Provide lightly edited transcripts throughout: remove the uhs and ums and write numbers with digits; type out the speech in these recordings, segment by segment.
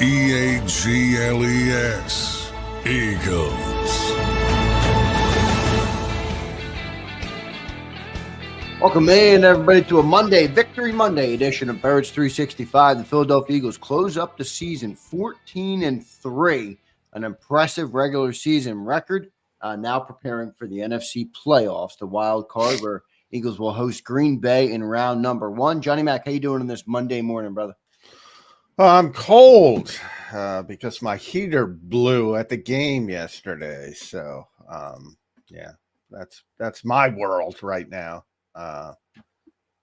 Eagles. Eagles. Welcome in, everybody, to a Victory Monday edition of Birds 365. The Philadelphia Eagles close up the season 14-3, an impressive regular season record. Now preparing for the NFC playoffs, the wild card, where Eagles will host Green Bay in round number 1. Johnny Mac, how you doing on this Monday morning, brother? I'm cold because my heater blew at the game yesterday. So, yeah, that's my world right now.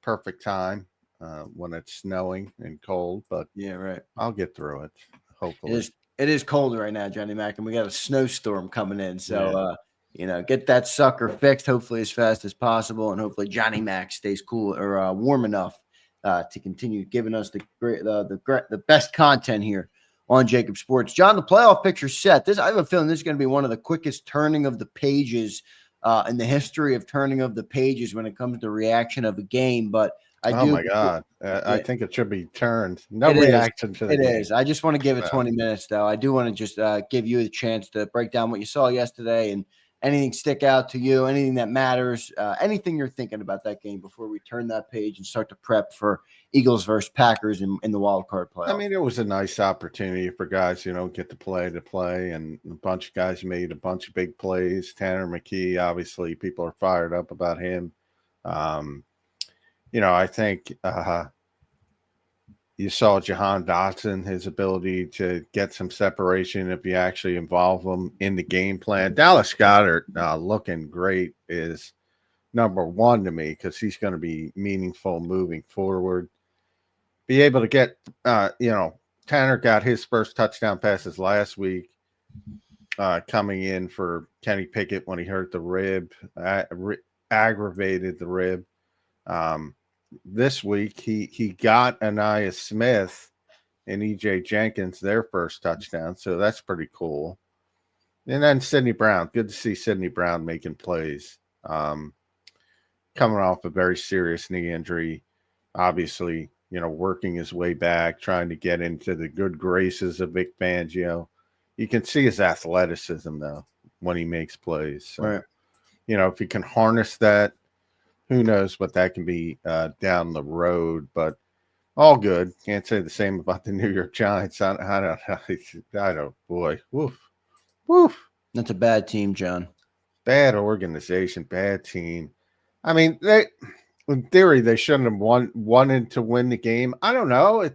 Perfect time when it's snowing and cold, but yeah, right. I'll get through it. Hopefully, it is cold right now, Johnny Mac, and we got a snowstorm coming in. So, get that sucker fixed hopefully as fast as possible, and hopefully Johnny Mac stays cool or warm enough to continue giving us the best content here on JAKIB Sports. John, the playoff picture's set. I have a feeling this is going to be one of the quickest turning of the pages in the history of turning of the pages when it comes to reaction of a game. But my God, I think it should be turned. No reaction to the game. It is. I just want to give it 20 minutes, though. I do want to just give you the chance to break down what you saw yesterday and anything stick out to you, anything that matters, anything you're thinking about that game before we turn that page and start to prep for Eagles versus Packers in the wild card playoff. I mean, it was a nice opportunity for guys, get to play, and a bunch of guys made a bunch of big plays. Tanner McKee, obviously, people are fired up about him. I think you saw Jahan Dotson, his ability to get some separation if you actually involve him in the game plan. Dallas Goedert looking great is number one to me because he's going to be meaningful moving forward. Be able to get, Tanner got his first touchdown passes last week coming in for Kenny Pickett when he hurt the rib, aggravated the rib. This week, he got Anaya Smith and E.J. Jenkins their first touchdown, so that's pretty cool. And then Sidney Brown. Good to see Sidney Brown making plays. Coming off a very serious knee injury, obviously, working his way back, trying to get into the good graces of Vic Fangio. You can see his athleticism, though, when he makes plays. So, right. If he can harness that, who knows what that can be down the road, but all good. Can't say the same about the New York Giants. I don't, boy, woof. That's a bad team, John. Bad organization, bad team. I mean, in theory, they shouldn't have wanted to win the game. I don't know.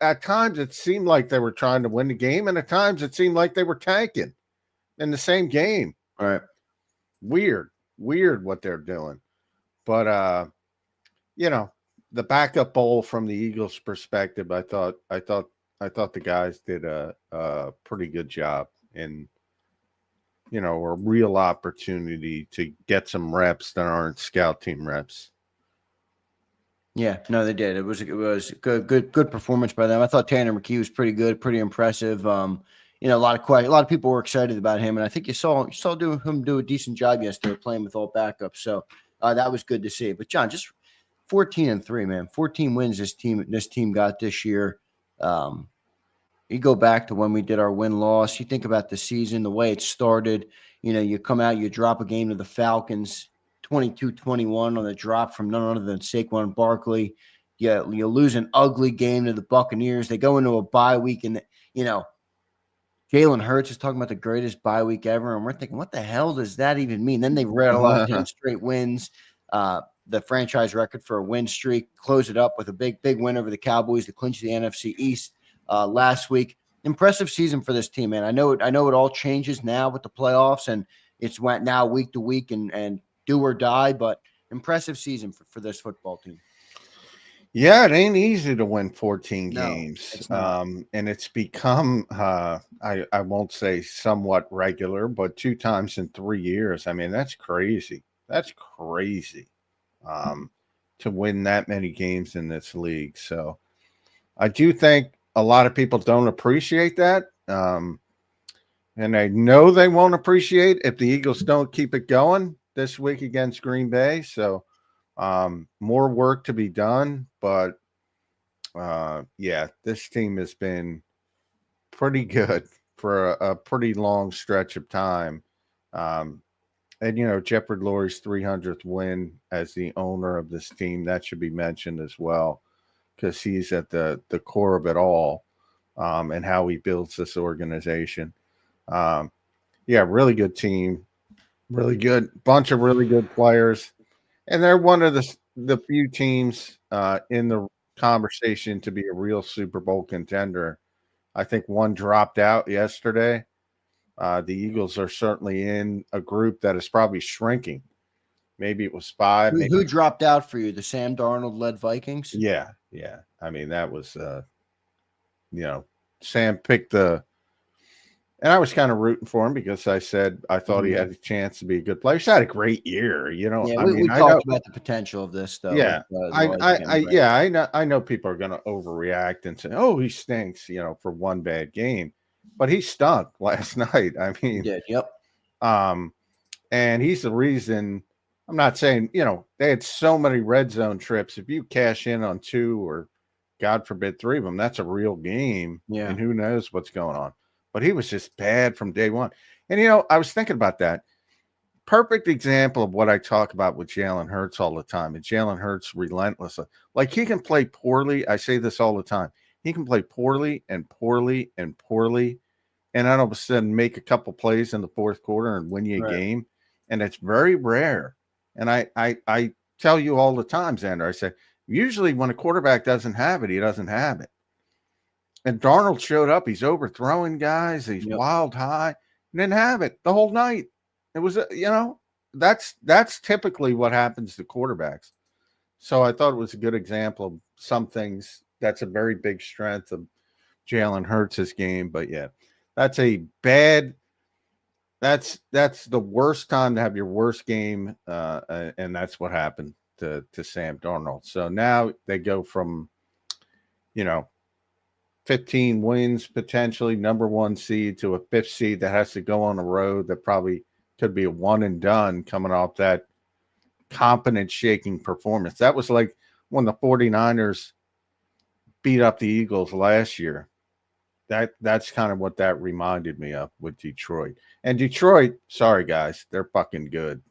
At times it seemed like they were trying to win the game, and at times it seemed like they were tanking in the same game. All right. Weird what they're doing. But the backup bowl from the Eagles' perspective, I thought the guys did a pretty good job in, a real opportunity to get some reps that aren't scout team reps. Yeah, no, they did. It was good performance by them. I thought Tanner McKee was pretty good, pretty impressive. A lot of people were excited about him, and I think you saw him do a decent job yesterday playing with all backups. So. That was good to see. But, John, just 14-3, man. 14 wins this team got this year. You go back to when we did our win-loss. You think about the season, the way it started. You come out, you drop a game to the Falcons, 22-21 on the drop from none other than Saquon Barkley. You lose an ugly game to the Buccaneers. They go into a bye week, and, Jalen Hurts is talking about the greatest bye week ever, and we're thinking, what the hell does that even mean? Then they rattle off 10 straight wins, the franchise record for a win streak, close it up with a big win over the Cowboys to clinch the NFC East last week. Impressive season for this team, man. I know it all changes now with the playoffs, and it's went now week to week and do or die, but impressive season for this football team. Yeah, it ain't easy to win 14 No, games. And it's become, I won't say somewhat regular, but 2 times in 3 years. I mean, that's crazy. That's crazy to win that many games in this league. So I do think a lot of people don't appreciate that. And I know they won't appreciate if the Eagles don't keep it going this week against Green Bay. So more work to be done, but yeah, this team has been pretty good for a pretty long stretch of time. And, Jeopard Lurie's 300th win as the owner of this team, that should be mentioned as well, because he's at the core of it all, and how he builds this organization. Really good team, really good bunch of really good players. And they're one of the few teams in the conversation to be a real Super Bowl contender. I think one dropped out yesterday. The Eagles are certainly in a group that is probably shrinking. Maybe it was 5. Who dropped out for you? The Sam Darnold-led Vikings? Yeah. I mean, that was, Sam picked and I was kind of rooting for him because I said I thought he had a chance to be a good player. He's had a great year, Yeah, we talked about the potential of this, though. Yeah, I know people are going to overreact and say, "Oh, he stinks," for one bad game. But he stunk last night. I mean, he did. Yep. And he's the reason. I'm not saying, they had so many red zone trips. If you cash in on 2 or, God forbid, 3 of them, that's a real game. Yeah. And who knows what's going on. But he was just bad from day one. And, I was thinking about that. Perfect example of what I talk about with Jalen Hurts all the time. And Jalen Hurts relentlessly. Like, he can play poorly. I say this all the time. He can play poorly and poorly and poorly, and then all of a sudden make a couple plays in the fourth quarter and win you a game. And it's very rare. And I tell you all the time, Zander, I say, usually when a quarterback doesn't have it, he doesn't have it. And Darnold showed up. He's overthrowing guys. He's wild high. Didn't have it the whole night. It was, that's typically what happens to quarterbacks. So I thought it was a good example of some things. That's a very big strength of Jalen Hurts' game. But yeah, that's the worst time to have your worst game. And that's what happened to Sam Darnold. So now they go from, 15 wins, potentially number 1 seed, to a 5th seed that has to go on the road that probably could be a one and done coming off that confidence shaking performance. That was like when the 49ers beat up the Eagles last year. That's kind of what that reminded me of with Detroit. And Detroit, sorry guys, they're fucking good.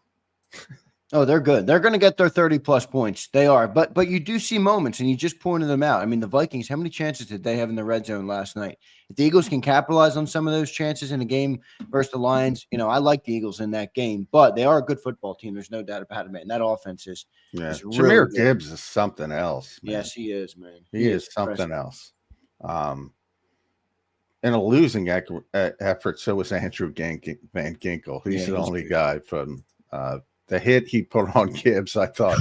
Oh, they're good. They're going to get their 30-plus points. They are. But you do see moments, and you just pointed them out. I mean, the Vikings, how many chances did they have in the red zone last night? If the Eagles can capitalize on some of those chances in a game versus the Lions, I like the Eagles in that game. But they are a good football team. There's no doubt about it, man. That offense is Jameer really Gibbs is something else, man. Yes, he is, man. He is something else. In a losing effort, so was Andrew Van Ginkel. He's the only guy from the hit he put on Gibbs. I thought,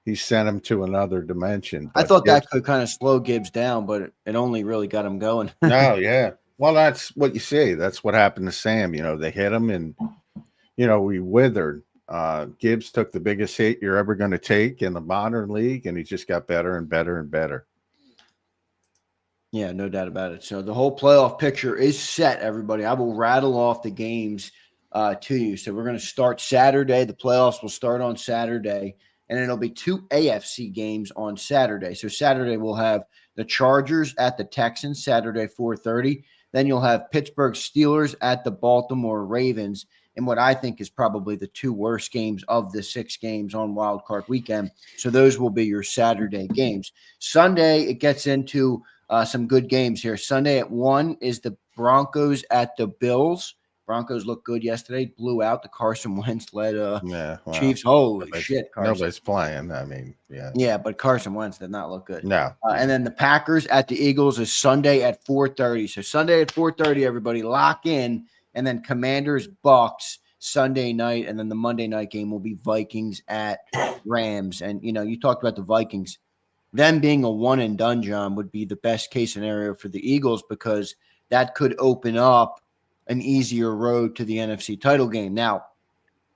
he sent him to another dimension. I thought that could kind of slow Gibbs down, but it only really got him going. Well, that's what you see. That's what happened to Sam. They hit him and, we withered. Gibbs took the biggest hit you're ever going to take in the modern league, and he just got better and better and better. Yeah, no doubt about it. So the whole playoff picture is set, everybody. I will rattle off the games to you. So we're going to start Saturday. The playoffs will start on Saturday, and it'll be 2 AFC games on Saturday. So Saturday we'll have the Chargers at the Texans, Saturday 4:30. Then you'll have Pittsburgh Steelers at the Baltimore Ravens, in what I think is probably the 2 worst games of the 6 games on Wild Card Weekend. So those will be your Saturday games. Sunday, it gets into some good games here. Sunday at 1 is the Broncos at the Bills. Broncos looked good yesterday, blew out the Carson Wentz-led Chiefs. Holy shit, Carson. Nobody's playing. I mean, Yeah, but Carson Wentz did not look good. No. And then the Packers at the Eagles is Sunday at 4:30. So Sunday at 4:30, everybody lock in. And then Commanders, Bucks Sunday night. And then the Monday night game will be Vikings at Rams. And, you talked about the Vikings. Them being a one and done, John, would be the best case scenario for the Eagles, because that could open up an easier road to the NFC title game. Now,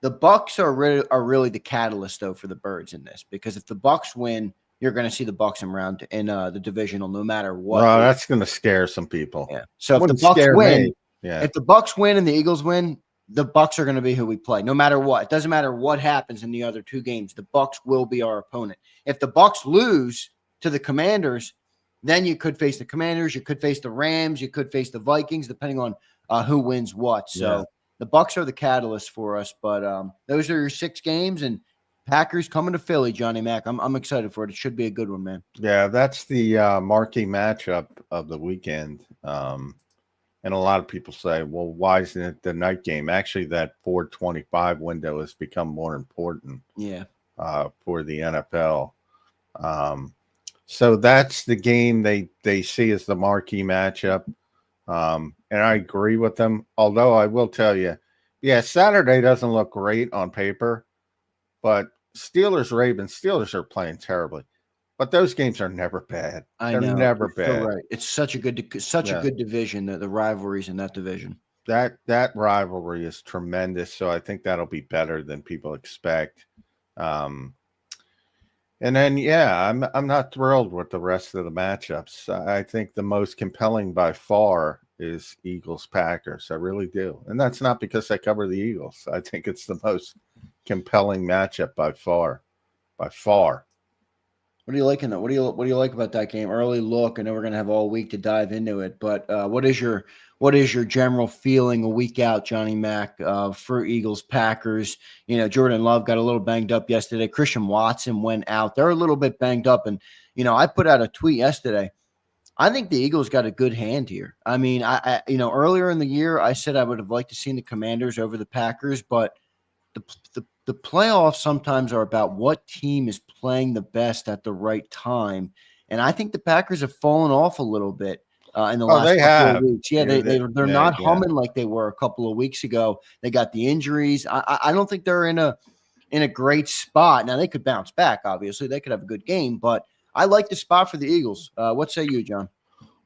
the Bucks are really the catalyst, though, for the Birds in this, because if the Bucks win, you're going to see the Bucks in the divisional, no matter what. Well, that's going to scare some people. Yeah. So if the Bucks win, if the Bucks win and the Eagles win, the Bucks are going to be who we play, no matter what. It doesn't matter what happens in the other 2 games. The Bucks will be our opponent. If the Bucks lose to the Commanders, then you could face the Commanders, you could face the Rams, you could face the Vikings, depending on who wins what. So the Bucs are the catalyst for us. But those are your 6 games, and Packers coming to Philly, Johnny Mac. I'm excited for it. It should be a good one, man. Yeah, that's the marquee matchup of the weekend. And a lot of people say, well, why isn't it the night game? Actually, that 4:25 window has become more important for the NFL. So that's the game they see as the marquee matchup. And I agree with them. Although I will tell you, Saturday doesn't look great on paper, but Steelers are playing terribly. But those games are never bad. They're never bad. So right. It's such a good division, the rivalries in that division. That rivalry is tremendous. So I think that'll be better than people expect. And then, I'm not thrilled with the rest of the matchups. I think the most compelling by far is Eagles-Packers. I really do. And that's not because I cover the Eagles. I think it's the most compelling matchup by far. By far. What do you like in that? What do you like about that game? Early look. I know we're going to have all week to dive into it, but what is your general feeling a week out, Johnny Mac, for Eagles Packers? You know, Jordan Love got a little banged up yesterday. Christian Watson went out. They're a little bit banged up, and I put out a tweet yesterday. I think the Eagles got a good hand here. I mean, I earlier in the year I said I would have liked to seen the Commanders over the Packers, but the playoffs sometimes are about what team is playing the best at the right time. And I think the Packers have fallen off a little bit in the last couple of weeks. Yeah, they're not humming like they were a couple of weeks ago. They got the injuries. I don't think they're in a great spot. Now, they could bounce back, obviously. They could have a good game, but I like the spot for the Eagles. What say you, John?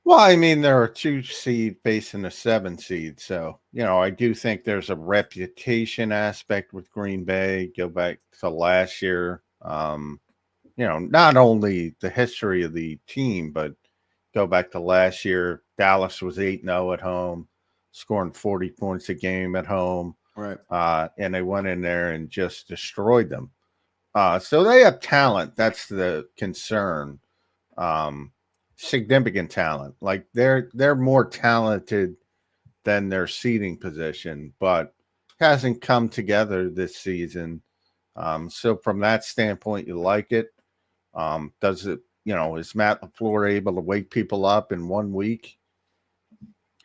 Well, I mean, they're a 2 seed facing a 7 seed. So, I do think there's a reputation aspect with Green Bay. Go back to last year. Not only the history of the team, but go back to last year. Dallas was 8-0 at home, scoring 40 points a game at home. Right. And they went in there and just destroyed them. So they have talent. That's the concern. Significant talent. Like they're more talented than their seeding position, but hasn't come together this season. So from that standpoint, you like it. Does it, is Matt LaFleur able to wake people up in 1 week?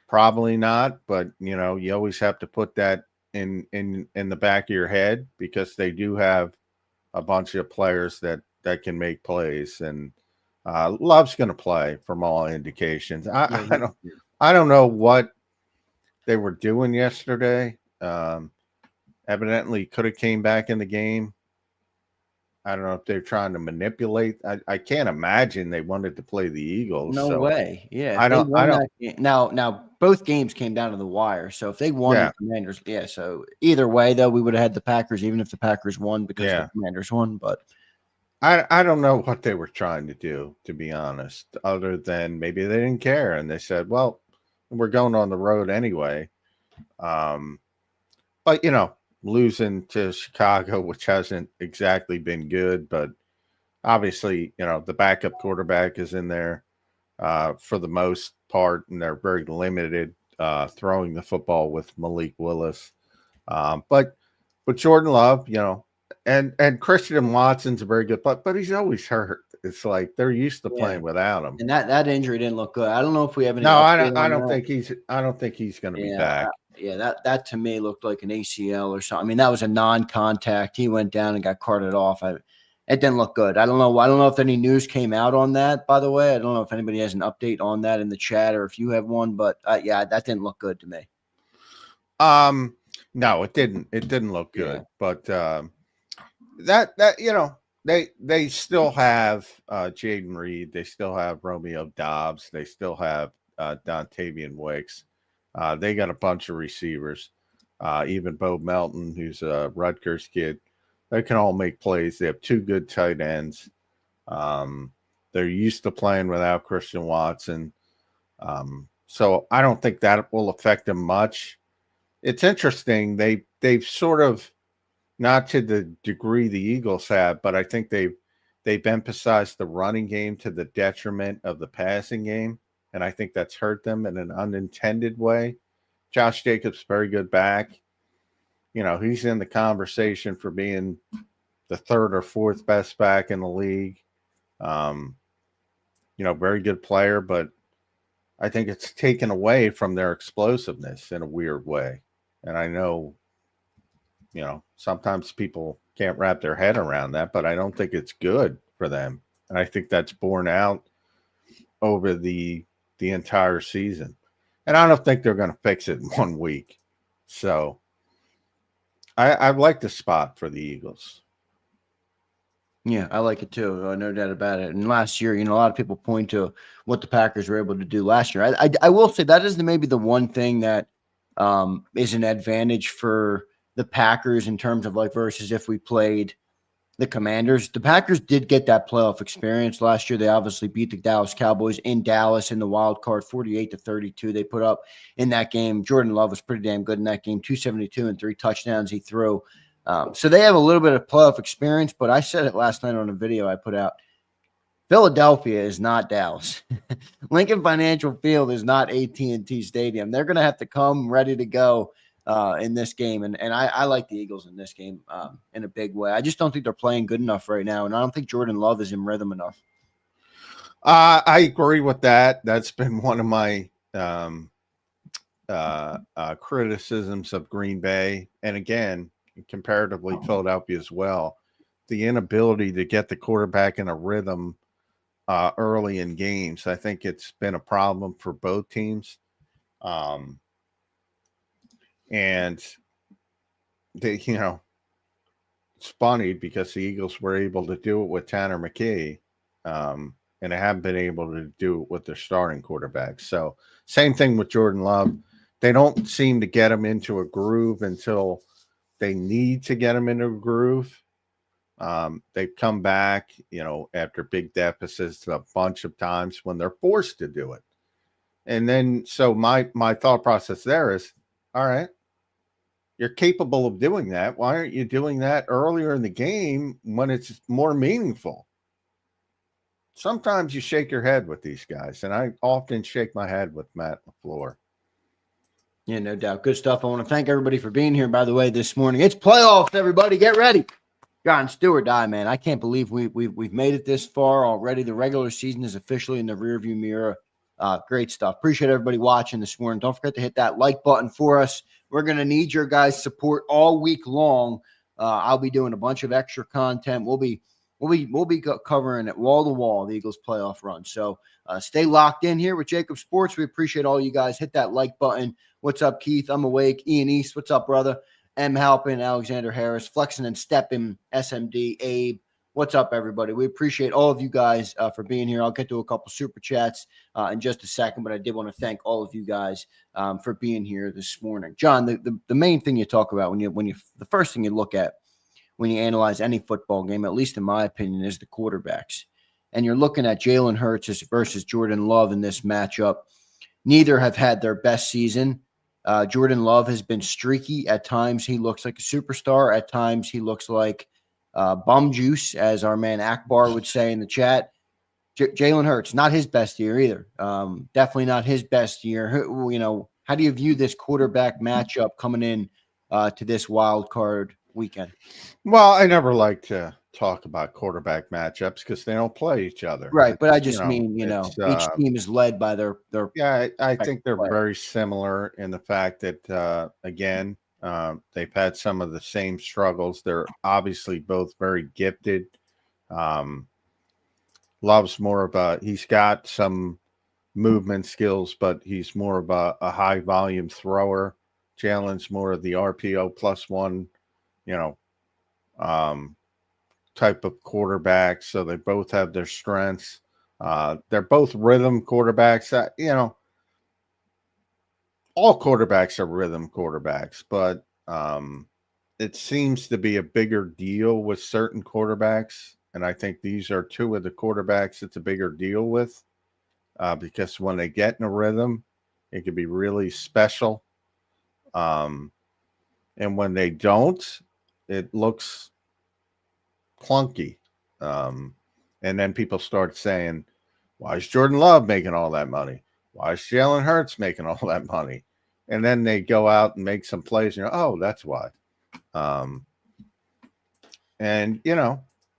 Probably not, but you always have to put that in the back of your head because they do have a bunch of players that can make plays, and Love's going to play from all indications. I don't know what they were doing yesterday. Evidently could have came back in the game. I don't know if they're trying to manipulate. I can't imagine they wanted to play the Eagles. No way. Yeah. I don't. Now both games came down to the wire. So if they won the Commanders, so either way, though, we would have had the Packers, even if the Packers won because the Commanders won. But I don't know what they were trying to do, to be honest, other than maybe they didn't care and they said, well, we're going on the road anyway. But losing to Chicago, which hasn't exactly been good, but obviously, the backup quarterback is in there for the most part, and they're very limited throwing the football with Malik Willis. But Jordan Love, and Christian Watson's a very good, but he's always hurt. It's like they're used to playing without him. And that injury didn't look good. I don't know if we have any. No, I don't think he's going to be back. That to me looked like an ACL or something. I mean, that was a non-contact. He went down and got carted off. It didn't look good. I don't know if any news came out on that, by the way. I don't know if anybody has an update on that in the chat or if you have one, but that didn't look good to me. No, it didn't. It didn't look good. Yeah. But they still have Jaden Reed. They still have Romeo Dobbs. They still have Dontavian Wicks. They got a bunch of receivers. Even Bo Melton, who's a Rutgers kid. They can all make plays. They have 2 good tight ends. They're used to playing without Christian Watson. So I don't think that will affect them much. It's interesting. They've sort of, not to the degree the Eagles have, but I think they've they've emphasized the running game to the detriment of the passing game, and I think that's hurt them in an unintended way. Josh Jacobs, very good back. He's in the conversation for being the third or fourth best back in the league. Very good player, but I think it's taken away from their explosiveness in a weird way. And I know, sometimes people can't wrap their head around that, but I don't think it's good for them. And I think that's borne out over the entire season. And I don't think they're going to fix it in 1 week. So I like the spot for the Eagles. Yeah, I like it too. No doubt about it. And last year, a lot of people point to what the Packers were able to do last year. I will say that is maybe the one thing that is an advantage for the Packers in terms of versus if we played the Commanders. The Packers did get that playoff experience last year. They obviously beat the Dallas Cowboys in Dallas in the wild card, 48-32. They put up in that game. Jordan Love was pretty damn good in that game, 272 and 3 touchdowns he threw. So they have a little bit of playoff experience, but I said it last night on a video I put out. Philadelphia is not Dallas. Lincoln Financial Field is not AT&T Stadium. They're going to have to come ready to go in this game. And I like the Eagles in this game in a big way. I just don't think they're playing good enough right now. And I don't think Jordan Love is in rhythm enough. I agree with that. That's been one of my criticisms of Green Bay. And again, comparatively Philadelphia as well. The inability to get the quarterback in a rhythm early in games. I think it's been a problem for both teams. And they, it's funny because the Eagles were able to do it with Tanner McKee, and they haven't been able to do it with their starting quarterback. So same thing with Jordan Love. They don't seem to get him into a groove until they need to get him into a groove. They've come back, after big deficits a bunch of times when they're forced to do it. And then, so my thought process there is, all right, you're capable of doing that. Why aren't you doing that earlier in the game when it's more meaningful? Sometimes you shake your head with these guys, and I often shake my head with Matt LaFleur. Yeah, no doubt. Good stuff. I want to thank everybody for being here, by the way, this morning. It's playoffs, everybody. Get ready. John, Stewart, die, man. I can't believe we've made it this far already. The regular season is officially in the rearview mirror. Great stuff. Appreciate everybody watching this morning. Don't forget to hit that like button for us. We're going to need your guys' support all week long. I'll be doing a bunch of extra content. We'll be covering it wall to wall, the Eagles playoff run. So stay locked in here with JAKIB Sports. We appreciate all you guys. Hit that like button. What's up, Keith? I'm awake. Ian East. What's up, brother? M. Halpin, Alexander Harris, Flexing and Stepping, SMD, Abe. What's up, everybody? We appreciate all of you guys for being here. I'll get to a couple super chats in just a second, but I did want to thank all of you guys for being here this morning. John, the main thing you talk about the first thing you look at when you analyze any football game, at least in my opinion, is the quarterbacks. And you're looking at Jalen Hurts versus Jordan Love in this matchup. Neither have had their best season. Jordan Love has been streaky. At times, he looks like a superstar. At times, he looks like bum juice, as our man Akbar would say in the chat. Jalen Hurts, not his best year either. Definitely not his best year. How do you view this quarterback matchup coming in to this wild card weekend? Well, I never like to talk about quarterback matchups because they don't play each other. Right, but I just mean, each team is led by their yeah, I think they're very similar in the fact that, again, they've had some of the same struggles. They're obviously both very gifted. Love's more of he's got some movement skills, but he's more of a high volume thrower. Jalen's more of the RPO plus one, type of quarterback. So they both have their strengths. They're both rhythm quarterbacks. All quarterbacks are rhythm quarterbacks, but it seems to be a bigger deal with certain quarterbacks. And I think these are two of the quarterbacks it's a bigger deal with because when they get in a rhythm, it can be really special. And when they don't, it looks clunky. And then people start saying, why is Jordan Love making all that money? Why is Jalen Hurts making all that money? And then they go out and make some plays. Oh, that's why. And,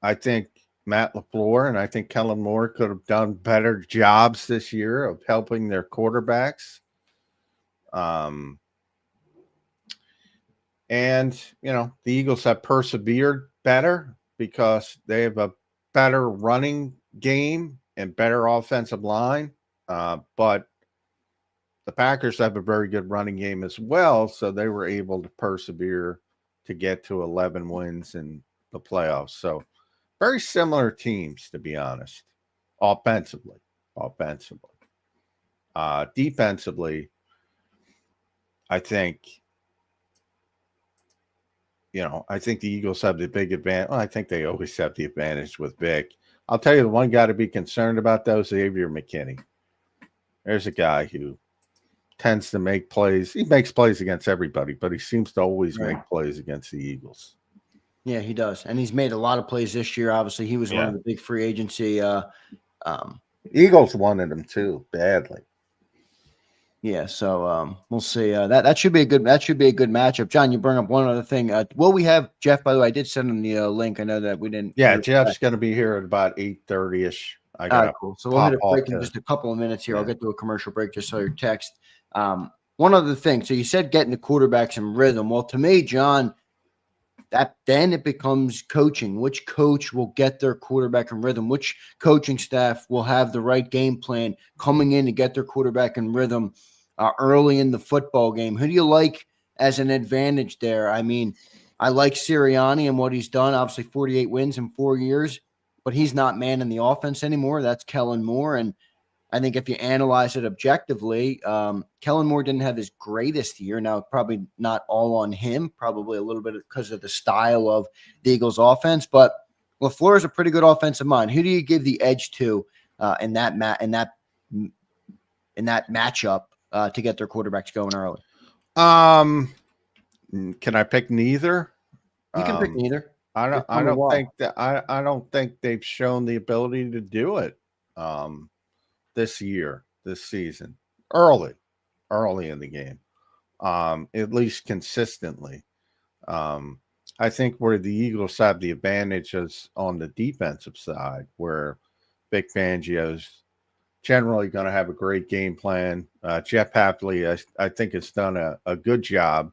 I think Matt LaFleur and I think Kellen Moore could have done better jobs this year of helping their quarterbacks. And, the Eagles have persevered better because they have a better running game and better offensive line. But the Packers have a very good running game as well. So they were able to persevere to get to 11 wins in the playoffs. So very similar teams, to be honest, offensively. Defensively, I think the Eagles have the big advantage. Well, I think they always have the advantage with Vic. I'll tell you the one guy to be concerned about, though, is Xavier McKinney. There's a guy who tends to make plays. He makes plays against everybody, but he seems to always make plays against the Eagles. Yeah, he does. And he's made a lot of plays this year. Obviously, he was one of the big free agency. Eagles wanted him too badly. Yeah, so we'll see. That should be a good matchup. John, you bring up one other thing. Will we have Jeff? By the way, I did send him the link. I know that we didn't. Yeah, Jeff's going to be here at about 8:30ish. All right, cool. So we'll hit a break in just a couple of minutes here. I'll get to a commercial break. Just saw your text. One other thing. So you said getting the quarterbacks in rhythm. Well, to me, John, then it becomes coaching. Which coach will get their quarterback in rhythm? Which coaching staff will have the right game plan coming in to get their quarterback in rhythm early in the football game? Who do you like as an advantage there? I mean, I like Sirianni and what he's done. Obviously, 48 wins in 4 years, but he's not manning the offense anymore. That's Kellen Moore. And I think if you analyze it objectively, Kellen Moore didn't have his greatest year. Now, probably not all on him, probably a little bit because of the style of the Eagles offense, but LaFleur is a pretty good offensive mind. Who do you give the edge to in that matchup to get their quarterbacks going early? Can I pick neither? You can pick neither. I don't think they've shown the ability to do it this season, early in the game, at least consistently. I think where the Eagles have the advantage is on the defensive side, where Vic Fangio's generally going to have a great game plan. Jeff Hafley, I think, has done a good job,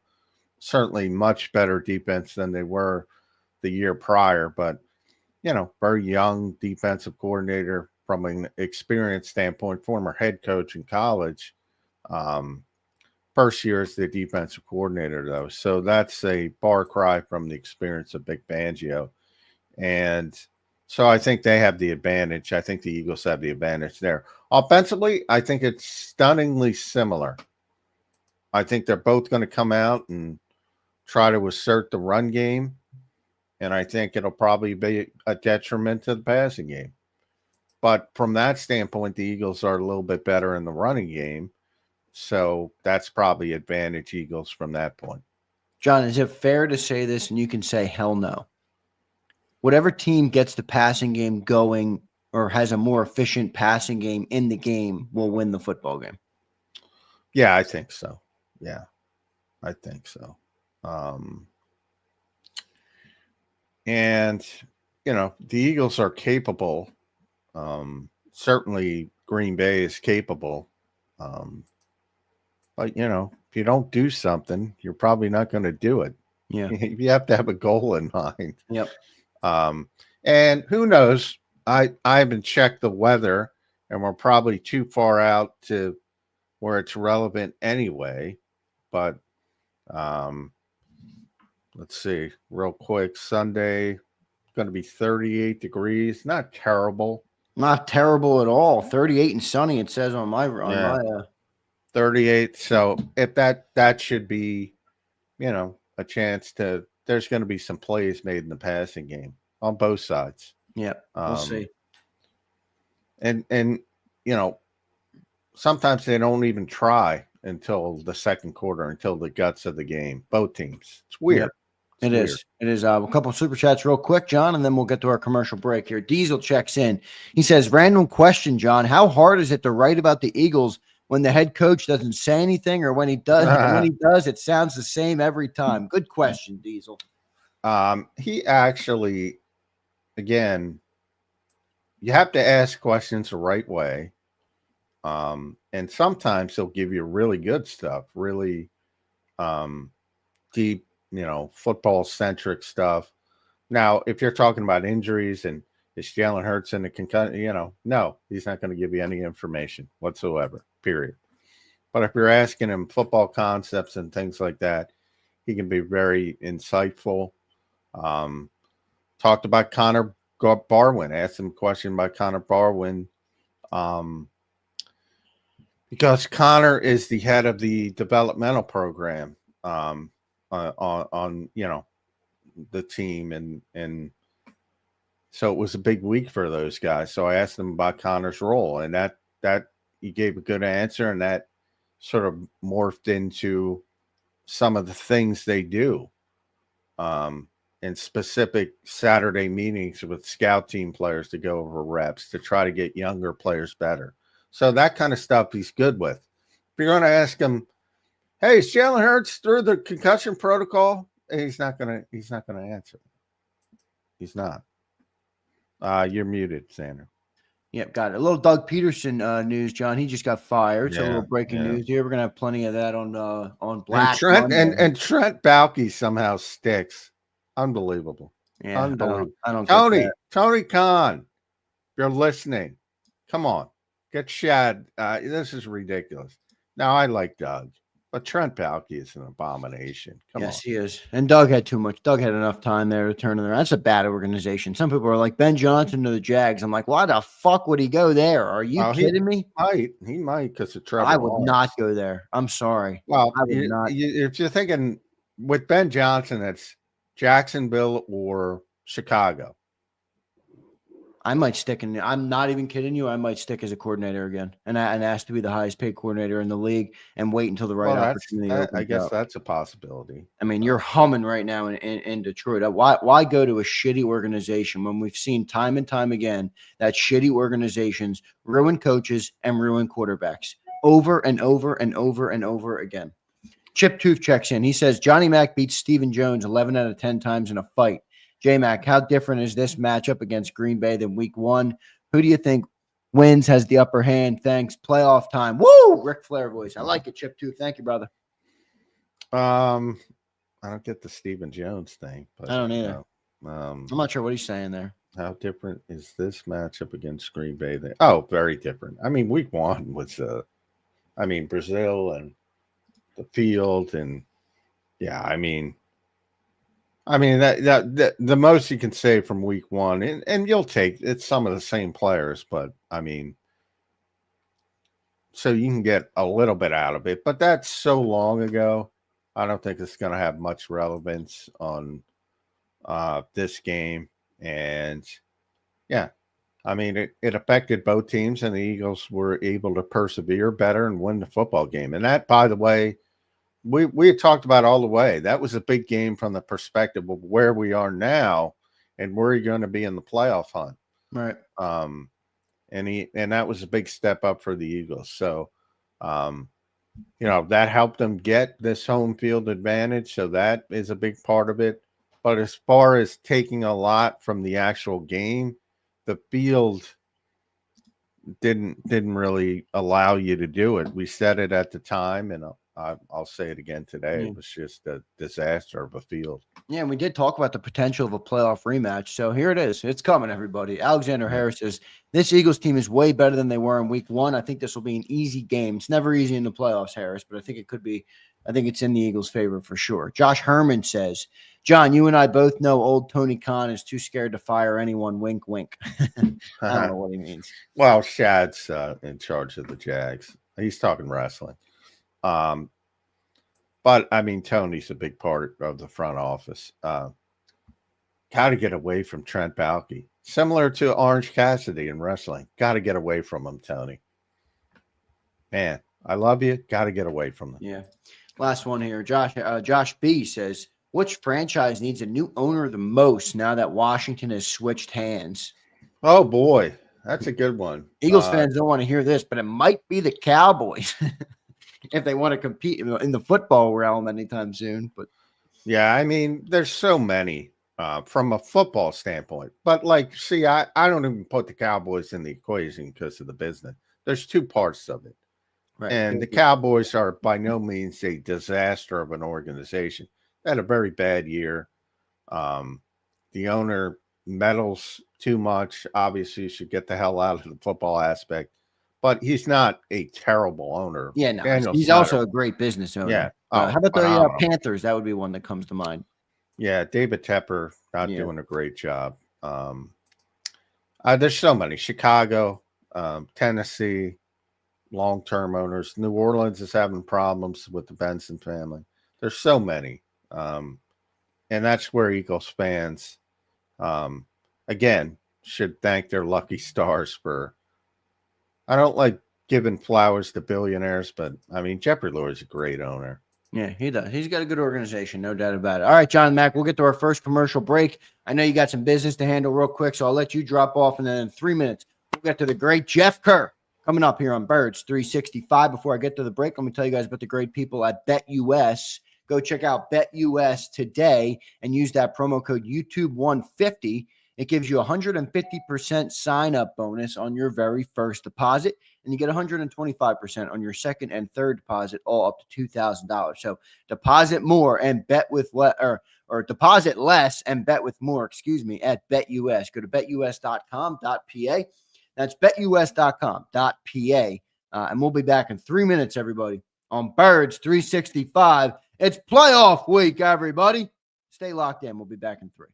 certainly much better defense than they were the year prior, but, very young defensive coordinator from an experience standpoint, former head coach in college. First year as the defensive coordinator, though. So that's a far cry from the experience of Vic Fangio. And so I think they have the advantage. I think the Eagles have the advantage there. Offensively, I think it's stunningly similar. I think they're both going to come out and try to assert the run game. And I think it'll probably be a detriment to the passing game. But from that standpoint, the Eagles are a little bit better in the running game. So that's probably advantage Eagles from that point. John, is it fair to say this, and you can say hell no? Whatever team gets the passing game going or has a more efficient passing game in the game will win the football game. Yeah, I think so. Yeah, I think so. And, the Eagles are capable. Certainly Green Bay is capable. But, if you don't do something, you're probably not going to do it. Yeah. You have to have a goal in mind. Yep. And who knows? I haven't checked the weather, and we're probably too far out to where it's relevant anyway. But let's see real quick. Sunday, going to be 38 degrees. Not terrible. Not terrible at all. 38 and sunny, it says on my 38. So if that should be, a chance to. There's going to be some plays made in the passing game on both sides. Yeah, we'll see. And sometimes they don't even try until the second quarter, until the guts of the game. Both teams. It's weird. Yep. It weird. is. It is. A couple of super chats real quick, John, and then we'll get to our commercial break here. Diesel checks in. He says, random question, John. How hard is it to write about the Eagles when the head coach doesn't say anything, or when he does, and when he does, it sounds the same every time? Good question, Diesel. He actually, again, you have to ask questions the right way. And sometimes he'll give you really good stuff, really deep, football centric stuff. Now, if you're talking about injuries and is Jalen Hurts in the concussion, no, he's not going to give you any information whatsoever, period. But if you're asking him football concepts and things like that, he can be very insightful. Talked about Connor Barwin, asked him a question about Connor Barwin. Because Connor is the head of the developmental program on the team, and so it was a big week for those guys. So I asked him about Connor's role, and that he gave a good answer, and that sort of morphed into some of the things they do in specific Saturday meetings with scout team players to go over reps to try to get younger players better. So that kind of stuff he's good with. If you're going to ask him, hey, is Jalen Hurts through the concussion protocol? He's not going to answer. He's not. You're muted, Zander. Yep, got it. A little Doug Pederson news, John. He just got fired. So a little breaking news here. We're gonna have plenty of that on Black Monday. And Trent Baalke somehow sticks. Unbelievable. Yeah, unbelievable. I don't Tony Khan, if you're listening, come on, get Shad. This is ridiculous. Now I like Doug, but Trent Baalke is an abomination. Come on. Yes, he is. And Doug had too much. Doug had enough time there to turn it around. That's a bad organization. Some people are like Ben Johnson to the Jags. I'm like, why the fuck would he go there? Are you kidding me? He might because of Trevor. I would not go there. I'm sorry. Well, I would not. If you're thinking with Ben Johnson, it's Jacksonville or Chicago. I might stick in. I'm not even kidding you. I might stick as a coordinator again, and ask to be the highest paid coordinator in the league, and wait until the right opportunity opens I guess up. that's a possibility. I mean, you're humming right now in Detroit. Why go to a shitty organization when we've seen time and time again that shitty organizations ruin coaches and ruin quarterbacks over and over and over and over again? Chip Tooth checks in. He says Johnny Mack beats Stephen Jones 11 out of 10 times in a fight. J-Mac, how different is this matchup against Green Bay than week one? Who do you think wins, has the upper hand? Thanks. Playoff time. Woo! Ric Flair voice. I like it, Chip Tooth. Thank you, brother. I don't get the Stephen Jones thing. But, I don't either. I'm not sure what he's saying there. How different is this matchup against Green Bay? Oh, very different. I mean, week one was Brazil and the field, and yeah, I mean that the most you can say from week one, and you'll take it's some of the same players, but I mean, so you can get a little bit out of it, but that's so long ago. I don't think it's going to have much relevance on this game, and yeah, I mean it affected both teams, and the Eagles were able to persevere better and win the football game, and that, by the way. We had talked about all the way. That was a big game from the perspective of where we are now and where you're going to be in the playoff hunt. Right. And that was a big step up for the Eagles. So, that helped them get this home field advantage. So that is a big part of it. But as far as taking a lot from the actual game, the field didn't really allow you to do it. We said it at the time, and I'll say it again today. It was just a disaster of a field. Yeah, and we did talk about the potential of a playoff rematch. So here it is. It's coming, everybody. Alexander Harris says, this Eagles team is way better than they were in week one. I think this will be an easy game. It's never easy in the playoffs, Harris, but I think it could be. I think it's in the Eagles' favor for sure. Josh Herman says, John, you and I both know old Tony Khan is too scared to fire anyone. Wink, wink. I don't know what he means. Well, Shad's in charge of the Jags. He's talking wrestling. But I mean, Tony's a big part of the front office. Got to get away from Trent Baalke. Similar to Orange Cassidy in wrestling. Got to get away from him, Tony. Man, I love you. Got to get away from him. Yeah. Last one here. Josh B says, which franchise needs a new owner the most now that Washington has switched hands? Oh boy, that's a good one. Eagles fans don't want to hear this, but it might be the Cowboys if they want to compete in the football realm anytime soon. But yeah, I mean, there's so many from a football standpoint. But like, see, I don't even put the Cowboys in the equation because of the business. There's two parts of it. right. And the Cowboys are by no means a disaster of an organization. They had a very bad year. The owner meddles too much. Obviously, should get the hell out of the football aspect. But he's not a terrible owner. Yeah, no, Daniel he's Snyder. also a great business owner. Yeah. How about the phenomenal. Panthers? That would be one that comes to mind. Yeah, David Tepper not doing a great job. There's so many. Chicago, Tennessee, long-term owners. New Orleans is having problems with the Benson family. There's so many. And that's where Eagles fans, again, should thank their lucky stars for – I don't like giving flowers to billionaires, but, I mean, Jeffrey Lurie is a great owner. Yeah, he does. He's got a good organization, no doubt about it. All right, John Mack, we'll get to our first commercial break. I know you got some business to handle real quick, so I'll let you drop off, and then in 3 minutes, we'll get to the great Jeff Kerr coming up here on Birds 365. Before I get to the break, let me tell you guys about the great people at BetUS. Go check out BetUS today and use that promo code YouTube150. It gives you a 150% sign-up bonus on your very first deposit, and you get 125% on your second and third deposit, all up to $2,000. So deposit more and bet with or deposit less and bet with more, at BetUS. Go to betus.com.pa. That's betus.com.pa. And we'll be back in 3 minutes, everybody, on Birds 365. It's playoff week, everybody. Stay locked in. We'll be back in 3.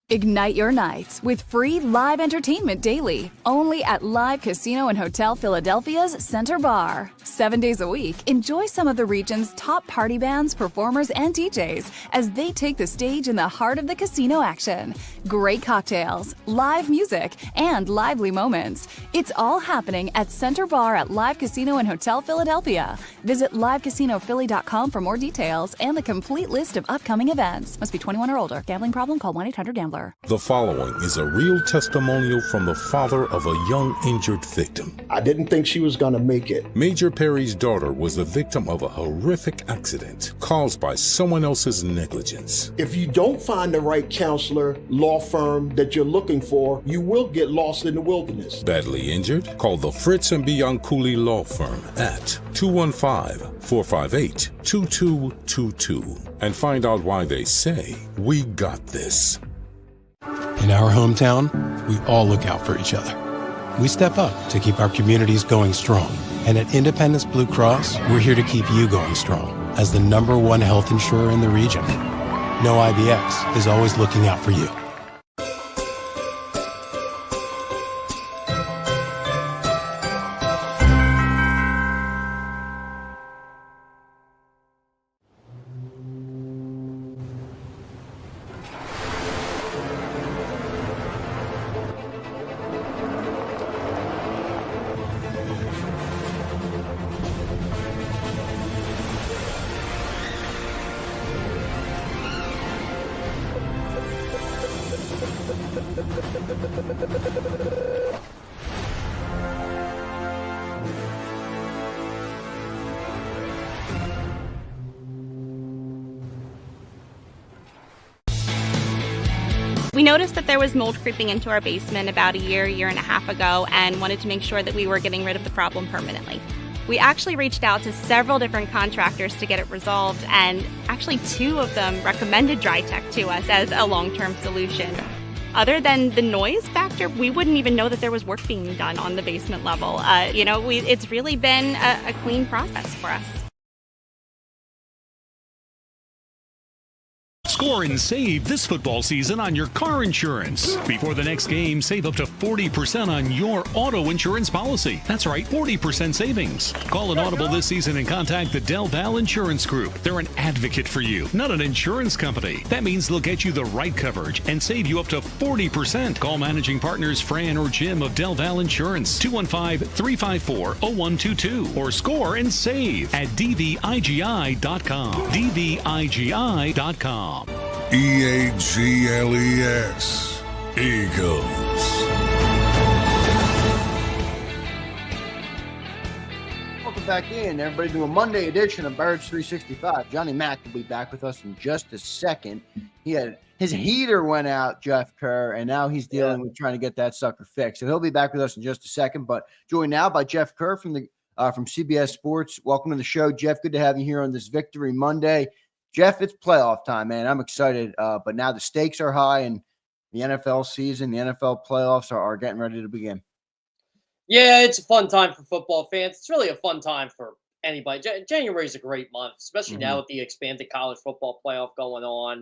Ignite your nights with free live entertainment daily, only at Live Casino and Hotel Philadelphia's Center Bar. 7 days a week, enjoy some of the region's top party bands, performers, and DJs as they take the stage in the heart of the casino action. Great cocktails, live music, and lively moments. It's all happening at Center Bar at Live Casino and Hotel Philadelphia. Visit livecasinophilly.com for more details and the complete list of upcoming events. Must be 21 or older. Gambling problem? Call 1-800-GAMBLER. The following is a real testimonial from the father of a young injured victim. I didn't think she was going to make it. Major Perry's daughter was the victim of a horrific accident caused by someone else's negligence. If you don't find the right counselor, law firm that you're looking for, you will get lost in the wilderness. Badly injured? Call the Fritz and Bianculli Law Firm at 215-458-2222 and find out why they say, "We got this." In our hometown, we all look out for each other. We step up to keep our communities going strong. And at Independence Blue Cross, we're here to keep you going strong as the #1 health insurer in the region. No IBX is always looking out for you. We noticed that there was mold creeping into our basement about a year and a half ago, and wanted to make sure that we were getting rid of the problem permanently. We actually reached out to several different contractors to get it resolved, and actually 2 of them recommended DryTech to us as a long-term solution. Other than the noise factor, we wouldn't even know that there was work being done on the basement level. It's really been a clean process for us. Score and save this football season on your car insurance. Before the next game, save up to 40% on your auto insurance policy. That's right, 40% savings. Call an audible this season and contact the Del Val Insurance Group. They're an advocate for you, not an insurance company. That means they'll get you the right coverage and save you up to 40%. Call managing partners Fran or Jim of Del Val Insurance, 215-354-0122, or score and save at dvigi.com. dvigi.com. EAGLES. Eagles. Welcome back in, everybody, to a Monday edition of Birds 365. Johnny Mack will be back with us in just a second. He had his heater went out, Jeff Kerr, and now he's dealing with trying to get that sucker fixed. So he'll be back with us in just a second. But joined now by Jeff Kerr from CBS Sports. Welcome to the show, Jeff. Good to have you here on this Victory Monday. Jeff, it's playoff time, man. I'm excited, but now the stakes are high, and the NFL season, the NFL playoffs are getting ready to begin. Yeah, it's a fun time for football fans. It's really a fun time for anybody. January is a great month, especially now with the expanded college football playoff going on.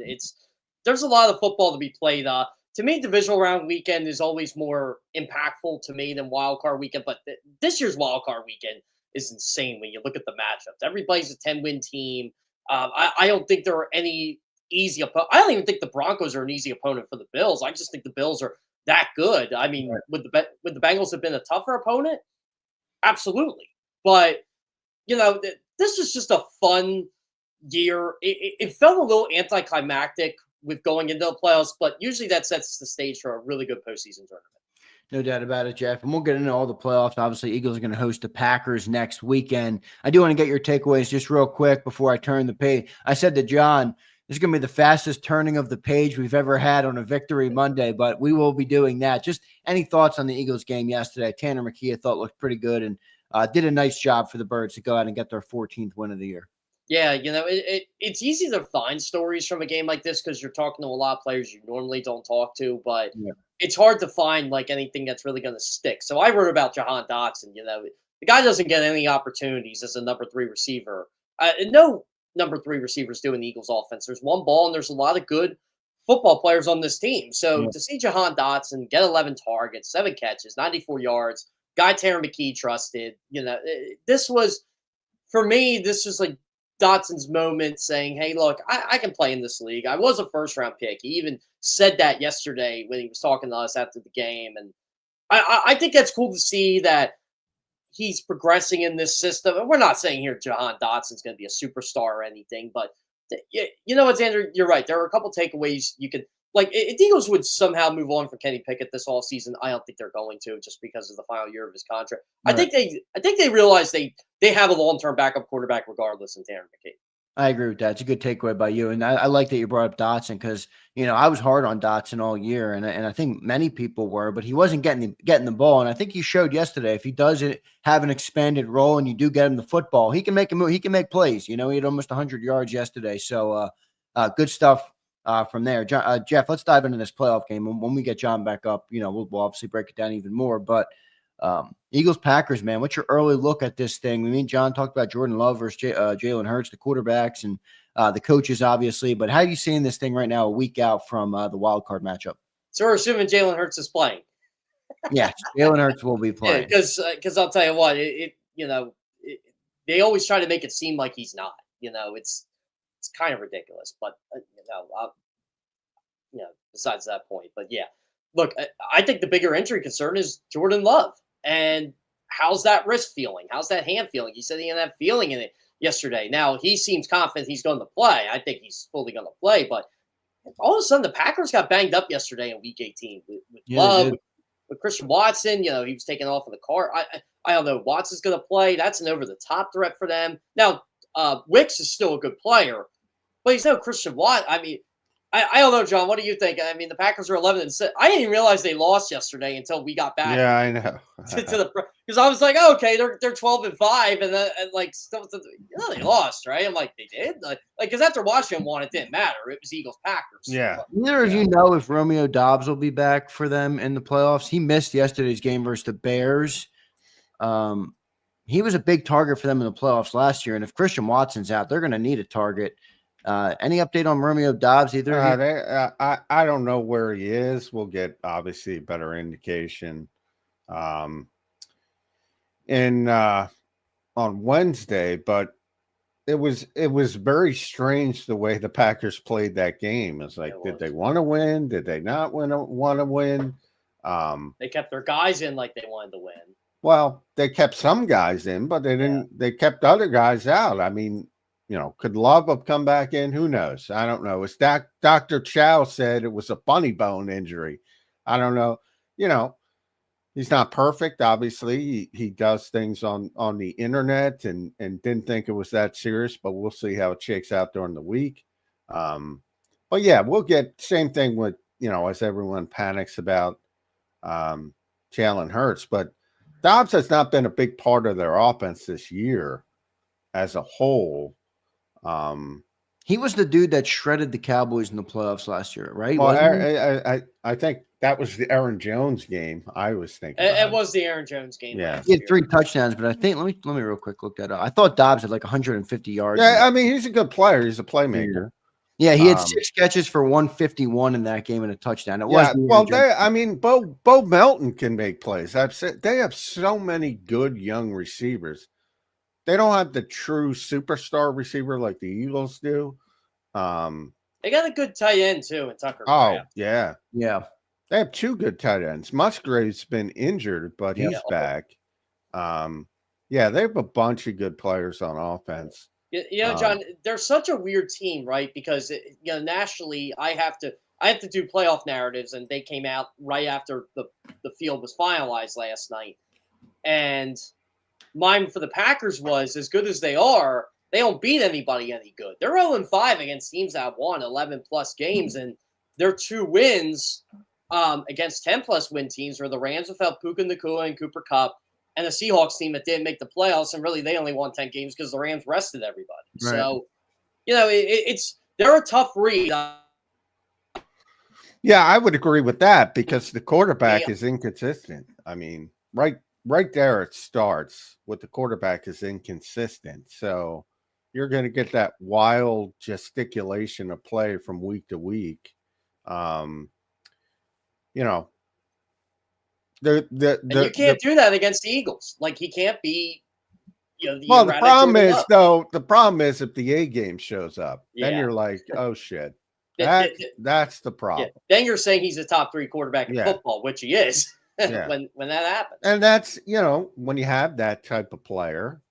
There's a lot of football to be played. To me, divisional round weekend is always more impactful to me than wild card weekend. But this year's wild card weekend is insane when you look at the matchups. Everybody's a 10-win team. I don't think there are any easy opponents. I don't even think the Broncos are an easy opponent for the Bills. I just think the Bills are that good. I mean, would the Bengals have been a tougher opponent? Absolutely. But, this was just a fun year. It felt a little anticlimactic with going into the playoffs, but usually that sets the stage for a really good postseason tournament. No doubt about it, Jeff. And we'll get into all the playoffs. Obviously, Eagles are going to host the Packers next weekend. I do want to get your takeaways just real quick before I turn the page. I said to John, this is going to be the fastest turning of the page we've ever had on a Victory Monday, but we will be doing that. Just any thoughts on the Eagles game yesterday? Tanner McKee, I thought, looked pretty good and did a nice job for the Birds to go out and get their 14th win of the year. Yeah, it's easy to find stories from a game like this because you're talking to a lot of players you normally don't talk to, but it's hard to find like anything that's really going to stick. So I wrote about Jahan Dotson. The guy doesn't get any opportunities as a number 3 receiver. No number 3 receivers do in the Eagles offense. There's one ball and there's a lot of good football players on this team. So to see Jahan Dotson get 11 targets, 7 catches, 94 yards, guy Tanner McKee trusted, this was, for me, this was like Dotson's moment saying, hey, look, I can play in this league. I was a first-round pick. He even said that yesterday when he was talking to us after the game. And I think that's cool to see that he's progressing in this system. And we're not saying here Jahan Dotson's going to be a superstar or anything, but you know what, Zander, you're right. There are a couple takeaways you could – like, if the Eagles would somehow move on from Kenny Pickett this offseason, I don't think they're going to just because of the final year of his contract. Right. I think they realize they have a long-term backup quarterback regardless in Tanner McKee. I agree with that. It's a good takeaway by you. And I like that you brought up Dotson because, I was hard on Dotson all year, and I think many people were, but he wasn't getting the ball. And I think he showed yesterday if he does have an expanded role and you do get him the football, he can make a move. He can make plays. He had almost 100 yards yesterday. So good stuff. From there, Jeff, let's dive into this playoff game. When we get John back up, we'll obviously break it down even more. But Eagles Packers, man, what's your early look at this thing? We mean, John talked about Jordan Love versus Jalen Hurts, the quarterbacks and the coaches, obviously. But how are you seeing this thing right now, a week out from the wild card matchup? So we're assuming Jalen Hurts is playing. Yes, Jalen Hurts will be playing. Because I'll tell you what, they always try to make it seem like he's not. It's kind of ridiculous, but besides that point. But yeah, look, I think the bigger injury concern is Jordan Love. And how's that wrist feeling? How's that hand feeling? He said he didn't have feeling in it yesterday. Now he seems confident he's going to play. I think he's fully going to play, but all of a sudden the Packers got banged up yesterday in week 18 with Love, with Christian Watson. He was taken off of the car. I don't know. Watson's going to play. That's an over-the-top threat for them. Now, Wicks is still a good player, but he's no Christian Watt. I mean, I don't know, John. What do you think? I mean, the Packers are 11-6. I didn't even realize they lost yesterday until we got back. Yeah, I know. Because I was like, oh, okay, they're 12-5, and they lost, right? I'm like, they did, because after Washington won, it didn't matter. It was Eagles Packers. Yeah. Neither of you know if Romeo Doubs will be back for them in the playoffs. He missed yesterday's game versus the Bears. He was a big target for them in the playoffs last year, and if Christian Watson's out, they're going to need a target. Any update on Romeo Doubs either? I don't know where he is. We'll get obviously a better indication. On Wednesday, but it was very strange the way the Packers played that game. It's like, did they want to win? Did they not want to win? They kept their guys in like they wanted to win. Well, they kept some guys in, but they didn't. They kept other guys out. I mean, Could Love have come back in? Who knows? I don't know. As Dr. Chow said, it was a funny bone injury. I don't know. He's not perfect. Obviously, he does things on the internet and didn't think it was that serious, but we'll see how it shakes out during the week. But yeah, we'll get same thing with, as everyone panics about Jalen Hurts, but Dobbs has not been a big part of their offense this year as a whole. He was the dude that shredded the Cowboys in the playoffs last year, right? Well, I think that was the Aaron Jones game. I was thinking it was the Aaron Jones game. Yeah, he had 3 touchdowns, but I think let me real quick look that up. I thought Dobbs had like 150 yards. Yeah, I mean he's a good player. He's a playmaker. Yeah, he had 6 catches for 151 in that game and a touchdown. Bo Melton can make plays. I've said they have so many good young receivers. They don't have the true superstar receiver like the Eagles do. They got a good tight end too in Tucker. Yeah. They have 2 good tight ends. Musgrave's been injured, but he's back. They have a bunch of good players on offense. John, they're such a weird team, right? Because nationally, I have to do playoff narratives, and they came out right after the field was finalized last night. And mine for the Packers was, as good as they are, they don't beat anybody any good. They're 0-5 against teams that have won 11-plus games, and their 2 wins against 10-plus win teams were the Rams without Puka Nacua and Cooper Kupp, and the Seahawks team that didn't make the playoffs, and really they only won 10 games because the Rams rested everybody. Right. So, they're a tough read. Yeah, I would agree with that because the quarterback is inconsistent. I mean, right there it starts with the quarterback is inconsistent. So you're going to get that wild gesticulation of play from week to week. And you can't do that against the Eagles. Like he can't be. The problem is if the A game shows up, then you're like, oh shit, that's the problem. Yeah. Then you're saying he's a top 3 quarterback in football, which he is. when that happens, and that's when you have that type of player,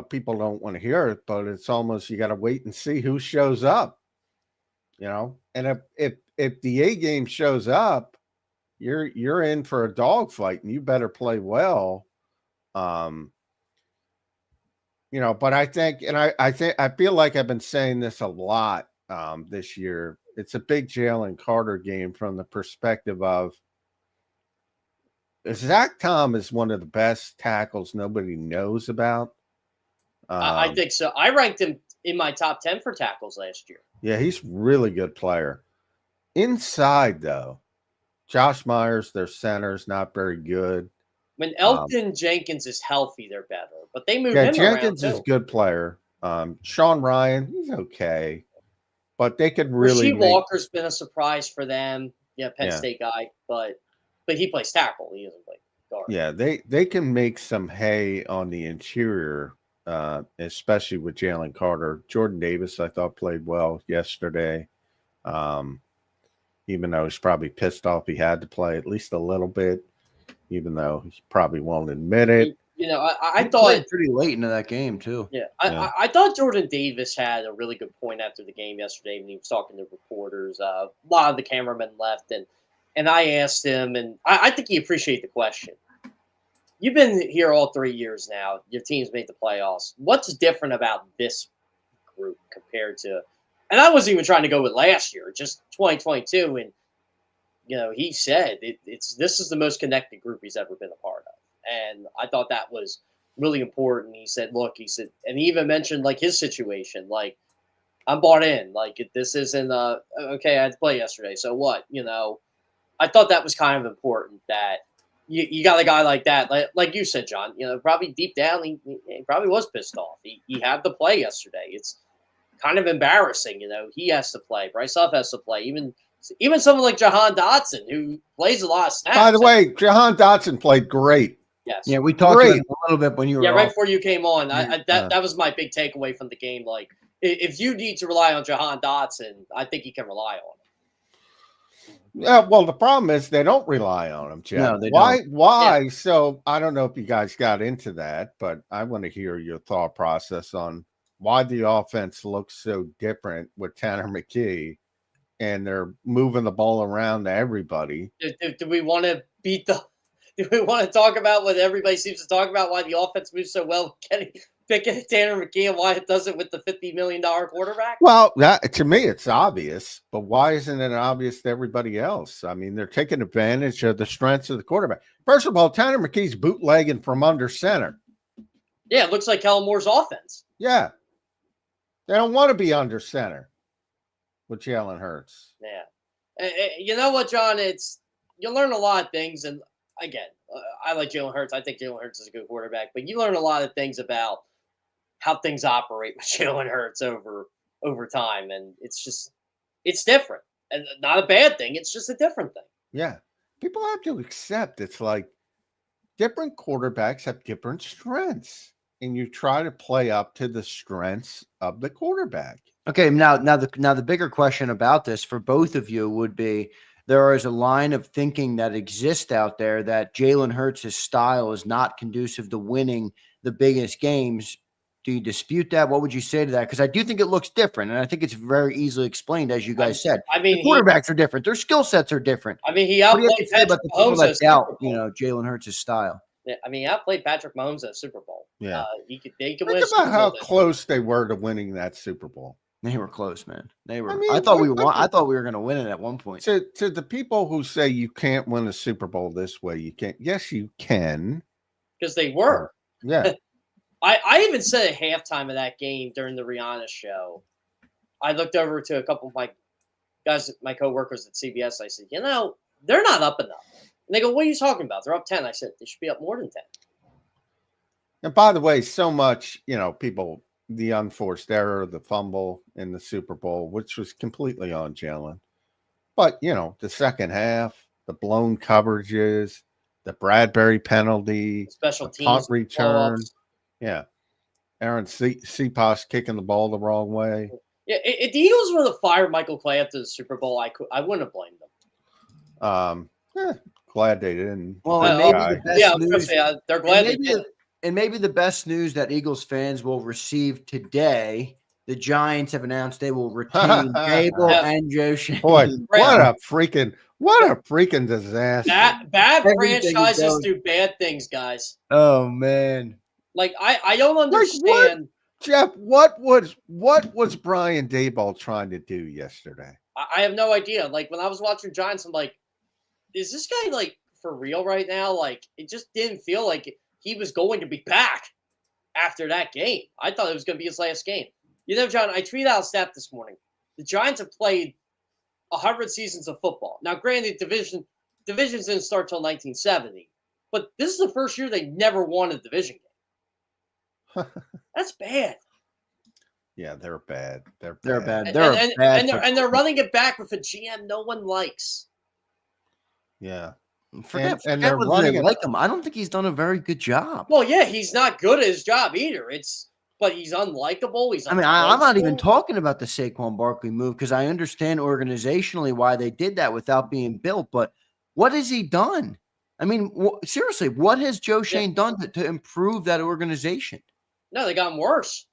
people don't want to hear it, but it's almost you got to wait and see who shows up. And if the A game shows up, you're in for a dogfight, and you better play well. But I think, and I feel like I've been saying this a lot this year. It's a big Jalen Carter game from the perspective of Zach Tom is one of the best tackles nobody knows about. I think so. I ranked him in my top 10 for tackles last year. Yeah, he's really good player. Inside, though, Josh Myers, their center's not very good. When Elton Jenkins is healthy, they're better. But they moved him Jenkins around, is a good player. Sean Ryan, he's okay. But they could really Walker's been a surprise for them. Yeah, Penn State guy. But he plays tackle. He doesn't play guard. Yeah, they can make some hay on the interior, especially with Jalen Carter. Jordan Davis, I thought, played well yesterday. Even though he's probably pissed off he had to play at least a little bit, even though he probably won't admit it. I thought pretty late into that game too. Yeah, I thought Jordan Davis had a really good point after the game yesterday when he was talking to reporters. A lot of the cameramen left, and I asked him, and I think he appreciated the question. You've been here all 3 years now. Your team's made the playoffs. What's different about this group compared to? And I wasn't even trying to go with last year, just 2022. And he said this is the most connected group he's ever been a part of. And I thought that was really important. He said, and he even mentioned like his situation, like I'm bought in, like this isn't okay. I had to play yesterday. So what, I thought that was kind of important that you got a guy like that. Like you said, John, probably deep down, he probably was pissed off. He had to play yesterday. It's kind of embarrassing. He has to play. Bryce Huff has to play. Even someone like Jahan Dotson, who plays a lot of snaps. By the way, Jahan Dotson played great. Yes. Yeah, we talked about it a little bit when you were right before you came on. That was my big takeaway from the game. Like, if you need to rely on Jahan Dotson, I think you can rely on him. Yeah, well, the problem is they don't rely on him, Jeff. No, they Why? don't. Why? Yeah. So I don't know if you guys got into that, but I want to hear your thought process on why the offense looks so different with Tanner McKee, and they're moving the ball around to everybody. Do we want to beat the? Do we want to talk about what everybody seems to talk about? Why the offense moves so well, picking Tanner McKee, and why it does it with the $50 million quarterback? Well, that to me it's obvious, but why isn't it obvious to everybody else? I mean, they're taking advantage of the strengths of the quarterback. First of all, Tanner McKee's bootlegging from under center. Yeah, it looks like Kellen Moore's offense. Yeah, they don't want to be under center with Jalen Hurts. Yeah, you know what, John? You learn a lot of things, and again, I like Jalen Hurts. I think Jalen Hurts is a good quarterback, but you learn a lot of things about how things operate with Jalen Hurts over time, and it's different, and not a bad thing. It's just a different thing. Yeah, people have to accept it's like different quarterbacks have different strengths, and you try to play up to the strengths of the quarterback. Okay, now the bigger question about this for both of you would be, there is a line of thinking that exists out there that Jalen Hurts' style is not conducive to winning the biggest games. Do you dispute that? What would you say to that? Because I do think it looks different, and I think it's very easily explained, as you guys said. I mean, the quarterbacks are different; their skill sets are different. I mean, he What do you have outplayed to say about Patrick the people Mahomes that at doubt, Super Bowl. Jalen Hurts' style? Yeah, I mean, he outplayed Patrick Mahomes at Super Bowl. Yeah, they could think win. about how close they were to winning that Super Bowl. They were close, man. They were. I mean, I thought we were going to win it at one point. To the people who say you can't win a Super Bowl this way, you can't. Yes, you can. Because they were. Yeah. I even said at halftime of that game during the Rihanna show, I looked over to a couple of my guys, my coworkers at CBS. I said, they're not up enough. And they go, what are you talking about? They're up 10. I said, they should be up more than 10. And by the way, so much, people, the unforced error, the fumble in the Super Bowl, which was completely on Jalen. But, the second half, the blown coverages, the Bradbury penalty, special the teams punt return. blow-ups. Yeah. Aaron Cepas kicking the ball the wrong way. Yeah, if the Eagles were to fire Michael Clay after the Super Bowl, I wouldn't have blamed them. Glad they didn't. Well, and maybe the best news, they're glad they did. And maybe the best news that Eagles fans will receive today, the Giants have announced they will retain Gable and Joe Shane. Boy, what a freaking disaster. Bad franchises do bad things, guys. Oh, man. Like, I don't understand. Jeff, what was Brian Daboll trying to do yesterday? I have no idea. Like, when I was watching Giants, I'm like, is this guy, like, for real right now? Like, it just didn't feel like he was going to be back after that game. I thought it was going to be his last game. John, I tweeted out a stat this morning. The Giants have played 100 seasons of football. Now, granted, divisions didn't start till 1970, but this is the first year they never won a division game. That's bad. Yeah, they're bad. They're bad. And they're running it back with a GM no one likes. Yeah. Forget they're running like him. I don't think he's done a very good job. Well, yeah, he's not good at his job either. But he's unlikable. I'm not even talking about the Saquon Barkley move, because I understand organizationally why they did that without being built. But what has he done? I mean, seriously, what has Joe Shane done to improve that organization? No, they got him worse.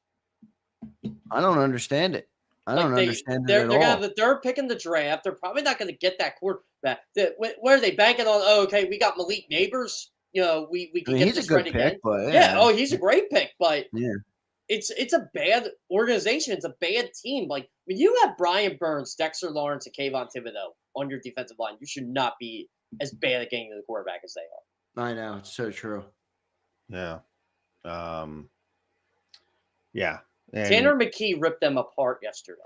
I don't understand it. I don't understand it at all. They're going to have the third pick in the draft. They're probably not going to get that quarterback. Where are they banking on? Oh, okay, we got Malik Neighbors. We can get this right again. He's a great pick, but it's a bad organization. It's a bad team. Like, when you have Brian Burns, Dexter Lawrence, and Kayvon Thibodeau on your defensive line, you should not be as bad at getting to the quarterback as they are. I know. It's so true. Yeah. Yeah. And Tanner McKee ripped them apart yesterday.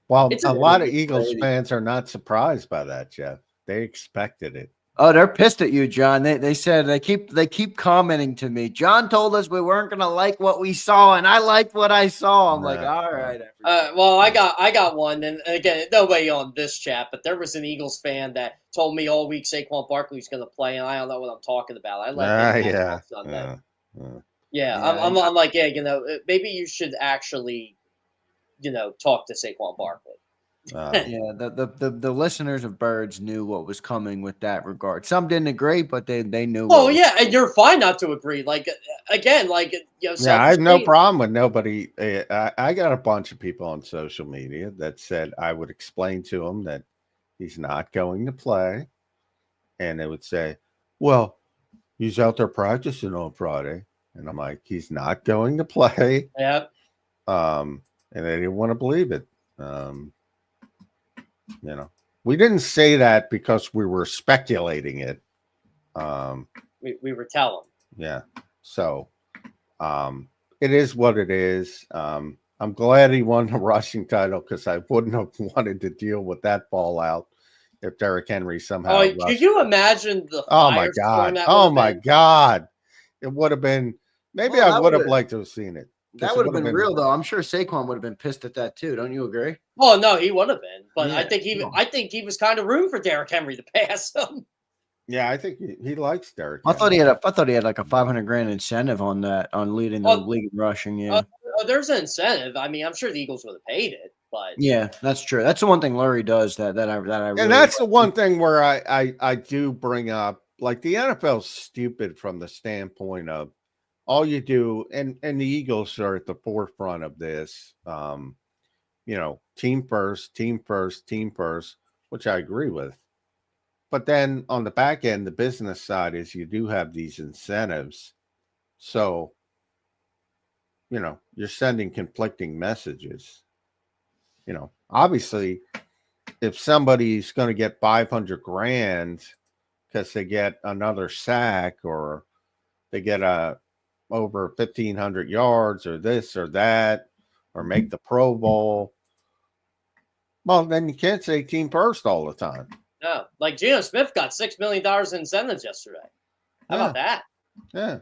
Well, a lot of Eagles fans are not surprised by that, Jeff. They expected it. Oh, they're pissed at you, John. They said they keep commenting to me. John told us we weren't gonna like what we saw, and I liked what I saw. I'm like, all right. Well, I got one, and again, nobody on this chat, but there was an Eagles fan that told me all week Saquon Barkley's gonna play, and I don't know what I'm talking about. I let him on Sunday. I'm like, maybe you should actually, talk to Saquon Barkley. Yeah, the listeners of Birds knew what was coming with that regard. Some didn't agree, but they knew. Oh yeah, and you're fine not to agree. Like again, like yeah, I have no problem with nobody. I got a bunch of people on social media that said I would explain to them that he's not going to play, and they would say, "Well, he's out there practicing on Friday," and I'm like, "He's not going to play." Yeah. And they didn't want to believe it. We didn't say that because we were speculating it. We were telling. Yeah. So it is what it is. I'm glad he won the rushing title because I wouldn't have wanted to deal with that fallout if Derrick Henry somehow. Oh, could you imagine the? Oh my God! Oh my God! It would have been. Maybe I would have liked to have seen it. That would have been real, though. I'm sure Saquon would have been pissed at that too. Don't you agree? Well, no, he would have been, but Yeah, I think he was kind of rooting for Derrick Henry to pass him. Yeah, I think he likes Derrick. I thought he had like a $500,000 incentive on that, on leading the league in rushing. Yeah, there's an incentive. I mean, I'm sure the Eagles would have paid it, but yeah, that's true. That's the one thing Lurie does that I really and that's the one thing where I do bring up, like, the NFL's stupid from the standpoint of all you do, and the Eagles are at the forefront of this. Team first, which I agree with. But then on the back end, the business side is you do have these incentives. So, you're sending conflicting messages. Obviously, if somebody's going to get $500,000 because they get another sack or they get over 1,500 yards or this or that, or make the Pro Bowl, well, then you can't say team first all the time. No, like Geno Smith got $6 million in incentives yesterday. How about that? Yeah.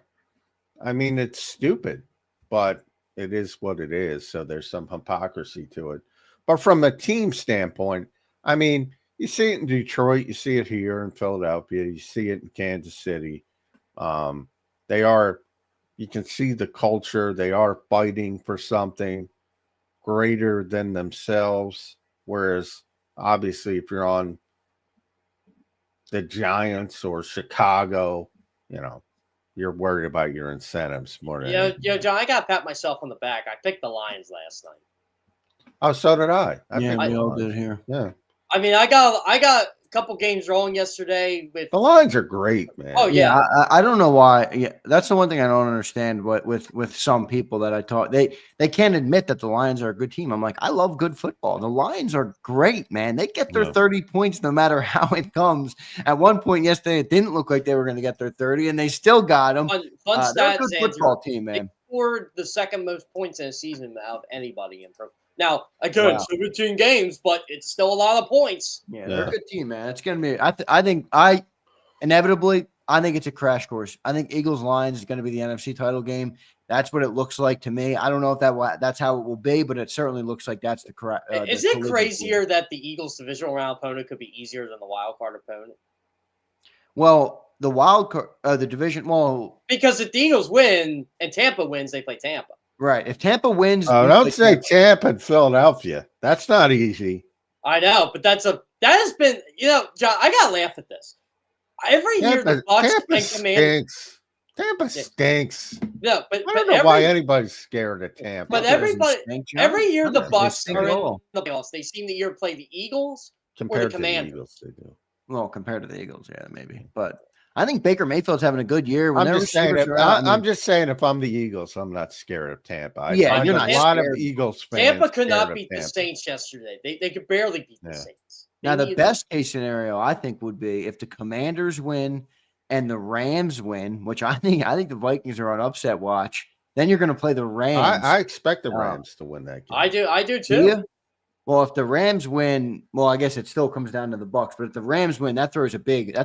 I mean, it's stupid, but it is what it is. So there's some hypocrisy to it. But from a team standpoint, I mean, you see it in Detroit, you see it here in Philadelphia, you see it in Kansas City. You can see the culture. They are fighting for something greater than themselves. Whereas, obviously, if you're on the Giants or Chicago, you're worried about your incentives more than anything. John, I got to pat myself on the back. I picked the Lions last night. Oh, so did I. We all did here. Yeah. I mean, I got a couple games wrong yesterday. With the Lions are great, man. Oh yeah, I don't know why. Yeah, that's the one thing I don't understand. What with some people that I talk, they can't admit that the Lions are a good team. I'm like, I love good football. The Lions are great, man. They get their 30 points no matter how it comes. At one point yesterday, it didn't look like they were going to get their 30, and they still got them. Fun they're stats, a good football team, man. They scored the second most points in a season out of anybody in pro. Now, again, 17 games, but it's still a lot of points. Yeah, they're a good team, man. It's going to be I think it's a crash course. I think Eagles-Lions is going to be the NFC title game. That's what it looks like to me. I don't know if that's how it will be, but it certainly looks like that's the correct. Is it crazier that the Eagles' divisional round opponent could be easier than the wild card opponent? Well, the wild card, the division, because if the Eagles win and Tampa wins, they play Tampa. Right. If Tampa wins, don't say Tampa and Philadelphia. That's not easy. I know, but that has been, John, I gotta laugh at this. Every year the Bucks and Commanders. Tampa stinks. No, but I don't know why anybody's scared of Tampa. But every year the Bucks are in the playoffs. They seem to either play the Eagles or the Commanders. Eagles, they do. Well, compared to the Eagles, yeah, maybe. But I think Baker Mayfield's having a good year. I'm just saying if I'm the Eagles, I'm not scared of Tampa. You're not. A lot of Eagles fans. Tampa could not beat the Saints yesterday. They could barely beat the Saints. Now, the best case scenario, I think, would be if the Commanders win and the Rams win, which I think the Vikings are on upset watch. Then you're going to play the Rams. I expect the Rams to win that game. I do too. Yeah. Well, if the Rams win, I guess it still comes down to the Bucks. But if the Rams win, that throws a big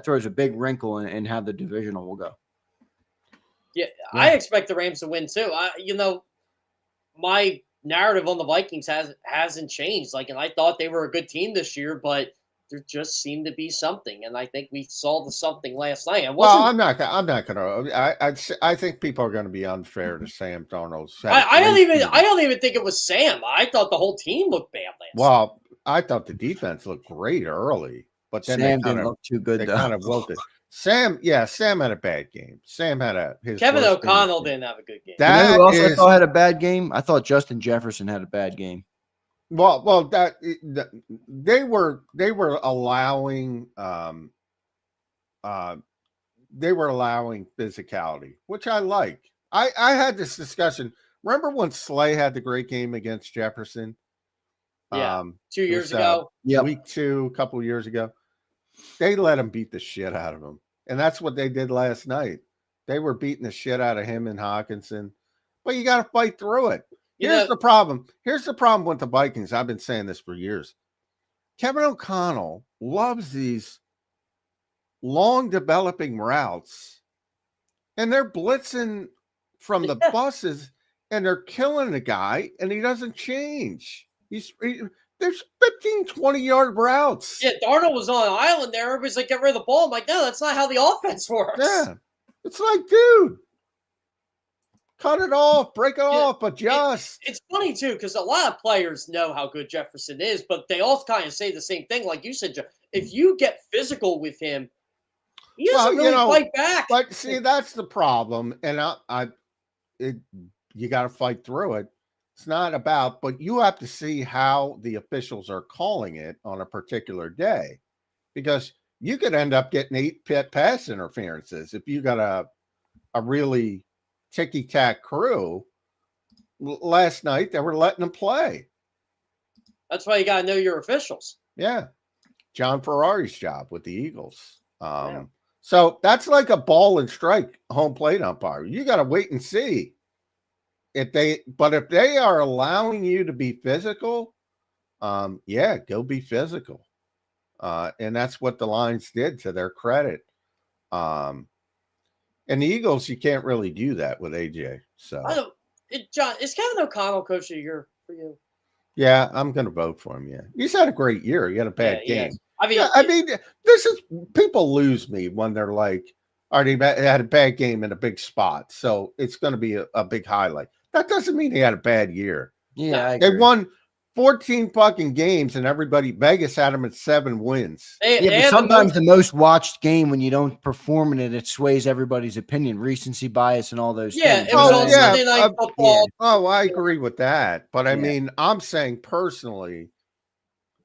wrinkle in how the divisional will go. Yeah, I expect the Rams to win too. My narrative on the Vikings hasn't changed. And I thought they were a good team this year, but there just seemed to be something, and I think we saw the something last night. I'm not gonna. I think people are going to be unfair to Sam Darnold. I don't even think it was Sam. I thought the whole team looked bad last night. Well, I thought the defense looked great early, but then Sam didn't look too good, they though. kind of wilted. Sam had a bad game. Sam had his Kevin worst game. O'Connell didn't have a good game. You know who else I thought had a bad game? I thought Justin Jefferson had a bad game. Well, they were allowing physicality, which I like. I had this discussion. Remember when Slay had the great game against Jefferson? Yeah, 2 years ago. Week 2, a couple of years ago. They let him beat the shit out of him. And that's what they did last night. They were beating the shit out of him and Hawkinson. But you got to fight through it. Here's the problem. Here's the problem with the Vikings. I've been saying this for years. Kevin O'Connell loves these long developing routes. And they're blitzing from the buses and they're killing the guy and he doesn't change. There's 15, 20-yard routes. Yeah, Darnold was on an island there. Everybody's like, get rid of the ball. I'm like, no, that's not how the offense works. Yeah. It's like, dude, cut it off, break it off, adjust. It's funny, too, because a lot of players know how good Jefferson is, but they all kind of say the same thing. Like you said, Jeff, if you get physical with him, he doesn't really fight back. But see, that's the problem. And you got to fight through it. It's not about, but you have to see how the officials are calling it on a particular day, because you could end up getting 8 pass interferences if you got a really ticky-tack crew. Last night, they were letting them play. That's why you got to know your officials. Yeah. John Ferrari's job with the Eagles. So that's like a ball and strike home plate umpire. You got to wait and see. If they are allowing you to be physical, go be physical. And that's what the Lions did, to their credit. And the Eagles, you can't really do that with AJ. So John, is Kevin O'Connell coach of the year for you? Yeah, I'm going to vote for him. Yeah, he's had a great year. He had a bad game. I mean, this is, people lose me when they're like, already had a bad game in a big spot, so it's going to be a big highlight. That doesn't mean he had a bad year. Yeah, they won 14 fucking games, and Vegas had them at 7 wins. But sometimes the most watched game, when you don't perform in it, it sways everybody's opinion, recency bias, and all those things. It was on Sunday Night Football. Oh, I agree with that. But I mean, I'm saying personally,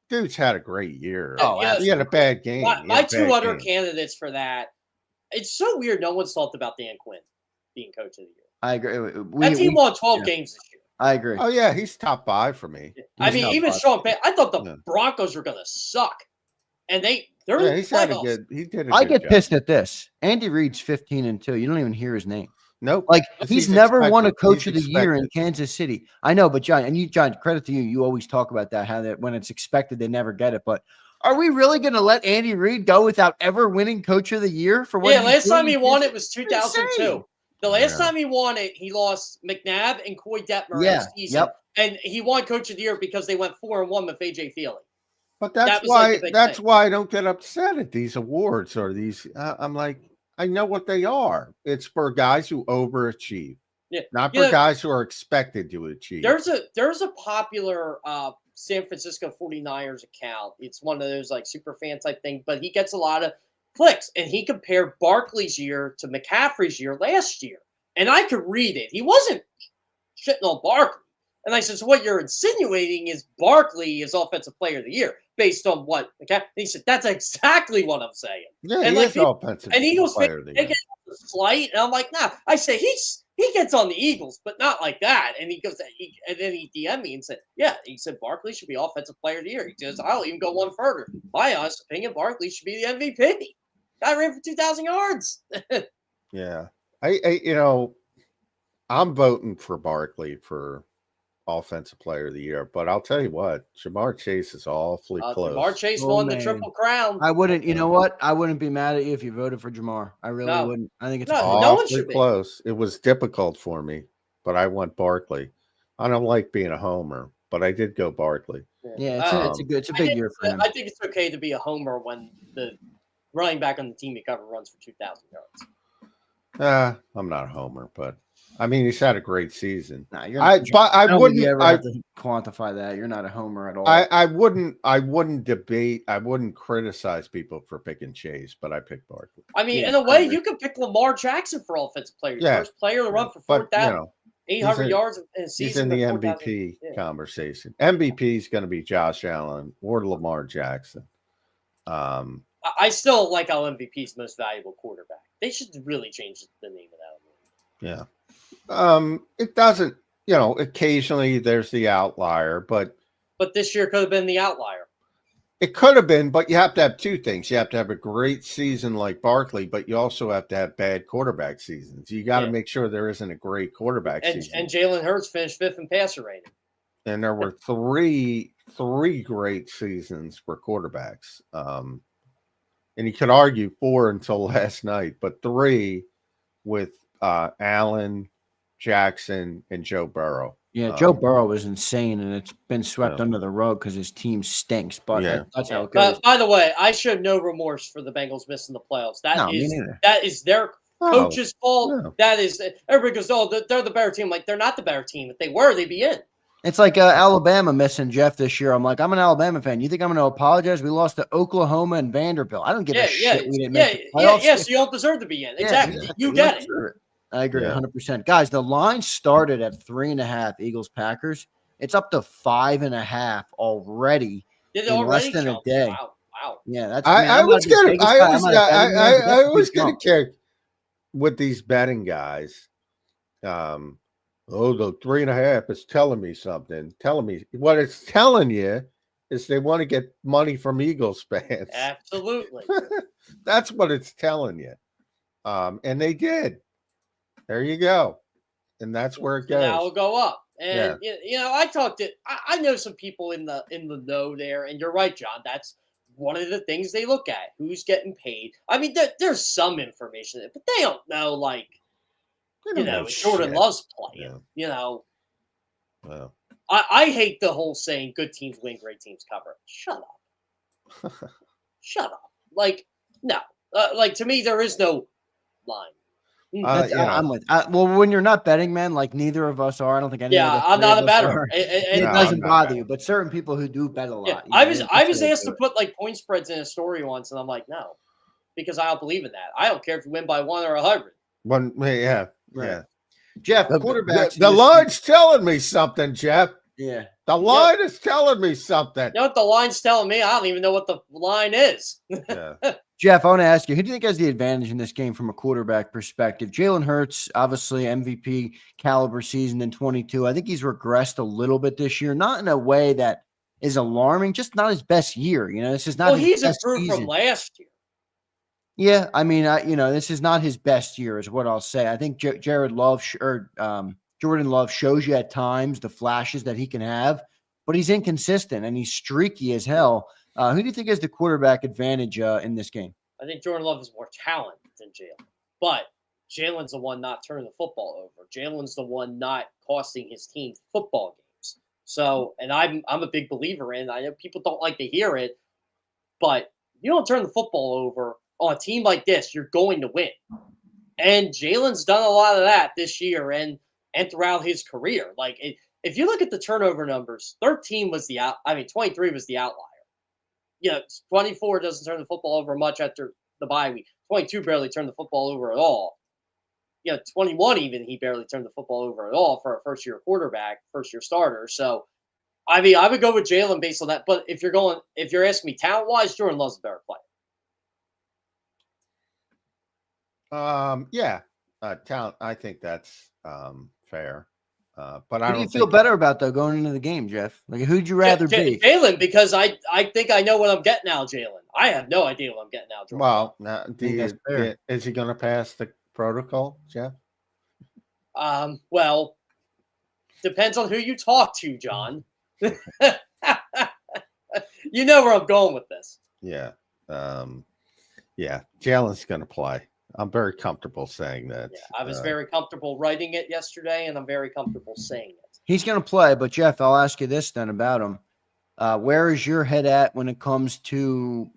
dude's had a great year. He had a bad game. My 2 other candidates for that. It's so weird. No one's talked about Dan Quinn being coach of the year. I agree. That team won 12 games this year. I agree. Oh, yeah. He's top 5 for me. I mean, even Sean Payton, I thought the Broncos were going to suck. And they're he's had a good, he did a I good get job. pissed at this. Andy Reid's 15-2. You don't even hear his name. Nope. Like, he's never won a coach He's of the year in Kansas City. I know, but John, credit to you. You always talk about that, how that when it's expected, they never get it. But are we really going to let Andy Reid go without ever winning coach of the year for what? Yeah, last time he won it was 2002. The last time he won it, he lost McNabb and Coy Detmer in the season. And he won coach of the year because they went 4-1 with AJ Feely. But that's why I don't get upset at these awards or these. I'm like, I know what they are. It's for guys who overachieve, not for guys who are expected to achieve. There's a popular San Francisco 49ers account. It's one of those like super fan type thing, but he gets a lot of clicks, and he compared Barkley's year to McCaffrey's year last year. And I could read it. He wasn't shitting on Barkley. And I said, so what you're insinuating is Barkley is offensive player of the year based on what? Okay. And he said, that's exactly what I'm saying. Yeah, and he is offensive and Eagles player of the year. They get a slight, and I'm like, nah. I say he gets on the Eagles, but not like that. And he goes, and then he DM'd me and said, yeah. He said Barkley should be offensive player of the year. He says, I'll even go one further. My honest opinion, Barkley should be the MVP. Guy ran for 2,000 yards. Yeah. I'm voting for Barkley for offensive player of the year, but I'll tell you what, Jamar Chase is awfully close. Jamar Chase won the Triple Crown. I wouldn't, you know what? I wouldn't be mad at you if you voted for Jamar. I really wouldn't. I think it's no one should be close. It was difficult for me, but I went Barkley. I don't like being a homer, but I did go Barkley. Yeah, it's a big year for him. I think it's okay to be a homer when the running back on the team you cover runs for 2,000 yards. I'm not a homer, but I mean, he's had a great season. Nah, you're I don't wouldn't. think you ever have to quantify that. You're not a homer at all. I wouldn't debate. I wouldn't criticize people for picking Chase, but I picked Barkley. I mean, in a way, you could pick Lamar Jackson for offensive player. First player to run for 4,000, 800 yards in a season. He's in the MVP conversation. MVP is going to be Josh Allen or Lamar Jackson. I still like how MVP's most valuable quarterback. They should really change the name of that. Yeah. It doesn't, occasionally there's the outlier, but this year could have been the outlier. It could have been, but you have to have two things. You have to have a great season like Barkley, but you also have to have bad quarterback seasons. You got to make sure there isn't a great quarterback season. And Jalen Hurts finished 5th in passer rating. And there were three great seasons for quarterbacks. And you could argue 4 until last night, but 3 with Allen, Jackson, and Joe Burrow. Yeah, Joe Burrow was insane, and it's been swept under the rug because his team stinks. But that's how it goes. By the way, I showed no remorse for the Bengals missing the playoffs. That is their coach's fault. No. That is everybody goes, "Oh, they're the better team." Like, they're not the better team. If they were, they'd be in. It's like Alabama missing Jeff this year. I'm like, I'm an Alabama fan. You think I'm going to apologize? We lost to Oklahoma and Vanderbilt. I don't give a shit. We didn't make the playoffs. So you don't deserve to be in. Exactly. You get it. I agree 100%. Guys, the line started at 3.5 Eagles-Packers. It's up to 5.5 already in less than a day. Wow. Yeah, that's. I was gonna kick with these betting guys. The 3.5 is telling me something. Telling me what it's telling you is they want to get money from Eagles fans. Absolutely. That's what it's telling you. And they did. There you go. And that's where it goes. Now it'll go up. And I know some people in the know there, and you're right, John. That's one of the things they look at. Who's getting paid? I mean, there's some information, but they don't know, like, Jordan Love's playing. Well. I hate the whole saying good teams win, great teams cover. Shut up. Shut up. Like, no. To me, there is no line. I'm with. Well, when you're not betting, man, like neither of us are. I don't think any. Yeah, I'm not a bettor. It doesn't bother you, but certain people who do bet a lot. Yeah, I was asked to put like point spreads in a story once, and I'm like, no, because I don't believe in that. I don't care if you win by 1 or 100. Yeah. Jeff, quarterbacks. The line's telling me something, Jeff. Yeah. The line is telling me something. You know what the line's telling me? I don't even know what the line is. Yeah. Jeff, I want to ask you, who do you think has the advantage in this game from a quarterback perspective? Jalen Hurts, obviously MVP caliber season in 22. I think he's regressed a little bit this year, not in a way that is alarming, just not his best year. This is not. Well, he's improved from last year. Yeah, I mean, this is not his best year, is what I'll say. I think Jordan Love shows you at times the flashes that he can have, but he's inconsistent and he's streaky as hell. Who do you think has the quarterback advantage in this game? I think Jordan Love is more talent than Jalen, but Jalen's the one not turning the football over. Jalen's the one not costing his team football games. So, and I'm a big believer in. I know people don't like to hear it, but you don't turn the football over on a team like this, you're going to win. And Jalen's done a lot of that this year and throughout his career. Like, if you look at the turnover numbers, 23 was the outlier. 24 doesn't turn the football over much after the bye week. 22 barely turned the football over at all. 21 even, he barely turned the football over at all for a first-year quarterback, first-year starter. So, I mean, I would go with Jalen based on that. But if you're asking me talent-wise, Jordan Love's a better player. Talent. I think that's fair. But who do you feel better about though going into the game, Jeff? Like, who'd you rather be? Jalen, because I think I know what I'm getting now. Jalen, I have no idea what I'm getting now. Well, is he going to pass the protocol, Jeff? Well, depends on who you talk to, John. You know where I'm going with this. Yeah. Jalen's going to play. I'm very comfortable saying that. Yeah, I was very comfortable writing it yesterday, and I'm very comfortable saying it. He's going to play, but Jeff, I'll ask you this then about him. Where is your head at when it comes to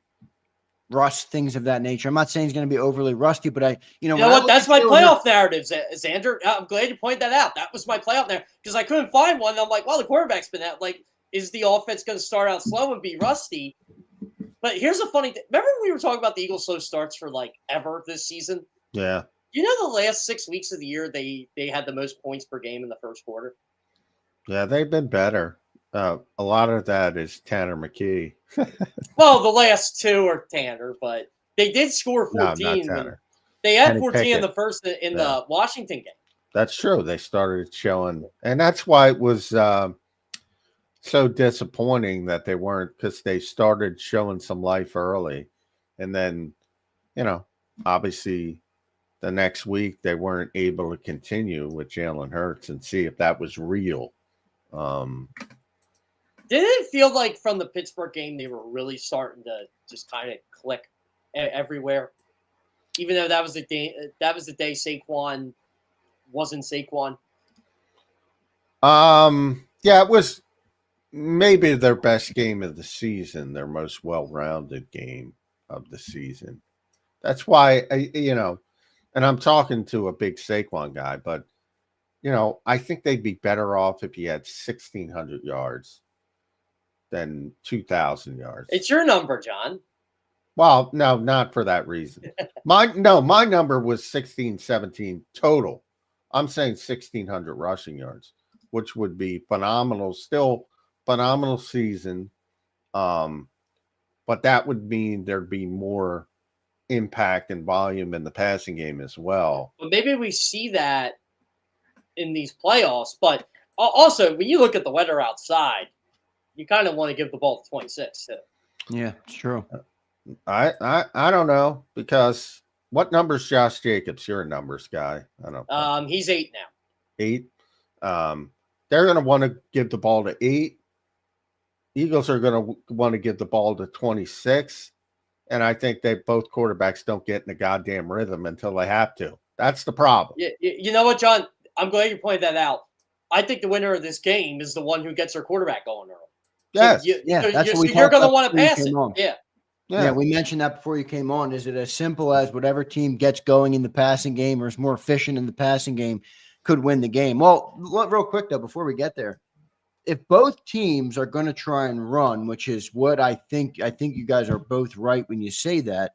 rust, things of that nature. I'm not saying he's going to be overly rusty, but you know what? That's my playoff narrative, Zander. I'm glad you pointed that out. That was my playoff narrative because I couldn't find one. I'm like, well, the quarterback's been out. Like, is the offense going to start out slow and be rusty? But here's a funny thing. Remember we were talking about the Eagles' slow starts for like ever this season? Yeah. You know, the last 6 weeks of the year, they had the most points per game in the first quarter. Yeah, they've been better. A lot of that is Tanner McKee. Well, the last two are Tanner, but they did score 14. No, not Tanner. They had Kenny 14 in Pickett. the first the Washington game. That's true. They started showing, and that's why it was so disappointing that they weren't, because they started showing some life early, and then, you know, obviously the next week they weren't able to continue with Jalen Hurts and see if that was real. Didn't it feel like from the Pittsburgh game they were really starting to just kind of click everywhere? Even though that was the day Saquon wasn't Saquon. Yeah, it was maybe their best game of the season, their most well-rounded game of the season. That's why, you know, and I'm talking to a big Saquon guy, but, you know, I think they'd be better off if he had 1,600 yards than 2,000 yards. It's your number, John. Well, no, not for that reason. My number was 16, 17 total. I'm saying 1,600 rushing yards, which would be phenomenal, still phenomenal season. But that would mean there'd be more impact and volume in the passing game as well. But maybe we see that in these playoffs. But also, when you look at the weather outside, you kind of want to give the ball to 26 too. Yeah, it's true. I don't know, because what number's Josh Jacobs? You're a numbers guy. I don't know. He's 8 now. 8. They're going to want to give the ball to 8. Eagles are going to want to give the ball to 26. And I think both quarterbacks don't get in the goddamn rhythm until they have to. That's the problem. You know what, John? I'm glad you pointed that out. I think the winner of this game is the one who gets their quarterback going early. Yes. That's what you're going to want to pass it. Yeah, we mentioned that before you came on. Is it as simple as whatever team gets going in the passing game or is more efficient in the passing game could win the game? Well, real quick, though, before we get there, if both teams are going to try and run, which is what I think you guys are both right when you say that,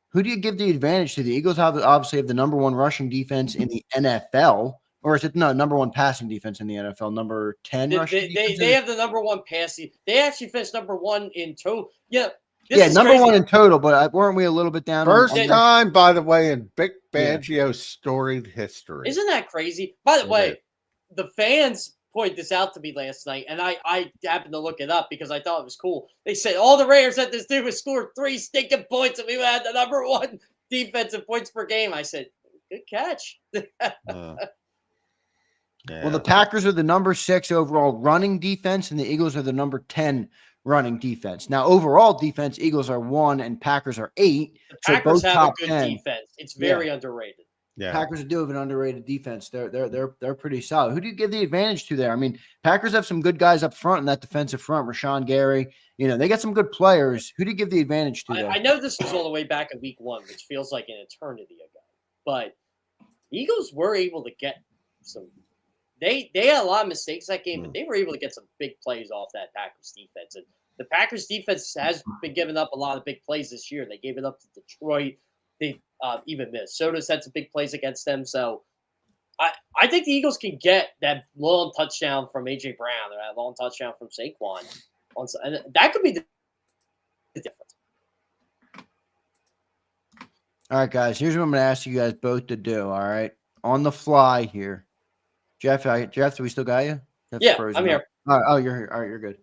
who do you give the advantage to? The Eagles obviously have the number one rushing defense in the NFL, or is it number one passing defense in the NFL? Number 10 rushing defense? They have the number one passing. They actually finished number one in total. Yeah. Number crazy. 1 in total, but weren't we a little bit down? First time, by the way, in Big Fangio's storied history. Isn't that crazy? By the way, the fans pointed this out to me last night, and I happened to look it up because I thought it was cool. They said all the Raiders had this dude who scored 3 stinking points, and we had the number one defensive points per game. I said, good catch. Well, the Packers are the number 6 overall running defense, and the Eagles are the number 10 running defense. Now, overall defense, Eagles are 1 and Packers are 8. The Packers have top a good 10. defense. It's very underrated. Yeah. Packers do have an underrated defense. They're pretty solid. Who do you give the advantage to there? I mean, Packers have some good guys up front in that defensive front. Rashawn Gary, they got some good players. Who do you give the advantage to there? I know this was all the way back in week 1, which feels like an eternity ago. But Eagles were able to get some. They had a lot of mistakes that game, but they were able to get some big plays off that Packers defense. And the Packers defense has been giving up a lot of big plays this year. They gave it up to Detroit. They even Minnesota's had some big plays against them. So I think the Eagles can get that long touchdown from A.J. Brown or that long touchdown from Saquon. And that could be the difference. All right, guys, here's what I'm going to ask you guys both to do, all right? On the fly here. Jeff, do we still got you? Yeah, I'm here. All right, oh, you're here. All right, you're good.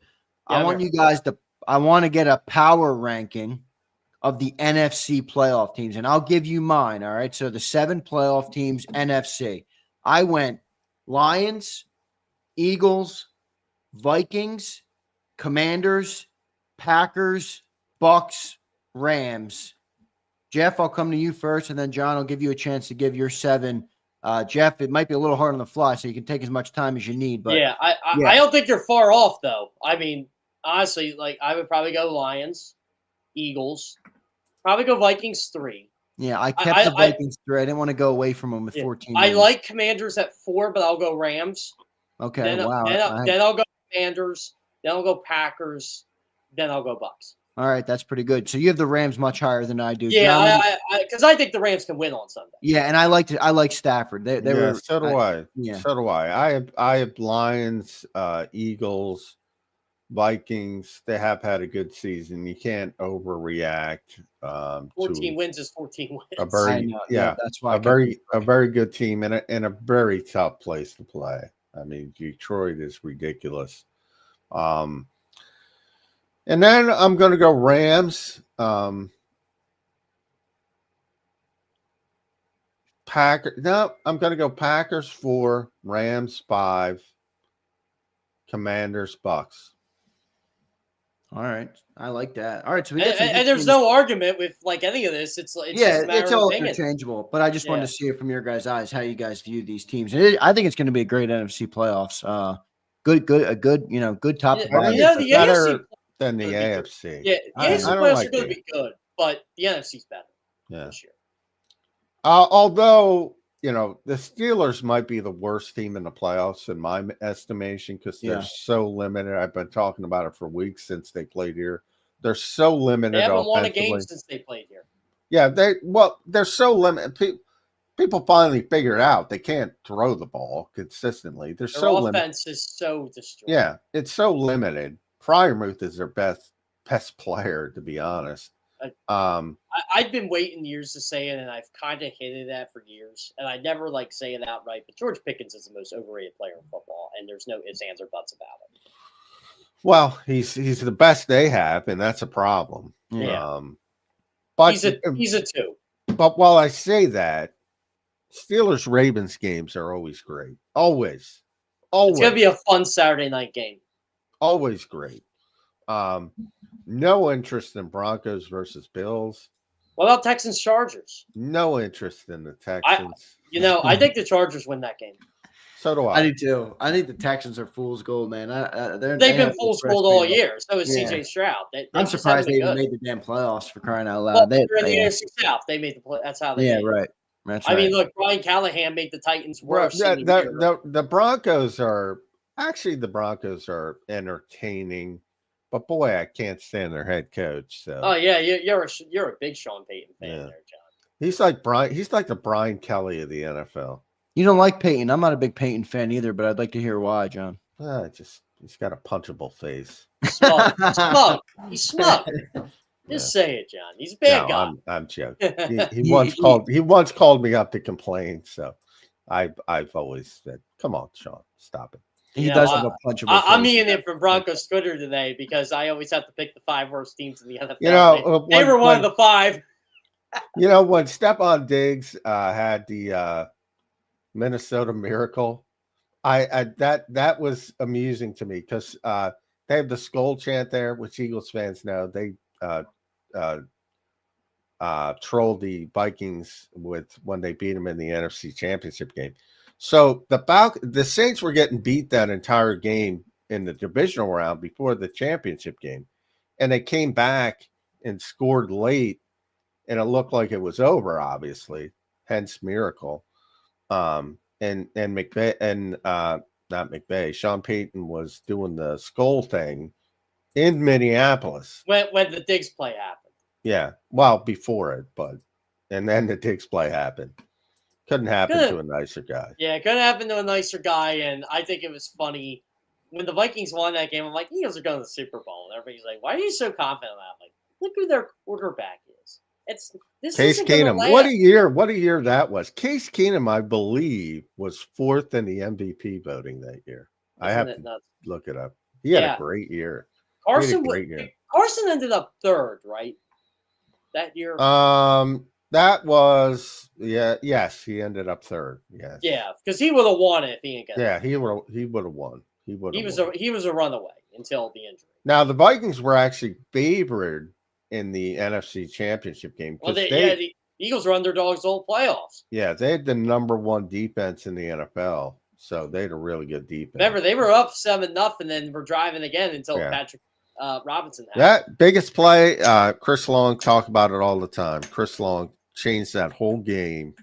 Yeah, I want you guys I want to get a power ranking of the NFC playoff teams, and I'll give you mine, all right? So the 7 playoff teams, NFC. I went Lions, Eagles, Vikings, Commanders, Packers, Bucks, Rams. Jeff, I'll come to you first, and then John, I'll give you a chance to give your 7. Jeff, it might be a little hard on the fly, so you can take as much time as you need. But I don't think you're far off, though. I mean, honestly, I would probably go Lions, Eagles, Probably go Vikings 3. Yeah, I kept the Vikings 3. I didn't want to go away from them with 14 I wins. like Commanders at 4, but I'll go Rams. Okay, Then I'll go Commanders. Then I'll go Packers. Then I'll go Bucks. All right, that's pretty good. So you have the Rams much higher than I do. Yeah, because I think the Rams can win on Sunday. Yeah, and I like Stafford. They were. So do I. Yeah. So do I. I have Lions, Eagles, Vikings. They have had a good season. You can't overreact. 14 wins is 14 wins. A very that's why a very good team and a very tough place to play. I mean, Detroit is ridiculous. And then I'm going to go Rams. I'm going to go Packers 4, Rams 5, Commanders, Bucks. All right, I like that. All right, so and there's no argument with like any of this. It's it's all interchangeable. But I just wanted to see it from your guys' eyes how you guys view these teams. And I think it's going to be a great NFC playoffs. Good top to bottom. The better AFC than the AFC. Yeah, the AFC playoffs are going to be good, but the NFC's better this year. Although, the Steelers might be the worst team in the playoffs in my estimation because they're so limited. I've been talking about it for weeks since they played here. They're so limited. They haven't won a game since they played here. Yeah, they're so limited. People finally figured out they can't throw the ball consistently. Their so limited. Offense is so destroyed. Yeah, it's so limited. Fryermuth is their best player, to be honest. I've been waiting years to say it, and I've kind of hinted at for years, and I never say it outright. But George Pickens is the most overrated player in football, and there's no ifs, ands, or buts about it. Well, he's the best they have, and that's a problem. Yeah, but he's a 2. But while I say that, Steelers Ravens games are always great. Always. It's gonna be a fun Saturday night game. Always great. No interest in Broncos versus Bills. What about Texans Chargers? No interest in the Texans. I think the Chargers win that game. So do I. I do too. I think the Texans are fool's gold, man. They've been fool's gold all year. So is CJ Stroud. I'm surprised they even made the damn playoffs, for crying out loud. They're in the AFC South. They made the play. That's how they. Yeah, made right. It. That's right. I mean, look, Brian Callahan made the Titans worse. The Broncos are entertaining. But boy, I can't stand their head coach. So. Oh yeah, you're a big Sean Payton fan there, John. He's like the Brian Kelly of the NFL. You don't like Payton. I'm not a big Payton fan either, but I'd like to hear why, John. He's got a punchable face. Smug. He's smug. Just say it, John. He's a bad guy. I'm joking. He once called me up to complain. So I've always said, "Come on, Sean, stop it." He does have a punchable face. I'm eating it from Broncos Twitter today because I always have to pick the 5 worst teams in the NFL. They were one of the 5. When Stephon Diggs had the Minnesota Miracle, that was amusing to me because they have the skull chant there, which Eagles fans know. They trolled the Vikings when they beat them in the NFC Championship game. So the Saints were getting beat that entire game in the divisional round before the championship game, and they came back and scored late, and it looked like it was over. Obviously, hence miracle. And McVay and not McVay, Sean Payton was doing the skull thing in Minneapolis when the Diggs play happened. Yeah, well before it, and then the Diggs play happened. Couldn't happen to a nicer guy. Yeah, couldn't happen to a nicer guy. And I think it was funny when the Vikings won that game. I'm like, Eagles are going to the Super Bowl. And everybody's like, why are you so confident about it? Like, look who their quarterback is. Case Keenum. What a year that was. Case Keenum, I believe, was 4th in the MVP voting that year. I have to look it up. He had a great year. Carson ended up 3rd, right? That year. That was yes, he ended up 3rd. Yes. Yeah, because he would have won it if he didn't get it. Yeah, he would have won. He was a runaway until the injury. Now the Vikings were actually favored in the NFC Championship game. Well, the Eagles were underdogs all playoffs. Yeah, they had the #1 defense in the NFL, so they had a really good defense. Remember, they were up 7-0, and then were driving again until Robinson had. That biggest play, Chris Long talk about it all the time. Chris Long changed that whole game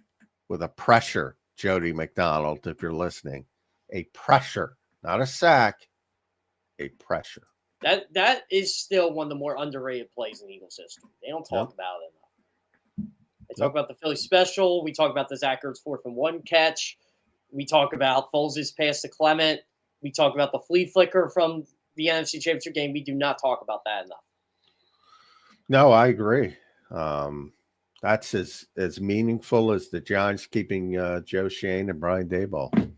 with a pressure, Jody McDonald, if you're listening. A pressure, not a sack, a pressure. That is still one of the more underrated plays in Eagles history. They don't talk about it enough. They talk about the Philly special. We talk about the Zach Ertz 4th-and-1 catch. We talk about Foles' pass to Clement. We talk about the flea flicker from the NFC Championship game. We do not talk about that enough. No, I agree. That's as meaningful as the Giants keeping Joe Shane and Brian Daboll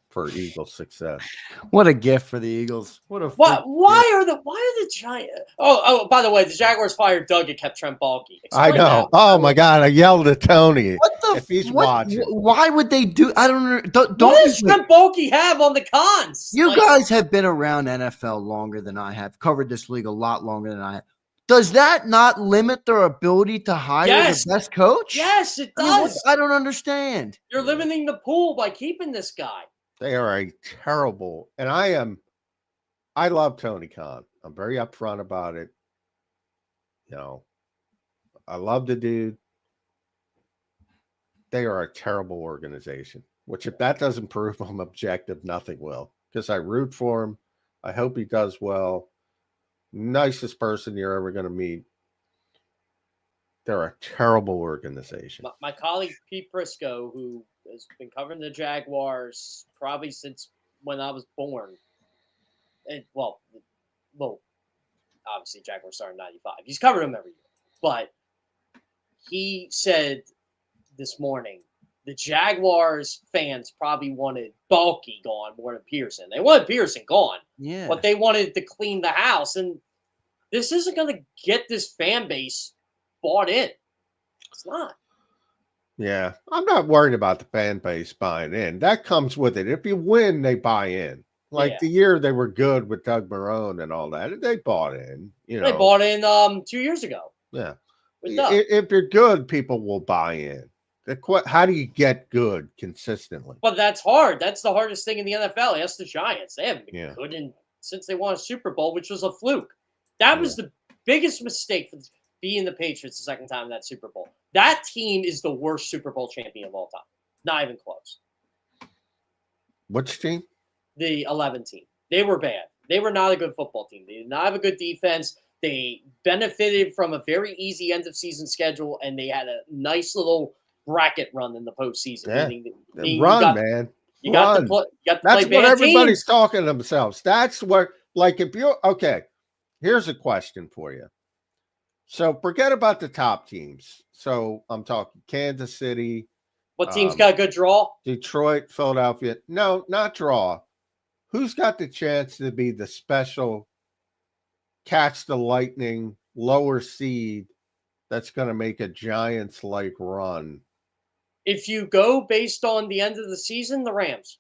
for Eagles success. What a gift for the Eagles. Why are the Giants? Oh, by the way, the Jaguars fired Doug and kept Trent Baalke. I know. Oh my God, I yelled at Tony. If he's watching. Why would they do? I don't know. What does Trent Baalke have on the cons? You guys have been around NFL longer than I have. Covered this league a lot longer than I have. Does that not limit their ability to hire the best coach? Yes, it does. I don't understand. You're limiting the pool by keeping this guy. They are a terrible, and I love Tony Khan. I'm very upfront about it. You know, I love the dude. They are a terrible organization, which if that doesn't prove I'm objective, nothing will. Because I root for him. I hope he does well. Nicest person you're ever going to meet. They're a terrible organization. My colleague Pete Prisco, who has been covering the Jaguars probably since when I was born. Well, obviously Jaguars started in 95. He's covered them every year. But he said this morning the Jaguars fans probably wanted Baalke gone more than Pederson. They wanted Pederson gone. Yeah. But they wanted to clean the house. And this isn't going to get this fan base bought in. It's not. Yeah, I'm not worried about the fan base buying in. That comes with it. If you win, they buy in. Like the year they were good with Doug Marrone and all that, they bought in. You know, they bought in 2 years ago. Yeah, if you're good, people will buy in. How do you get good consistently? But that's hard. That's the hardest thing in the NFL. Ask the Giants. They haven't been good since they won a Super Bowl, which was a fluke. That was the biggest mistake for being the Patriots the second time in that Super Bowl. That team is the worst Super Bowl champion of all time. Not even close. Which team? The 11 team. They were bad. They were not a good football team. They did not have a good defense. They benefited from a very easy end of season schedule, and they had a nice little bracket run in the postseason. Yeah. You got to play That's bad what everybody's teams. talking to themselves. That's what, like, if you're okay. Here's a question for you. So forget about the top teams. So I'm talking Kansas City. What team's got a good draw? Detroit, Philadelphia. No, not draw. Who's got the chance to be the special catch the lightning lower seed that's going to make a Giants-like run? If you go based on the end of the season, the Rams.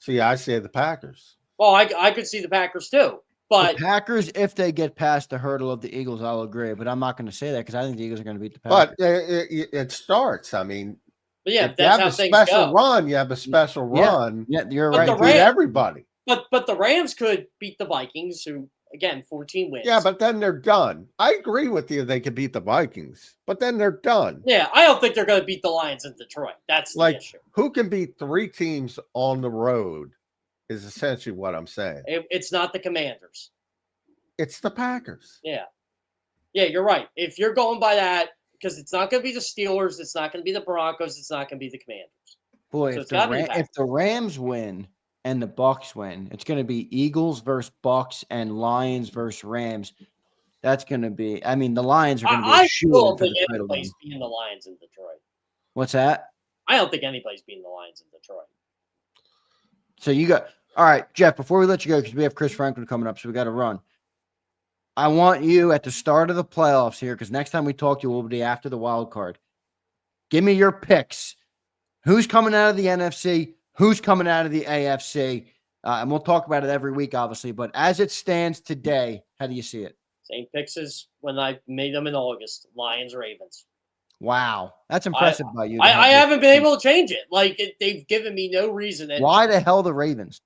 See, I say the Packers. Well, I could see the Packers too. But the Packers, if they get past the hurdle of the Eagles, I'll agree. But I'm not going to say that because I think the Eagles are going to beat the Packers. But it starts. I mean, that's you have how a things special go. run. You have a special run. Yeah, you're But right. Beat everybody. But the Rams could beat the Vikings, who again 14 wins. Yeah, but then they're done. I agree with you. They could beat the Vikings, but then they're done. Yeah, I don't think they're going to beat the Lions in Detroit. That's the issue. Who can beat 3 teams on the road? Is essentially what I'm saying. It's not the Commanders. It's the Packers. Yeah, you're right. If you're going by that, because it's not going to be the Steelers, it's not going to be the Broncos, it's not going to be the Commanders. Boy, So if the Rams win and the Bucs win, it's going to be Eagles versus Bucs and Lions versus Rams. That's going to be. I mean, the Lions are going to be. I don't think anybody's beating the Lions in Detroit. What's that? I don't think anybody's beating the Lions in Detroit. So you got all right, Jeff. Before we let you go, because we have Chris Franklin coming up, so we got to run. I want you at the start of the playoffs here, because next time we talk to you will be after the wild card. Give me your picks. Who's coming out of the NFC? Who's coming out of the AFC? And we'll talk about it every week, obviously. But as it stands today, how do you see it? Same picks as when I made them in August. Lions, Ravens. Wow. That's impressive by you. I haven't been able to change it. They've given me no reason. Why the hell the Ravens?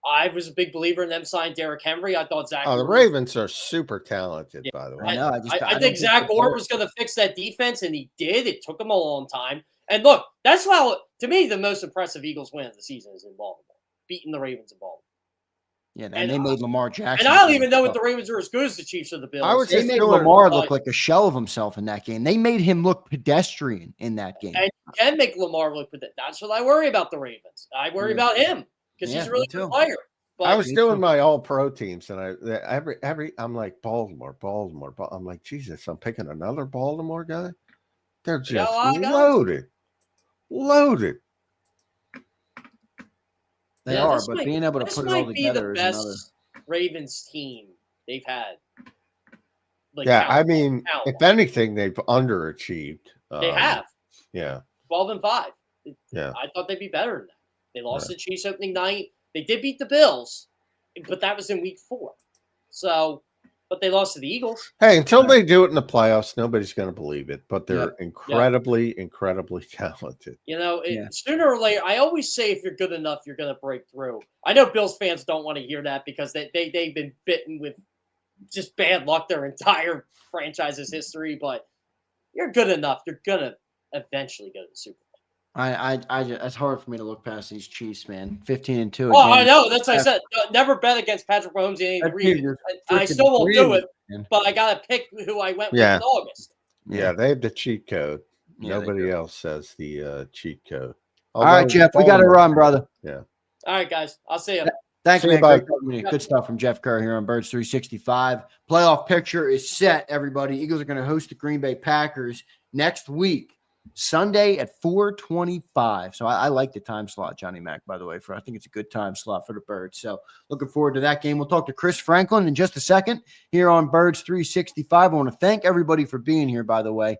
I was a big believer in them signing Derrick Henry. I thought Zach. Oh, the Ravens are super talented, by the way. I know. I think Zach Orr was going to fix that defense, and he did. It took him a long time. And look, that's how, to me, the most impressive Eagles win of the season is in Baltimore, beating the Ravens in Baltimore. Yeah, and they made Lamar Jackson. And I don't even know if the Ravens are as good as the Chiefs or the Bills. They made Lamar look like a shell of himself in that game. They made him look pedestrian in that game. And you can make Lamar look pedestrian. That's what I worry about the Ravens. I worry about him because he's a really good player. But I was doing my all-pro teams, and I'm like Baltimore. I'm like, Jesus, I'm picking another Baltimore guy. They're just loaded. They are, but being able to put it all together is another Ravens team they've had. Like, I mean, if anything, they've underachieved. They have. Yeah. 12-5. Yeah. I thought they'd be better than that. They lost the Chiefs opening night. They did beat the Bills, but that was in week 4. So, but they lost to the Eagles. Hey, until they do it in the playoffs, nobody's going to believe it. But they're incredibly talented. You know, sooner or later, I always say if you're good enough, you're going to break through. I know Bills fans don't want to hear that because they've been bitten with just bad luck their entire franchise's history. But you're good enough, you're going to eventually go to the Super Bowl. It's hard for me to look past these Chiefs, man. 15-2. Oh, I know. That's what I said. Never bet against Patrick Mahomes in any region. I still won't do it, but I got to pick who I went with in August. Yeah, they have the cheat code. Nobody else says the cheat code. All right, Jeff, we got to run, brother. Yeah. All right, guys. I'll see you. Thanks, man. Good stuff from Jeff Kerr here on Birds 365. Playoff picture is set, everybody. Eagles are going to host the Green Bay Packers next week. Sunday at 4:25. So I like the time slot, Johnny Mac, by the way. I think it's a good time slot for the Birds. So looking forward to that game. We'll talk to Chris Franklin in just a second here on Birds 365. I want to thank everybody for being here, by the way.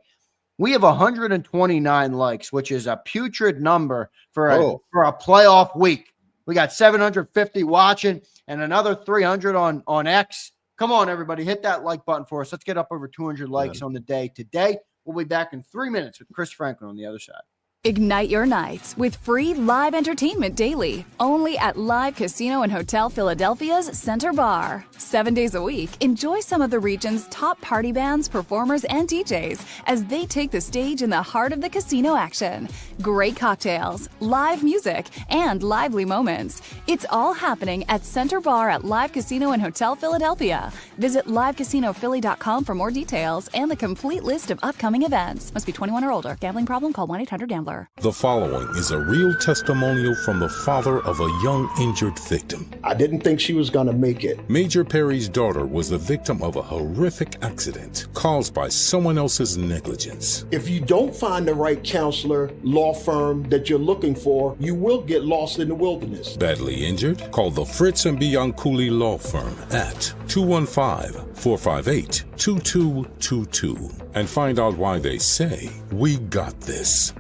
We have 129 likes, which is a putrid number for a playoff week. We got 750 watching and another 300 on X. Come on, everybody. Hit that like button for us. Let's get up over 200 likes on the day today. We'll be back in 3 minutes with Chris Franklin on the other side. Ignite your nights with free live entertainment daily, only at Live Casino and Hotel Philadelphia's Center Bar. 7 days a week, enjoy some of the region's top party bands, performers, and DJs as they take the stage in the heart of the casino action. Great cocktails, live music, and lively moments. It's all happening at Center Bar at Live Casino and Hotel Philadelphia. Visit livecasinophilly.com for more details and the complete list of upcoming events. Must be 21 or older. Gambling problem? Call 1-800-GAMBLER. The following is a real testimonial from the father of a young injured victim. I didn't think she was going to make it. Major Perry's daughter was the victim of a horrific accident caused by someone else's negligence. If you don't find the right counselor, law firm that you're looking for, you will get lost in the wilderness. Badly injured? Call the Fritz and Bianculli Law Firm at 215-458-2222 and find out why they say, "We got this."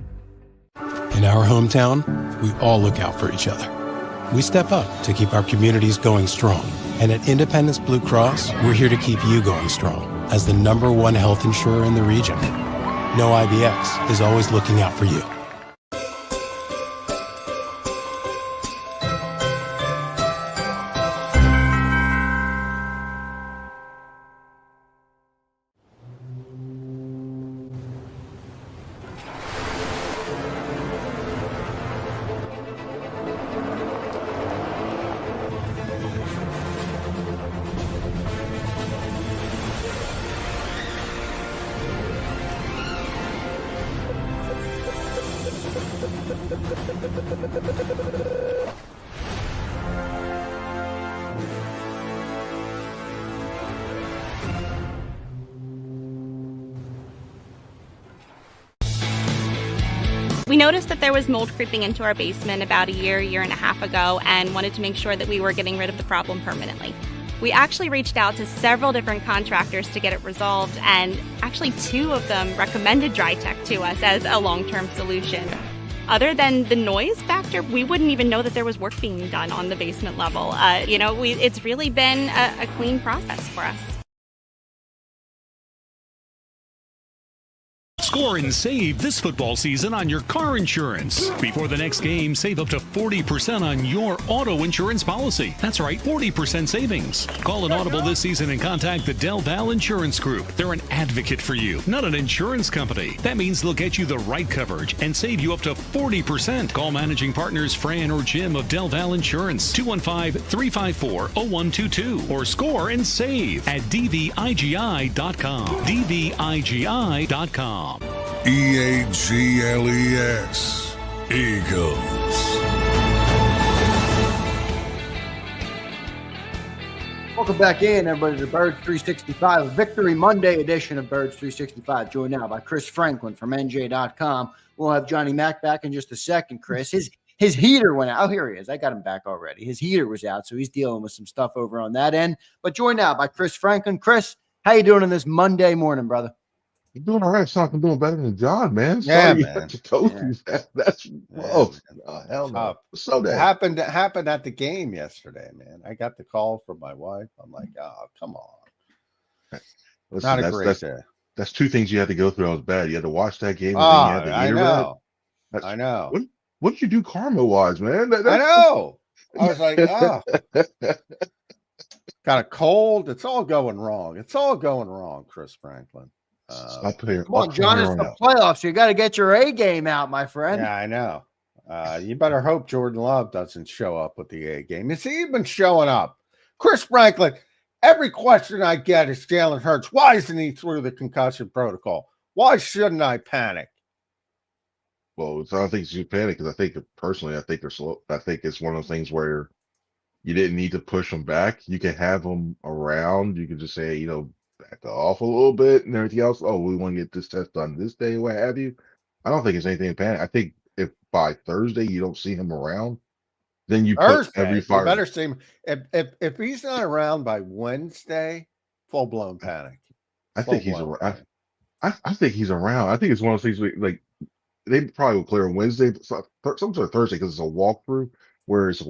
In our hometown, we all look out for each other. We step up to keep our communities going strong. And at Independence Blue Cross, we're here to keep you going strong as the #1 health insurer in the region. No IBX is always looking out for you. We noticed that there was mold creeping into our basement about a year and a half ago, and wanted to make sure that we were getting rid of the problem permanently. We actually reached out to several different contractors to get it resolved, and actually 2 of them recommended DryTech to us as a long-term solution. Other than the noise factor, we wouldn't even know that there was work being done on the basement level. It's really been a clean process for us. Score and save this football season on your car insurance. Before the next game, save up to 40% on your auto insurance policy. That's right, 40% savings. Call an audible this season and contact the Del Val Insurance Group. They're an advocate for you, not an insurance company. That means they'll get you the right coverage and save you up to 40%. Call managing partners Fran or Jim of Del Val Insurance, 215-354-0122, or score and save at dvigi.com. dvigi.com. EAGLES, Eagles. Welcome back in, everybody, to Birds 365, a Victory Monday edition of Birds 365. Joined now by Chris Franklin from NJ.com. We'll have Johnny Mack back in just a second, Chris. His heater went out. Oh, here he is. I got him back already. His heater was out, so he's dealing with some stuff over on that end. But joined now by Chris Franklin. Chris, how you doing on this Monday morning, brother? You're doing all right. I'm doing better than John, man. Yeah, Sorry, man. That's whoa. Hell no. So It that happened at the game yesterday, man. I got the call from my wife. I'm like, oh, come on. listen, Not a that's, great that's, day. that's two things you had to go through. That was bad. You had to watch that game. And Oh, then you had to I hear know. it. I know. What did you do karma wise, man? I know. I was like, oh. Got a cold. It's all going wrong. It's all going wrong, Chris Franklin. I'll put here. Come on, John, it's the playoffs. You got to get your A game out, my friend. Yeah, I know. You better hope Jordan Love doesn't show up with the A game. Is he even showing up? Chris Franklin, every question I get is Jalen Hurts. Why isn't he through the concussion protocol? Why shouldn't I panic? Well, I don't think you panic because I think they're slow. I think it's one of those things where you didn't need to push them back. You can have them around. You can just say, back off a little bit and everything else. Oh, we want to get this test done this day, what have you. I don't think it's anything to panic. I think if by Thursday you don't see him around, then you put every fire. You better see him. If he's not around by Wednesday, full blown panic. I think he's around. I think he's around. I think it's one of those things like they probably will clear on Wednesday, some sort of Thursday because it's a walkthrough. Whereas,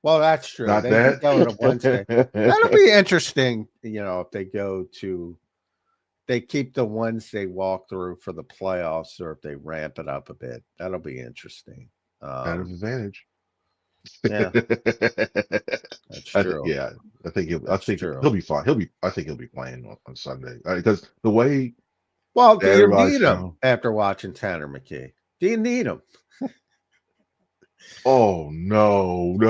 well, that's true. Not they that. go to Wednesday. That'll be interesting. If they keep the Wednesday walkthrough for the playoffs, or if they ramp it up a bit. That'll be interesting. Kind of advantage. Yeah, that's true. I think he'll be fine. I think he'll be playing on Sunday because the way. Well, do you need him after watching Tanner McKee? Do you need him? Oh no! Here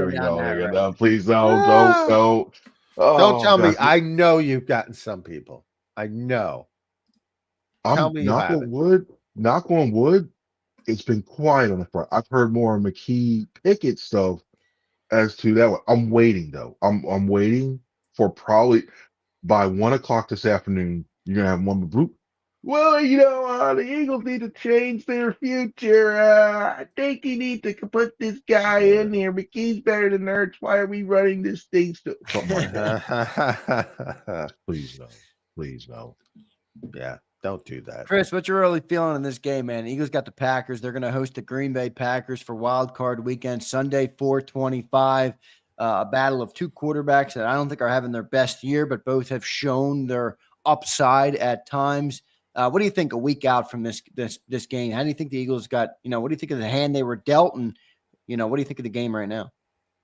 we go. No, please don't. Oh, don't tell me. God. I know you've gotten some people. I know. Tell me knock on wood. It's been quiet on the front. I've heard more McKee Pickett stuff as to that one. I'm waiting though. I'm waiting for probably by 1 o'clock this afternoon. You're gonna have one group. Well, the Eagles need to change their future. I think you need to put this guy in there. McKee's better than Hurts. Why are we running this thing? Something like that. Please no. Yeah, don't do that. Chris, what's your early feeling in this game, man? Eagles got the Packers. They're going to host the Green Bay Packers for Wild Card Weekend, Sunday, 4/25. A battle of two quarterbacks that I don't think are having their best year, but both have shown their upside at times. What do you think a week out from this game? How do you think the Eagles got, what do you think of the hand they were dealt? And, what do you think of the game right now?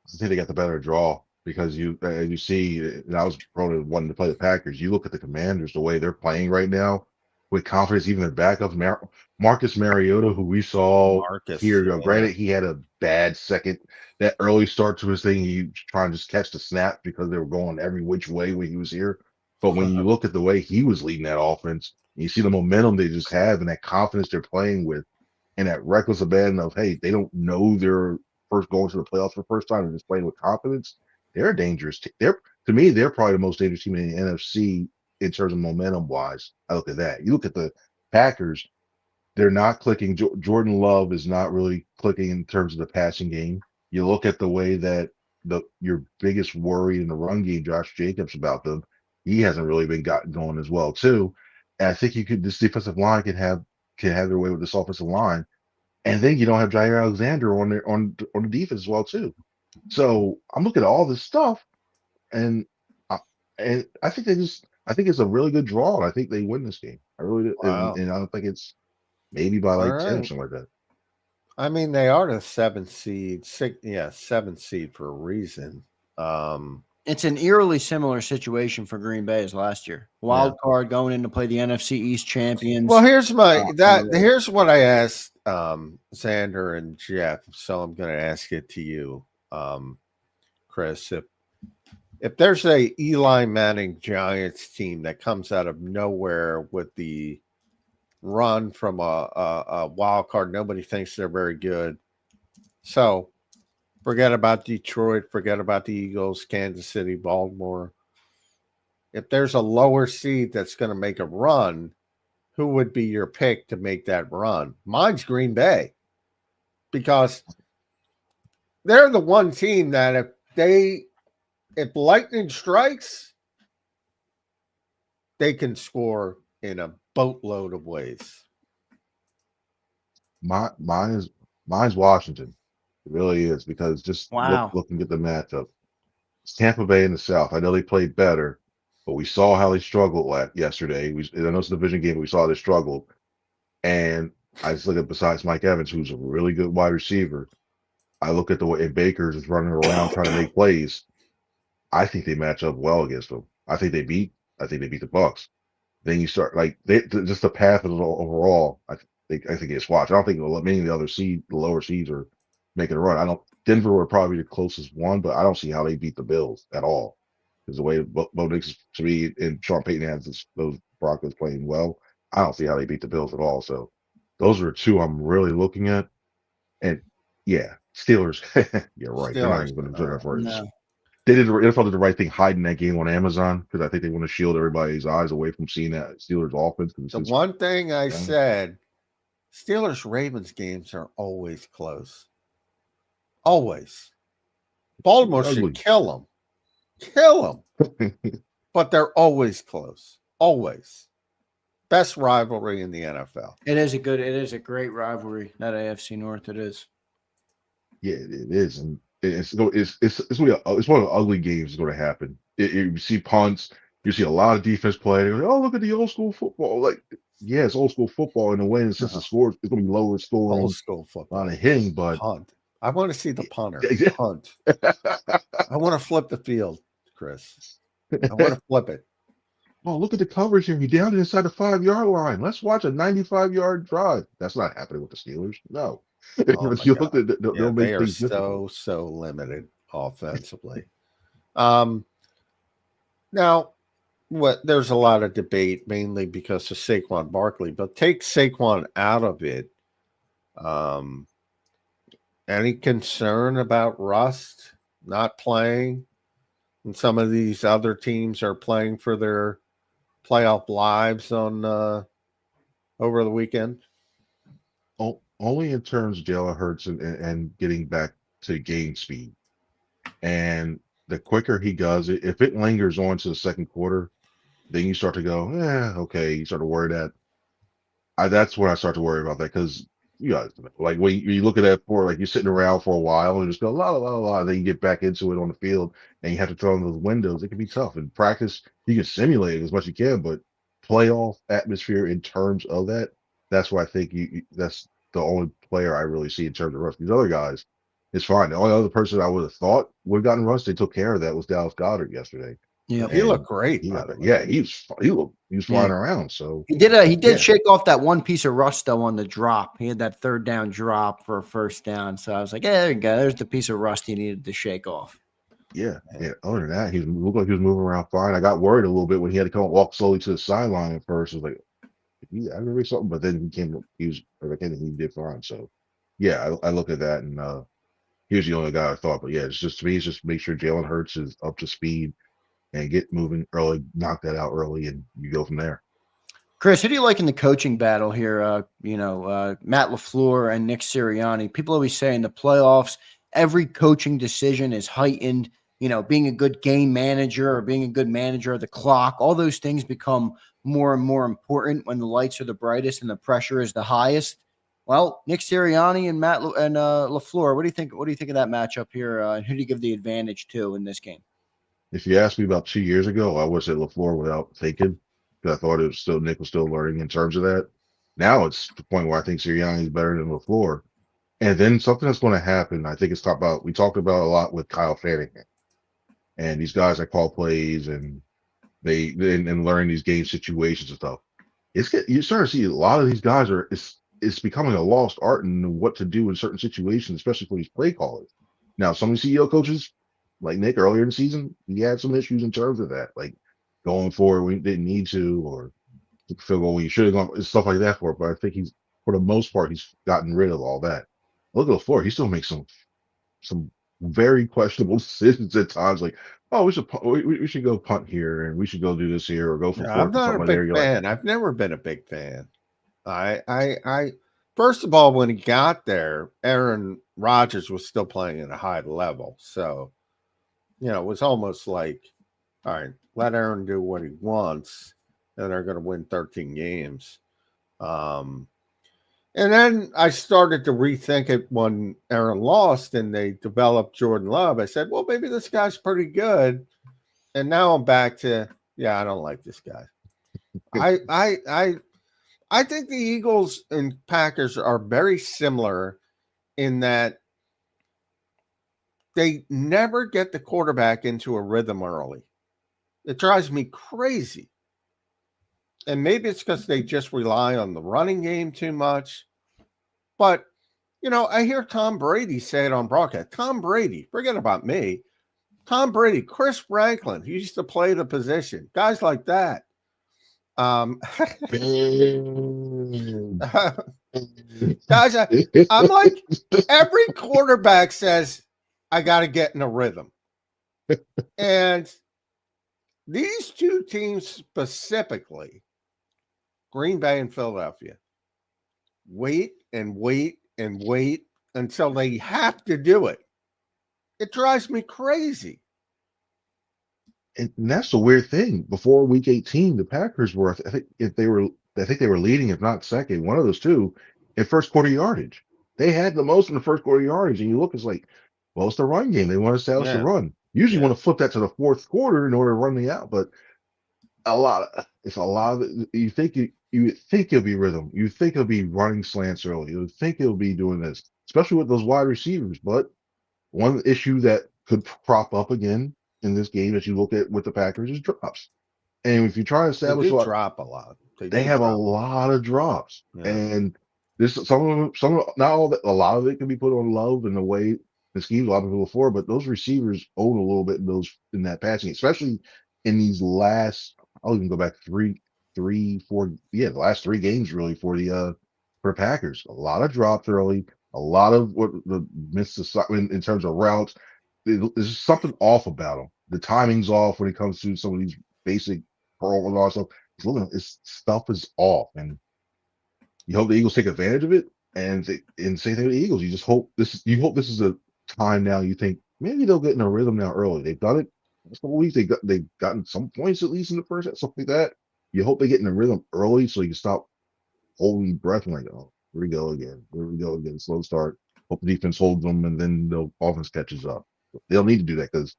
I think they got the better draw because you see, and I was probably wanting to play the Packers. You look at the Commanders, the way they're playing right now with confidence, even the backup, Marcus Mariota, who we saw here. Granted, he had a bad that early start to his thing. He trying to just catch the snap because they were going every which way when he was here. But when you look at the way he was leading that offense, you see the momentum they just have and that confidence they're playing with and that reckless abandon of, hey, they don't know they're first going to the playoffs for the first time. They're just playing with confidence. They're a dangerous team. To me, they're probably the most dangerous team in the NFC in terms of momentum-wise. I look at that. You look at the Packers, they're not clicking. Jordan Love is not really clicking in terms of the passing game. You look at the way that your biggest worry in the run game, Josh Jacobs, about them, he hasn't really been gotten going as well, too. And I think this defensive line can have their way with this offensive line. And then you don't have Jair Alexander on the defense as well, too. So I'm looking at all this stuff, and I think I think it's a really good draw, and I think they win this game. I really do. Wow. And I don't think it's maybe by All like 10 or right. something like that. I mean, they are the 7th seed, 7th seed for a reason. It's an eerily similar situation for Green Bay as last year. Wild card going in to play the NFC East champions. Well, here's here's what I asked Zander and Jeff. So I'm going to ask it to you, Chris. If there's a Eli Manning Giants team that comes out of nowhere with the run from a wild card, nobody thinks they're very good. So forget about Detroit, forget about the Eagles, Kansas City, Baltimore. If there's a lower seed that's going to make a run, who would be your pick to make that run? Mine's Green Bay, because they're the one team that if lightning strikes, they can score in a boatload of ways. Mine's Washington. It really is, because just looking at the matchup. It's Tampa Bay in the South. I know they played better, but we saw how they struggled yesterday. I know it's a division game, but we saw they struggled. And I just look at, besides Mike Evans, who's a really good wide receiver, I look at the way Baker's is running around trying to make plays. I think they match up well against them. I think they beat the Bucks. Then you start just the path of it overall. I think it's watch. I don't think many of the lower seeds are making a run. Denver would probably be the closest one, but I don't see how they beat the Bills at all. Because the way Bo Nix, to me, and Sean Payton has those Broncos playing well, I don't see how they beat the Bills at all. So those are two I'm really looking at. And yeah, Steelers. You're right. They're not even going to do that first. No. The NFL did the right thing hiding that game on Amazon, because I think they want to shield everybody's eyes away from seeing that Steelers offense. The one thing I said, Steelers-Ravens games are always close. Always. Baltimore should kill them. Kill them. But they're always close. Always. Best rivalry in the NFL. It is a great rivalry, that AFC North. It is. Yeah, it is. And it's one of the ugly games that's going to happen. You see punts, you see a lot of defense play. Oh, look at the old school football. Like, yeah, it's old school football in a way, and since the score is going to be lower scoring, old school football, a lot of hitting, but punt. I want to see the punter punt. I want to flip the field, Chris. I want to flip it. Oh, look at the coverage here. He down inside the 5-yard line. Let's watch a 95-yard drive. That's not happening with the Steelers. No. Oh they are so limited offensively. Now, there's a lot of debate, mainly because of Saquon Barkley, but take Saquon out of it. Any concern about Rust not playing? And some of these other teams are playing for their playoff lives on over the weekend. Only in terms of Jalen Hurts and getting back to game speed. And the quicker he does it, if it lingers on to the second quarter, then you start to go, okay. You start to worry that. That's when I start to worry about that, because you guys, like when you look at that for, like, you're sitting around for a while and just go la la la, and then you get back into it on the field and you have to throw in those windows. It can be tough. In practice, you can simulate it as much as you can, but playoff atmosphere in terms of that's why I think that's the only player I really see in terms of rust. These other guys, it's fine. The only other person I would have thought would have gotten rust, they took care of that, was Dallas Goedert yesterday. Yeah, he looked great. He was flying around. So he did shake off that one piece of rust though on the drop. He had that third down drop for a first down. So I was like, there you go. There's the piece of rust he needed to shake off. Yeah. Other than that, he looked like he was moving around fine. I got worried a little bit when he had to come and walk slowly to the sideline at first. I was like, I remember something, but then he did fine. So yeah, I look at that, and he was the only guy I thought. But yeah, it's just make sure Jalen Hurts is up to speed and get moving early, knock that out early, and you go from there. Chris, who do you like in the coaching battle here? Matt LaFleur and Nick Sirianni. People always say in the playoffs, every coaching decision is heightened. Being a good game manager or being a good manager of the clock, all those things become more and more important when the lights are the brightest and the pressure is the highest. Well, Nick Sirianni and LaFleur, what do you think? What do you think of that matchup here? And who do you give the advantage to in this game? If you asked me about 2 years ago, I would say LaFleur without thinking, because I thought it was still Nick was still learning in terms of that. Now it's the point where I think Sirianni is better than LaFleur. And then something that's going to happen, I think it's talked about. We talked about a lot with Kyle Shanahan and these guys that call plays and and learn these game situations and stuff. You start to see a lot of these guys it's becoming a lost art in what to do in certain situations, especially for these play callers. Now, some of the CEO coaches, like Nick earlier in the season, he had some issues in terms of that, like going for it when he didn't need to, or field goal when you should have gone, stuff like that for it. But I think for the most part, he's gotten rid of all that. Look at the floor; he still makes some very questionable decisions at times. Like, oh, we should go punt here, and we should go do this here, or go for I'm fourth or not a something like that. big You're fan. like, I've never been a big fan. I first of all, when he got there, Aaron Rodgers was still playing at a high level. So, it was almost like, all right, let Aaron do what he wants, and they're going to win 13 games. And then I started to rethink it when Aaron lost and they developed Jordan Love. I said, well, maybe this guy's pretty good. And now I'm back to, I don't like this guy. I think the Eagles and Packers are very similar in that they never get the quarterback into a rhythm early. It drives me crazy. And maybe it's because they just rely on the running game too much. But, I hear Tom Brady say it on broadcast. Tom Brady, forget about me. Tom Brady, Chris Franklin, he used to play the position. Guys like that. Guys, I'm like, every quarterback says, I got to get in a rhythm. And these two teams specifically, Green Bay and Philadelphia, wait and wait and wait until they have to do it. It drives me crazy. and that's the weird thing. Before Week 18, the Packers were, I think they were leading, if not second, one of those two, in first quarter yardage. They had the most in the first quarter yardage, and you look, it's like, well, it's the run game. They want to establish the run. Usually, want to flip that to the fourth quarter in order to run the out, but it's a lot of it. You think it'll be rhythm. You think it'll be running slants early. You think it'll be doing this, especially with those wide receivers. But one issue that could crop up again in this game that you look at with the Packers is drops. And if you try to establish drop a lot, they have a lot of drops. And this some not all that, a lot of it can be put on Love and the way the scheme a lot of people before, but those receivers own a little bit in that passing, especially in these last. I'll even go back the last 3 games really for Packers. A lot of drops early, a lot of what the missed in terms of routes. There's something off about them. The timing's off when it comes to some of these basic all stuff. Stuff is off, and you hope the Eagles take advantage of it. And same thing with the Eagles. You just hope this is a time now. You think maybe they'll get in a rhythm now early. They've done it. A couple weeks they've gotten some points at least in the first half, something like that. You hope they get in a rhythm early so you can stop holding your breath and like, oh, here we go again. Slow start. Hope the defense holds them, and then the offense catches up. They'll need to do that because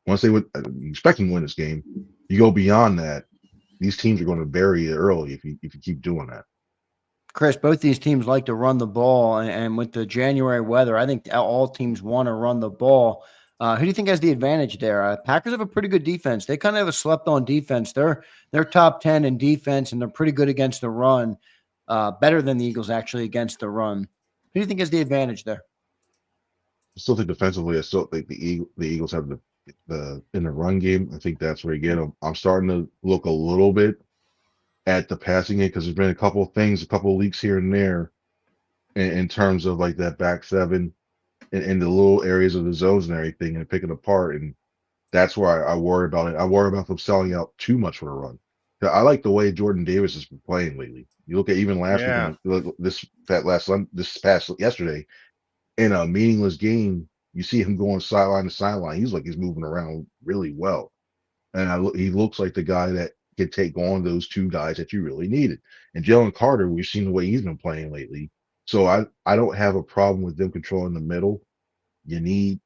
once they would expect them to win this game, you go beyond that. These teams are going to bury it early if you keep doing that. Chris, both these teams like to run the ball, and with the January weather, I think all teams want to run the ball. Who do you think has the advantage there? Packers have a pretty good defense. They kind of have a slept-on defense. They're top 10 in defense, and they're pretty good against the run, better than the Eagles actually against the run. Who do you think has the advantage there? I still think defensively, I still think the Eagles have the in the run game. I think that's where you get them. I'm starting to look a little bit at the passing game because there's been a couple of leaks here and there in terms of like that back seven and the little areas of the zones and everything and picking apart. And that's where I worry about it. I worry about them selling out too much for a run. I like the way Jordan Davis has been playing lately. You look at even last week, this past yesterday, in a meaningless game, you see him going sideline to sideline. He's moving around really well. And he looks like the guy that could take on those two guys that you really needed. And Jalen Carter, we've seen the way he's been playing lately. So I don't have a problem with them controlling the middle. You need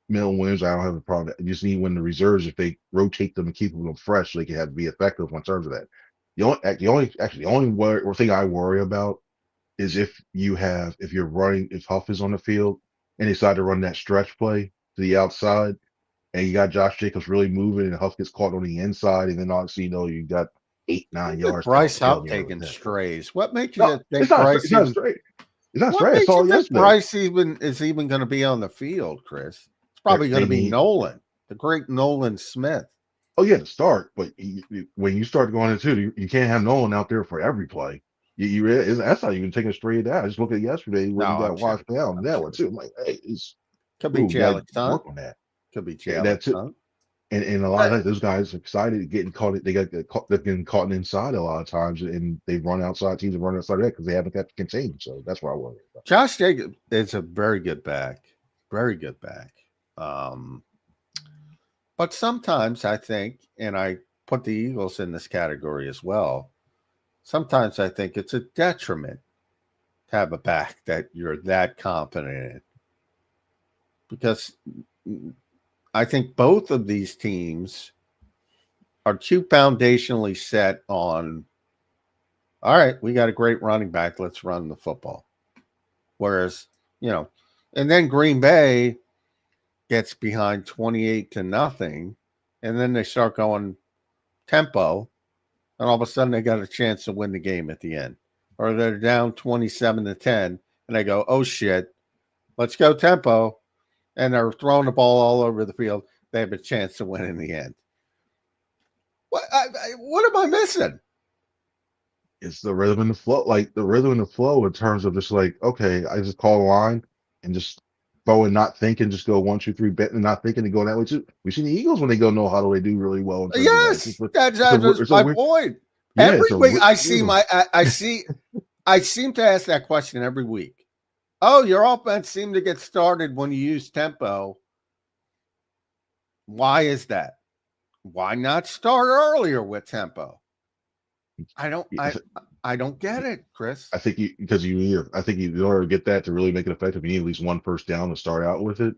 Middle winners, I don't have a problem. You just need when the reserves, if they rotate them and keep them fresh, they can have be effective in terms of that. The only thing I worry about is if you're running, if Huff is on the field and they decide to run that stretch play to the outside, and you got Josh Jacobs really moving, and Huff gets caught on the inside, and then obviously you got 8-9 yards. Bryce Huff taking strays. What makes you think it's not Bryce? It's not straight. It's not What straight. makes It's all you think yesterday. Bryce is even going to be on the field, Chris? It's probably going to be Nolan, the great Nolan Smith. Oh yeah, to start, but when you start going into, you can't have Nolan out there for every play. That's how you can take a straight down. I just look at yesterday when you got washed down that one too. I'm like, hey, could be Jalen work on that. Could be Jalen. And a lot of those guys are excited getting caught. They've getting caught inside a lot of times, and they've run outside. Teams have run outside that because they haven't got contained. So that's what I worry about. Josh Jacobs is a very good back, but sometimes I think, and I put the Eagles in this category as well. Sometimes I think it's a detriment to have a back that you're that confident in, because I think both of these teams are too foundationally set on, all right, we got a great running back, let's run the football. Whereas, and then Green Bay gets behind 28-0, and then they start going tempo, and all of a sudden they got a chance to win the game at the end. Or they're down 27-10, and they go, oh shit, let's go tempo. And they're throwing the ball all over the field. They have a chance to win in the end. What am I missing? It's the rhythm and the flow, in terms of just like, okay, I just call a line and just throw and not thinking, just go 1, 2, 3, bet and not thinking to go that way too. We've seen the Eagles when they go no huddle, they do really well. Yes, that's my point. Every week I seem to ask that question every week. Oh, your offense seemed to get started when you use tempo. Why is that? Why not start earlier with tempo? I don't get it, Chris. I think in order to get that to really make it effective, you need at least one first down to start out with it.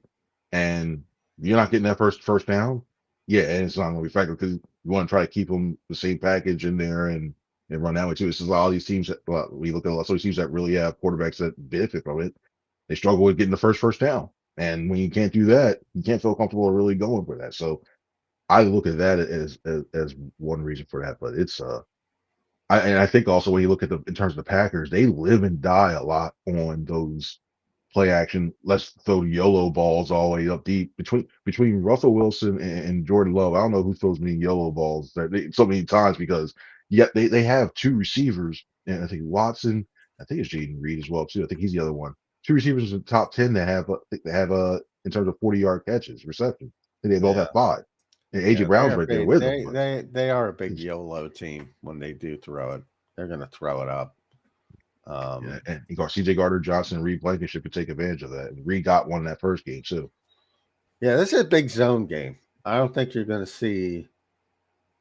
And you're not getting that first down. Yeah, and it's not going to be effective because you want to try to keep them the same package in there and run that way too. This is all these teams we look at a lot of teams that really have quarterbacks that benefit from it. They struggle with getting the first down. And when you can't do that, you can't feel comfortable really going for that. So I look at that as one reason for that. But it's I think also when you look at in terms of the Packers, they live and die a lot on those play action. Let's throw YOLO balls all the way up deep between Russell Wilson and Jordan Love. I don't know who throws many YOLO balls so many times because they have two receivers, and I think Watson, I think it's Jaden Reed as well too. I think he's the other one. Two receivers in the top 10 that have in terms of 40-yard catches, reception. They both have 5. And AJ Brown's right there with them. They are a big YOLO team when they do throw it. They're going to throw it up. And you got CJ Gardner-Johnson and Reed Blankenship could take advantage of that. And Reed got one in that first game too. Yeah, this is a big zone game. I don't think you're going to see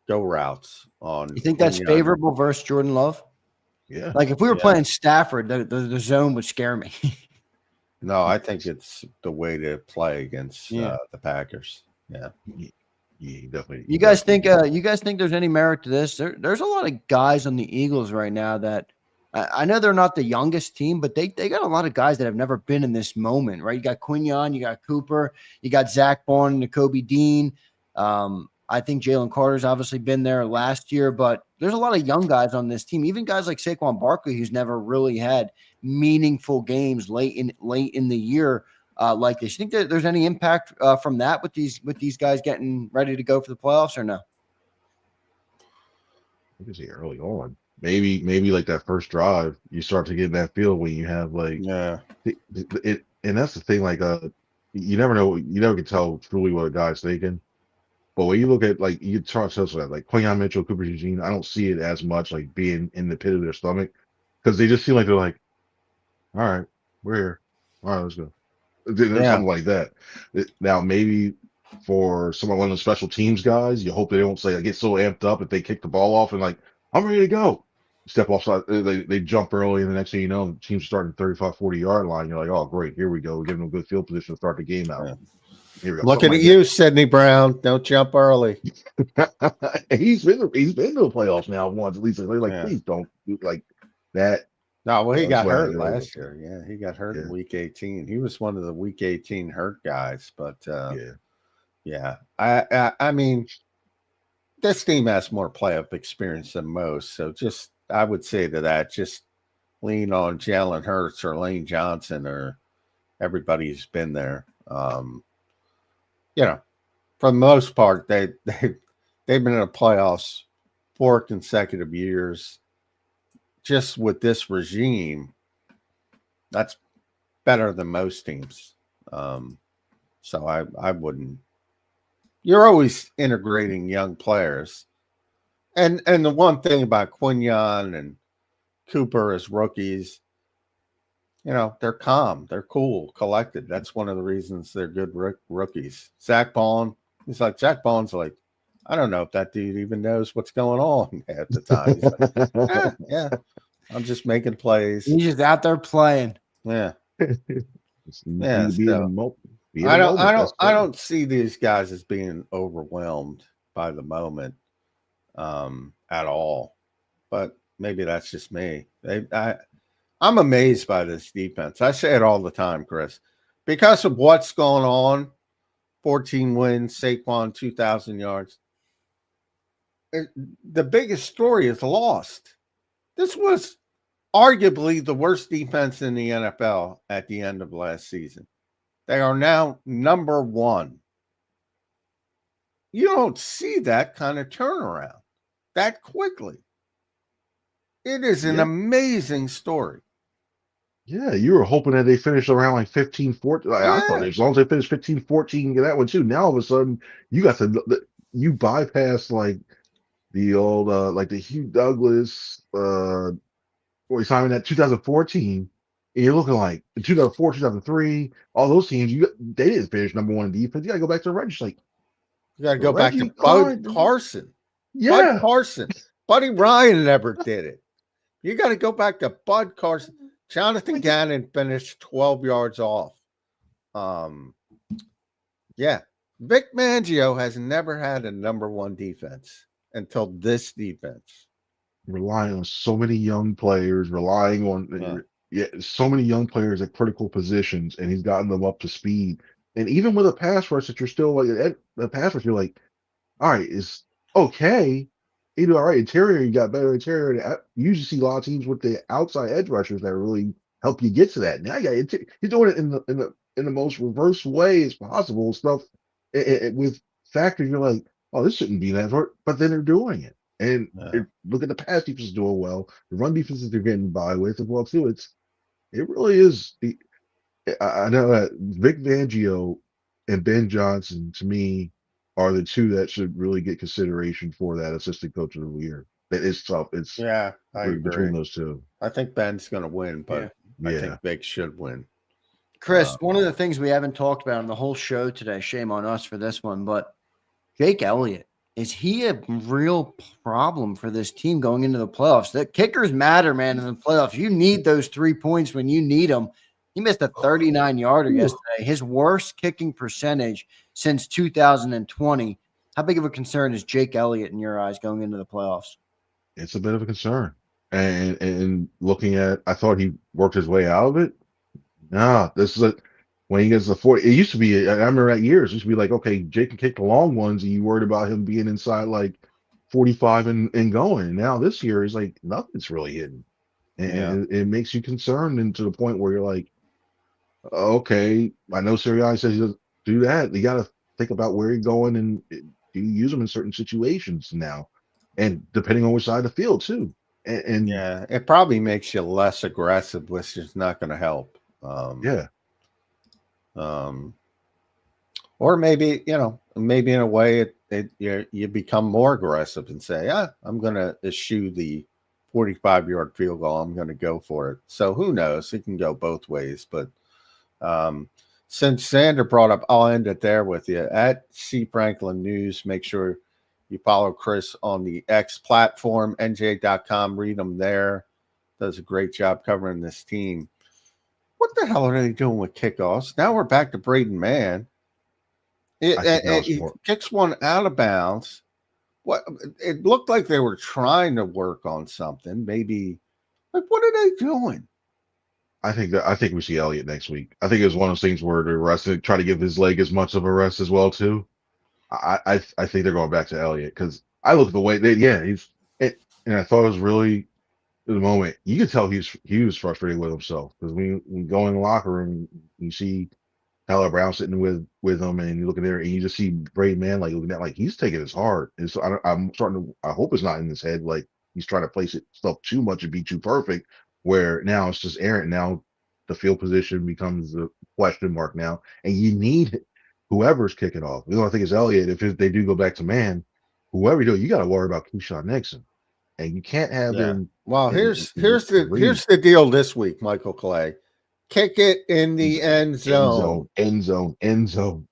go routes on. You think that's favorable versus Jordan Love? Yeah. Like if we were playing Stafford, the zone would scare me. No, I think it's the way to play against the Packers. Yeah. Yeah, definitely. You guys think there's any merit to this? There's a lot of guys on the Eagles right now that I know they're not the youngest team, but they got a lot of guys that have never been in this moment, right? You got Quignon, you got Cooper, you got Zach Bond, Nakobe Dean. I think Jalen Carter's obviously been there last year, but there's a lot of young guys on this team, even guys like Saquon Barkley, who's never really had meaningful games late in the year like this. You think that there's any impact from that with these guys getting ready to go for the playoffs or no? I think it's early on. Maybe like that first drive, you start to get in that feel when you have and that's the thing. Like you never know. You never can tell truly what a guy's thinking. But when you look at you try to tell like Quinyon Mitchell, Cooper Eugene, I don't see it as much like being in the pit of their stomach because they just seem like they're like, all right, we're here. All right, let's go. Something like that. Now maybe for one of the special teams guys, you hope they don't get so amped up if they kick the ball off and like, I'm ready to go. step offside, they jump early, and the next thing you know, the team's starting 35, 40-yard line. You're like, oh, great, here we go. We're giving them a good field position to start the game out. Yeah. Here we go. Looking at you, Sidney Brown. Don't jump early. he's been to the playoffs now once at least. They're like, please don't do like that. No, well, he got hurt like, last year. Yeah, he got hurt in week 18. He was one of the week 18 hurt guys. But yeah, I mean, this team has more playoff experience than most. So just, I would say to that, just lean on Jalen Hurts or Lane Johnson or everybody who's been there. You know, for the most part, they've been in the playoffs 4 consecutive years. Just with this regime, that's better than most teams. So I wouldn't. You're always integrating young players, and the one thing about Quinyon and Cooper as rookies, you know, they're calm, they're cool, collected. That's one of the reasons they're good rookies. Zach Bond, Zach Bond's like, I don't know if that dude even knows what's going on at the time. He's like, yeah, I'm just making plays. He's just out there playing. Yeah. Yeah. I don't see these guys as being overwhelmed by the moment at all. But maybe that's just me. I'm amazed by this defense. I say it all the time, Chris. Because of what's going on, 14 wins, Saquon, 2,000 yards. The biggest story is lost. This was arguably the worst defense in the NFL at the end of last season. They are now number 1. You don't see that kind of turnaround that quickly. It is an amazing story. Yeah, you were hoping that they finished around like 15-14. I thought as long as they finished 15-14, get that one too. Now all of a sudden, you got you bypass like the old like the Hugh Douglas or he's signing that 2014, and you're looking like in 2004, 2003, all those teams they didn't finish number 1 in defense. You gotta go back to Reggie. Like you gotta go back to Bud Carson. Yeah, Bud Carson. Buddy Ryan never did it. You got to go back to Bud Carson. Jonathan Gannon finished 12 yards off. Yeah. Vic Fangio has never had a number 1 defense until this defense. Relying on so many young players, relying on so many young players at critical positions, and he's gotten them up to speed. And even with a pass rush that you're still like the pass rush, you're like, all right, it's okay. You know, all right, interior, you got better interior. You usually see a lot of teams with the outside edge rushers that really help you get to that. Now you got he's doing it in the most reverse way as possible. Stuff with factors, you're like, oh, this shouldn't be that hard, but then they're doing it. And look at the pass defense doing well. The run defenses they're getting by with as well too. It really is. I know that Vic Fangio and Ben Johnson to me are the two that should really get consideration for that assistant coach of the year. It's tough. It's I agree. Between those two. I think Ben's going to win, but I think Vic should win. Chris, one of the things we haven't talked about in the whole show today, shame on us for this one, but Jake Elliott, is he a real problem for this team going into the playoffs? The kickers matter, man, in the playoffs. You need those 3 points when you need them. He missed a 39-yarder yesterday, his worst kicking percentage since 2020. How big of a concern is Jake Elliott in your eyes going into the playoffs? It's a bit of a concern. And looking at, I thought he worked his way out of it. No, this is when he gets the 40. It used to be, I remember that years, it used to be like, okay, Jake can kick the long ones, and you worried about him being inside like 45 and going. And now this year, he's like, nothing's really hidden. And it makes you concerned, and to the point where you're like, okay, I know Sirianni says he doesn't do that. You got to think about where you're going, and do you use them in certain situations now, and depending on which side of the field too. And it probably makes you less aggressive, which is not going to help. Or maybe maybe in a way you become more aggressive and say, I'm going to eschew the 45-yard field goal. I'm going to go for it. So who knows? It can go both ways, but. Since Zander brought up, I'll end it there with you. At C Franklin News, make sure You follow Chris on the X platform, NJ.com. Read him there. Does a great job covering this team. What the hell are they doing with kickoffs? Now we're back to Braden Mann. He kicks one out of bounds. What? It looked like they were trying to work on something. Maybe, like, what are they doing? I think we see Elliott next week. I think it was one of those things where they rested, try to give his leg as much of a rest as well too. I think they're going back to Elliott because I look at the way and I thought it was really the moment you could tell he was frustrated with himself because when you go in the locker room, you see Tyler Brown sitting with him, and you look in there and you just see Braden Mann like looking at like he's taking his heart, and so I hope it's not in his head like he's trying to place it stuff too much and be too perfect. Where now it's just errant. Now the field position becomes a question mark now, and you need whoever's kicking off. The only thing is Elliott. If they do go back to man, whoever you do, you got to worry about Keyshawn Nixon, and you can't have him. Well, here's the deal this week, Michael Clay. Kick it in the end zone. End zone.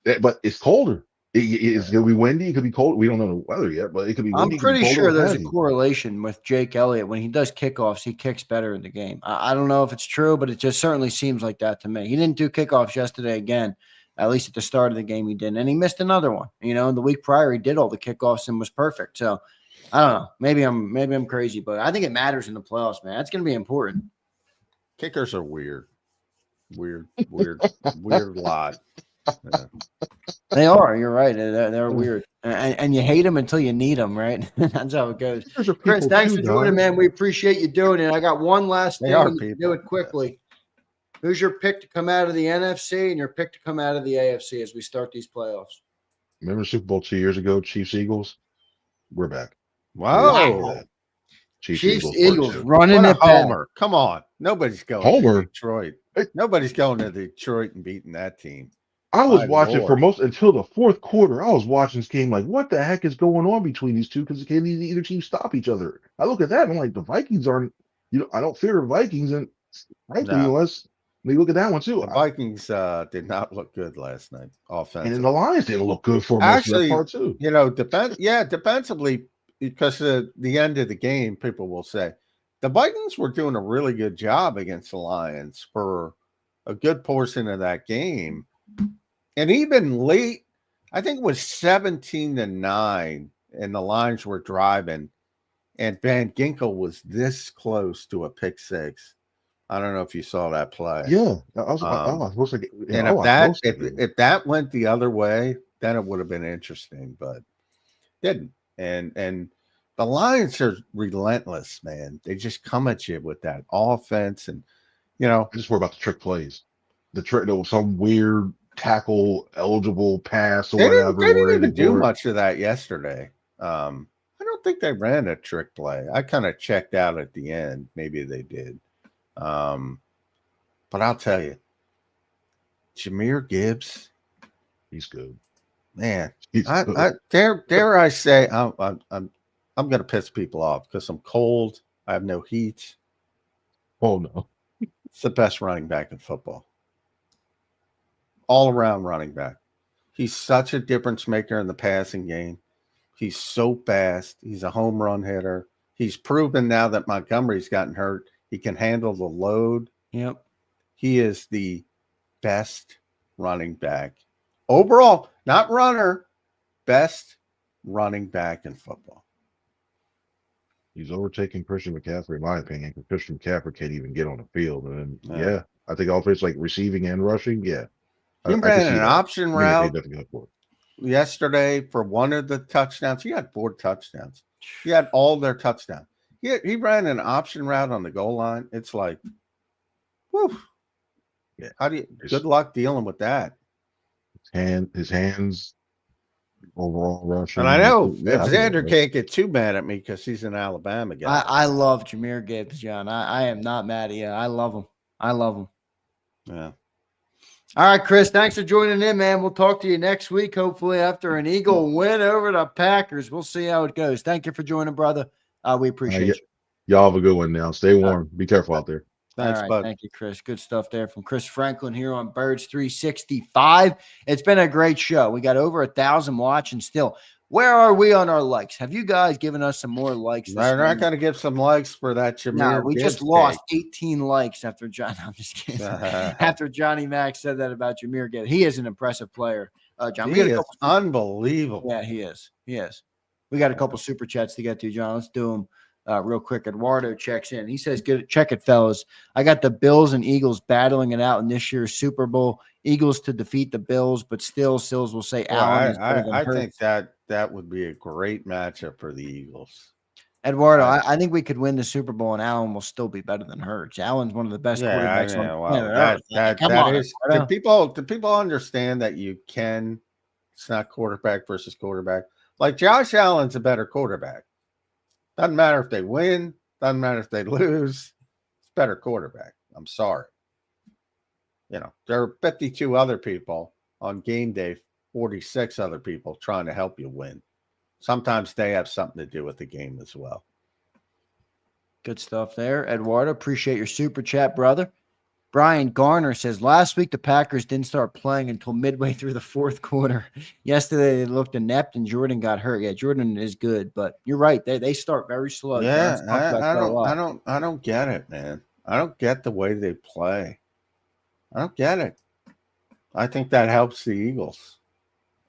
But it's colder. It's going to be windy. It could be cold. We don't know the weather yet, but it could be windy. I'm pretty sure there's a correlation with Jake Elliott. When he does kickoffs, he kicks better in the game. I don't know if it's true, but it just certainly seems like that to me. He didn't do kickoffs yesterday again, at least at the start of the game he didn't. And he missed another one. You know, the week prior he did all the kickoffs and was perfect. So I don't know. Maybe I'm crazy, but I think it matters in the playoffs, man. It's going to be important. Kickers are weird lot. Yeah. They are. You're right. They're weird, and you hate them until you need them, right? That's how it goes. Chris, thanks for joining, man. We appreciate you doing it. I got one last thing. Do it quickly. Who's your pick to come out of the NFC and your pick to come out of the AFC as we start these playoffs? Remember Super Bowl 2 years ago, Chiefs Eagles? We're back. Wow. Chiefs Eagles running it homer. Come on. Nobody's going to Detroit. Nobody's going to Detroit and beating that team. I was watching for most until the fourth quarter. I was watching this game like, what the heck is going on between these two? Because either team stop each other. I look at that and I'm like, the Vikings aren't. I don't fear the Vikings, and frankly, unless we look at that one too. The Vikings did not look good last night offensively, and the Lions didn't look good for most of that part too. Defensively, because of the end of the game, people will say the Vikings were doing a really good job against the Lions for a good portion of that game. And even late, I think it was 17-9, and the Lions were driving, and Van Ginkel was this close to a pick six. I don't know if you saw that play. Yeah, I was supposed to get. And if that went the other way, then it would have been interesting, but didn't. And the Lions are relentless, man. They just come at you with that offense, and I just worry about the trick plays. There was some weird tackle eligible pass or whatever. They didn't even do much of that yesterday. I don't think they ran a trick play. I kind of checked out at the end. Maybe they did. But I'll tell you, Jahmyr Gibbs, he's good, man. Dare I say I'm going to piss people off because I'm cold. I have no heat. Oh no, it's the best running back in football. All around running back. He's such a difference maker in the passing game. He's so fast. He's a home run hitter. He's proven now that Montgomery's gotten hurt. He can handle the load. Yep. He is the best running back overall, not runner, best running back in football. He's overtaking Christian McCaffrey, in my opinion, because Christian McCaffrey can't even get on the field. And I think offense like receiving and rushing, He ran an option route yesterday for one of the touchdowns. He had 4 touchdowns. He had all their touchdowns. He ran an option route on the goal line. It's like, whew. Yeah. Good luck dealing with that. His hands overall rushing. And I know Zander can't get too mad at me because he's an Alabama guy. I love Jahmyr Gibbs, John. I am not mad at you. I love him. Yeah. All right, Chris, thanks for joining in, man. We'll talk to you next week, hopefully after an Eagle win over the Packers. We'll see how it goes. Thank you for joining, brother. We appreciate you. Y'all have a good one now. Stay warm. Be careful out there. Thanks, bud. Thank you, Chris. Good stuff there from Chris Franklin here on Birds 365. It's been a great show. We got over 1,000 watching still. Where are we on our likes? Have you guys given us some more likes? They're not going to give some likes for that Jameer. No, we Gibbs just lost take. 18 likes after John. I'm just kidding. After Johnny Mac said that about Jameer Gibbs. He is an impressive player. John, we got a couple unbelievable. Yeah, he is. He is. We got a couple super chats to get to, John. Let's do them real quick. Eduardo checks in. He says, "Good, check it, fellas. I got the Bills and Eagles battling it out in this year's Super Bowl. Eagles to defeat the Bills, but still, Sills will say Allen is better than I Hurts." think that would be a great matchup for the Eagles. Eduardo, I think we could win the Super Bowl, and Allen will still be better than Hurts. Allen's one of the best quarterbacks on the planet. Come on, do people understand that you can? It's not quarterback versus quarterback. Like Josh Allen's a better quarterback. Doesn't matter if they win. Doesn't matter if they lose. It's better quarterback. I'm sorry. You know, there are 52 other people on game day, 46 other people trying to help you win. Sometimes they have something to do with the game as well. Good stuff there, Eduardo. Appreciate your super chat, brother. Brian Garner says, last week the Packers didn't start playing until midway through the fourth quarter. Yesterday they looked inept and Jordan got hurt. Yeah, Jordan is good, but you're right. They start very slow. Yeah, I don't get it, man. I don't get the way they play. I don't get it. I think that helps the Eagles.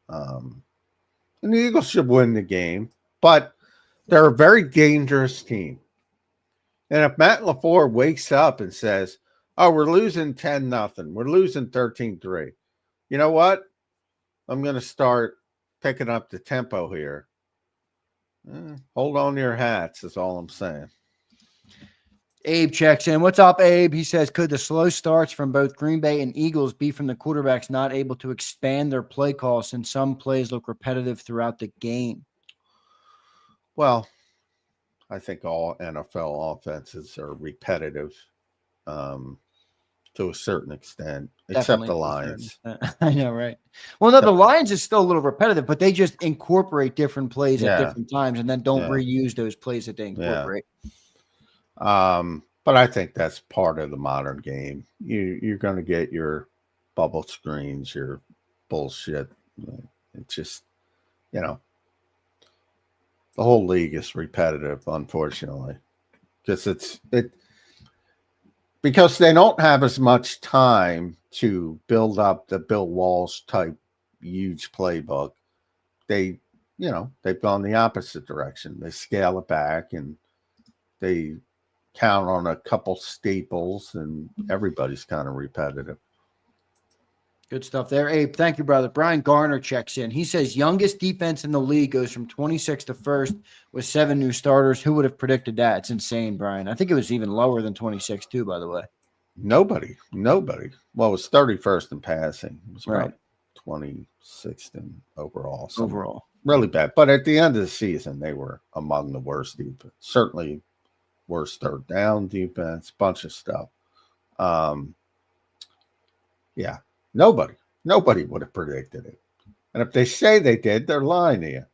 And the Eagles should win the game, but they're a very dangerous team. And if Matt LaFleur wakes up and says, "Oh, we're losing 10-0. We're losing 13-3. You know what? I'm going to start picking up the tempo here." Hold on to your hats is all I'm saying. Abe checks in. What's up, Abe? He says, could the slow starts from both Green Bay and Eagles be from the quarterbacks not able to expand their play calls since some plays look repetitive throughout the game? Well, I think all NFL offenses are repetitive. To a certain extent, except the Lions. I know, right? Well, no, the Lions is still a little repetitive, but they just incorporate different plays at different times and then don't reuse those plays that they incorporate. But I think that's part of the modern game. You're going to get your bubble screens, your bullshit. It's just, the whole league is repetitive, unfortunately, because they don't have as much time to build up the Bill Walsh type huge playbook. They've gone the opposite direction. They scale it back and they count on a couple staples, and everybody's kind of repetitive. Good stuff there, Abe. Thank you, brother. Brian Garner checks in. He says, youngest defense in the league goes from 26th to 1st with 7 new starters. Who would have predicted that? It's insane, Brian. I think it was even lower than 26 too, by the way. Nobody. Well, it was 31st in passing. It was about 26th in overall. Overall. Really bad. But at the end of the season, they were among the worst defense. Certainly worst third down defense, bunch of stuff. Nobody would have predicted it. And if they say they did, they're lying to you.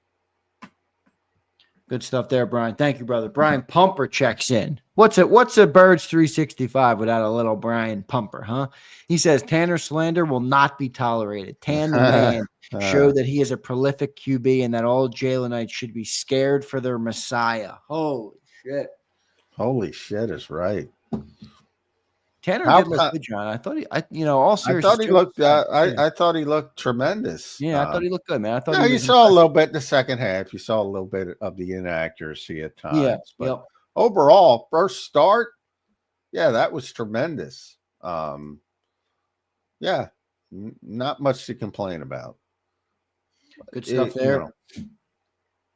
Good stuff there, Brian. Thank you, brother. Brian Pumper checks in. What's a Birds 365 without a little Brian Pumper, huh? He says Tanner slander will not be tolerated. Tan the man showed that he is a prolific QB and that all Jalenites should be scared for their Messiah. Holy shit. Holy shit is right. Tanner did look good, John. I thought all serious. I thought he looked. I thought he looked tremendous. Yeah, I thought he looked good, man. I thought. You saw a little bit in the second half. You saw a little bit of the inaccuracy at times. Yeah, but overall, first start, that was tremendous. Not much to complain about. Good stuff there.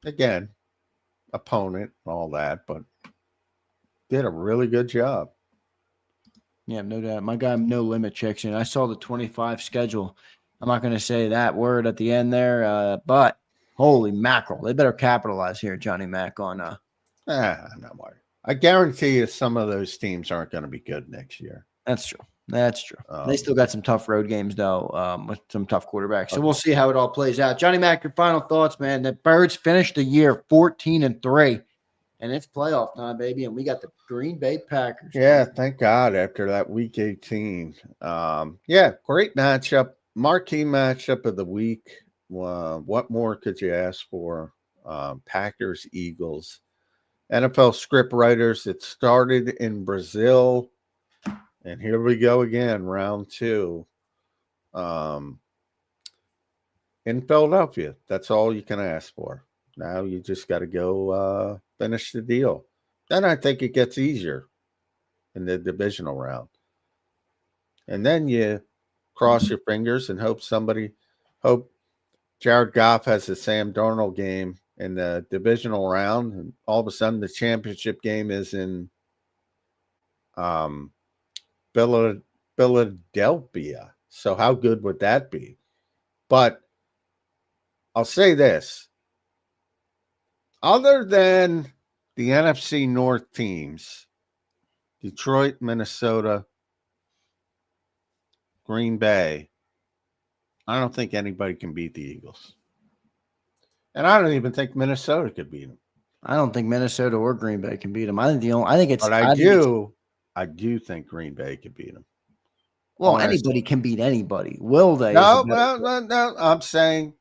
Again, opponent, all that, but did a really good job. Yeah, no doubt. My guy, No Limit, checks in. I saw the 25 schedule. I'm not going to say that word at the end there, but holy mackerel. They better capitalize here, Johnny Mac, on I'm not worried. I guarantee you some of those teams aren't going to be good next year. That's true. They still got some tough road games, though, with some tough quarterbacks. So we'll see how it all plays out. Johnny Mac, your final thoughts, man. The Birds finished the year 14-3. And it's playoff time, baby, and we got the Green Bay Packers. Yeah, thank God after that Week 18. Great matchup, marquee matchup of the week. what more could you ask for? Packers, Eagles, NFL script writers. It started in Brazil, and here we go again, round 2. In Philadelphia. That's all you can ask for. Now you just got to go finish the deal. Then I think it gets easier in the divisional round. And then you cross your fingers and hope Jared Goff has the Sam Darnold game in the divisional round, and all of a sudden the championship game is in Philadelphia. So how good would that be? But I'll say this. Other than the NFC North teams, Detroit, Minnesota, Green Bay, I don't think anybody can beat the Eagles. And I don't even think Minnesota could beat them. I don't think Minnesota or Green Bay can beat them. I do think Green Bay could beat them. Well, anybody can beat anybody. Will they? No. I'm saying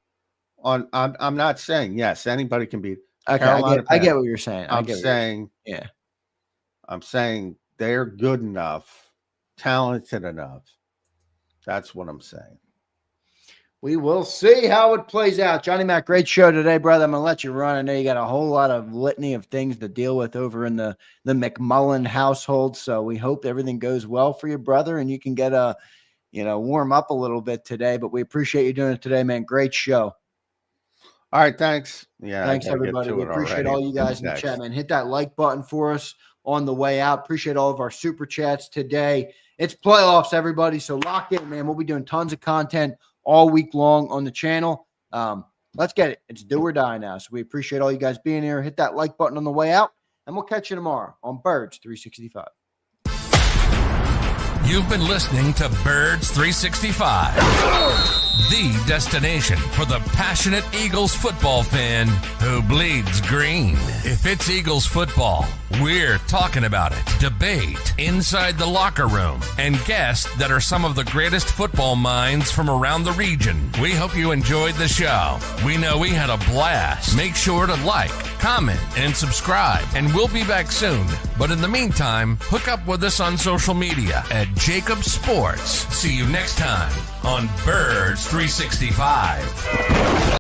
I'm not saying yes, anybody can beat. Okay, I get what you're saying. I'm saying they're good enough, talented enough. That's what I'm saying. We will see how it plays out. Johnny Mac, great show today, brother. I'm going to let you run. I know you got a whole lot of litany of things to deal with over in the McMullen household. So we hope everything goes well for you, brother, and you can get warm up a little bit today. But we appreciate you doing it today, man. Great show. All right, thanks. Yeah, thanks, everybody. We appreciate all you guys in the chat, man. Hit that like button for us on the way out. Appreciate all of our super chats today. It's playoffs, everybody, so lock in, man. We'll be doing tons of content all week long on the channel. Let's get it. It's do or die now. So we appreciate all you guys being here. Hit that like button on the way out, and we'll catch you tomorrow on Birds 365. You've been listening to Birds 365, the destination for the passionate Eagles football fan who bleeds green. If it's Eagles football, we're talking about it. Debate inside the locker room and guests that are some of the greatest football minds from around the region. We hope you enjoyed the show. We know we had a blast. Make sure to like, comment, and subscribe, and we'll be back soon. But in the meantime, hook up with us on social media at JAKIB Sports. See you next time on Birds 365.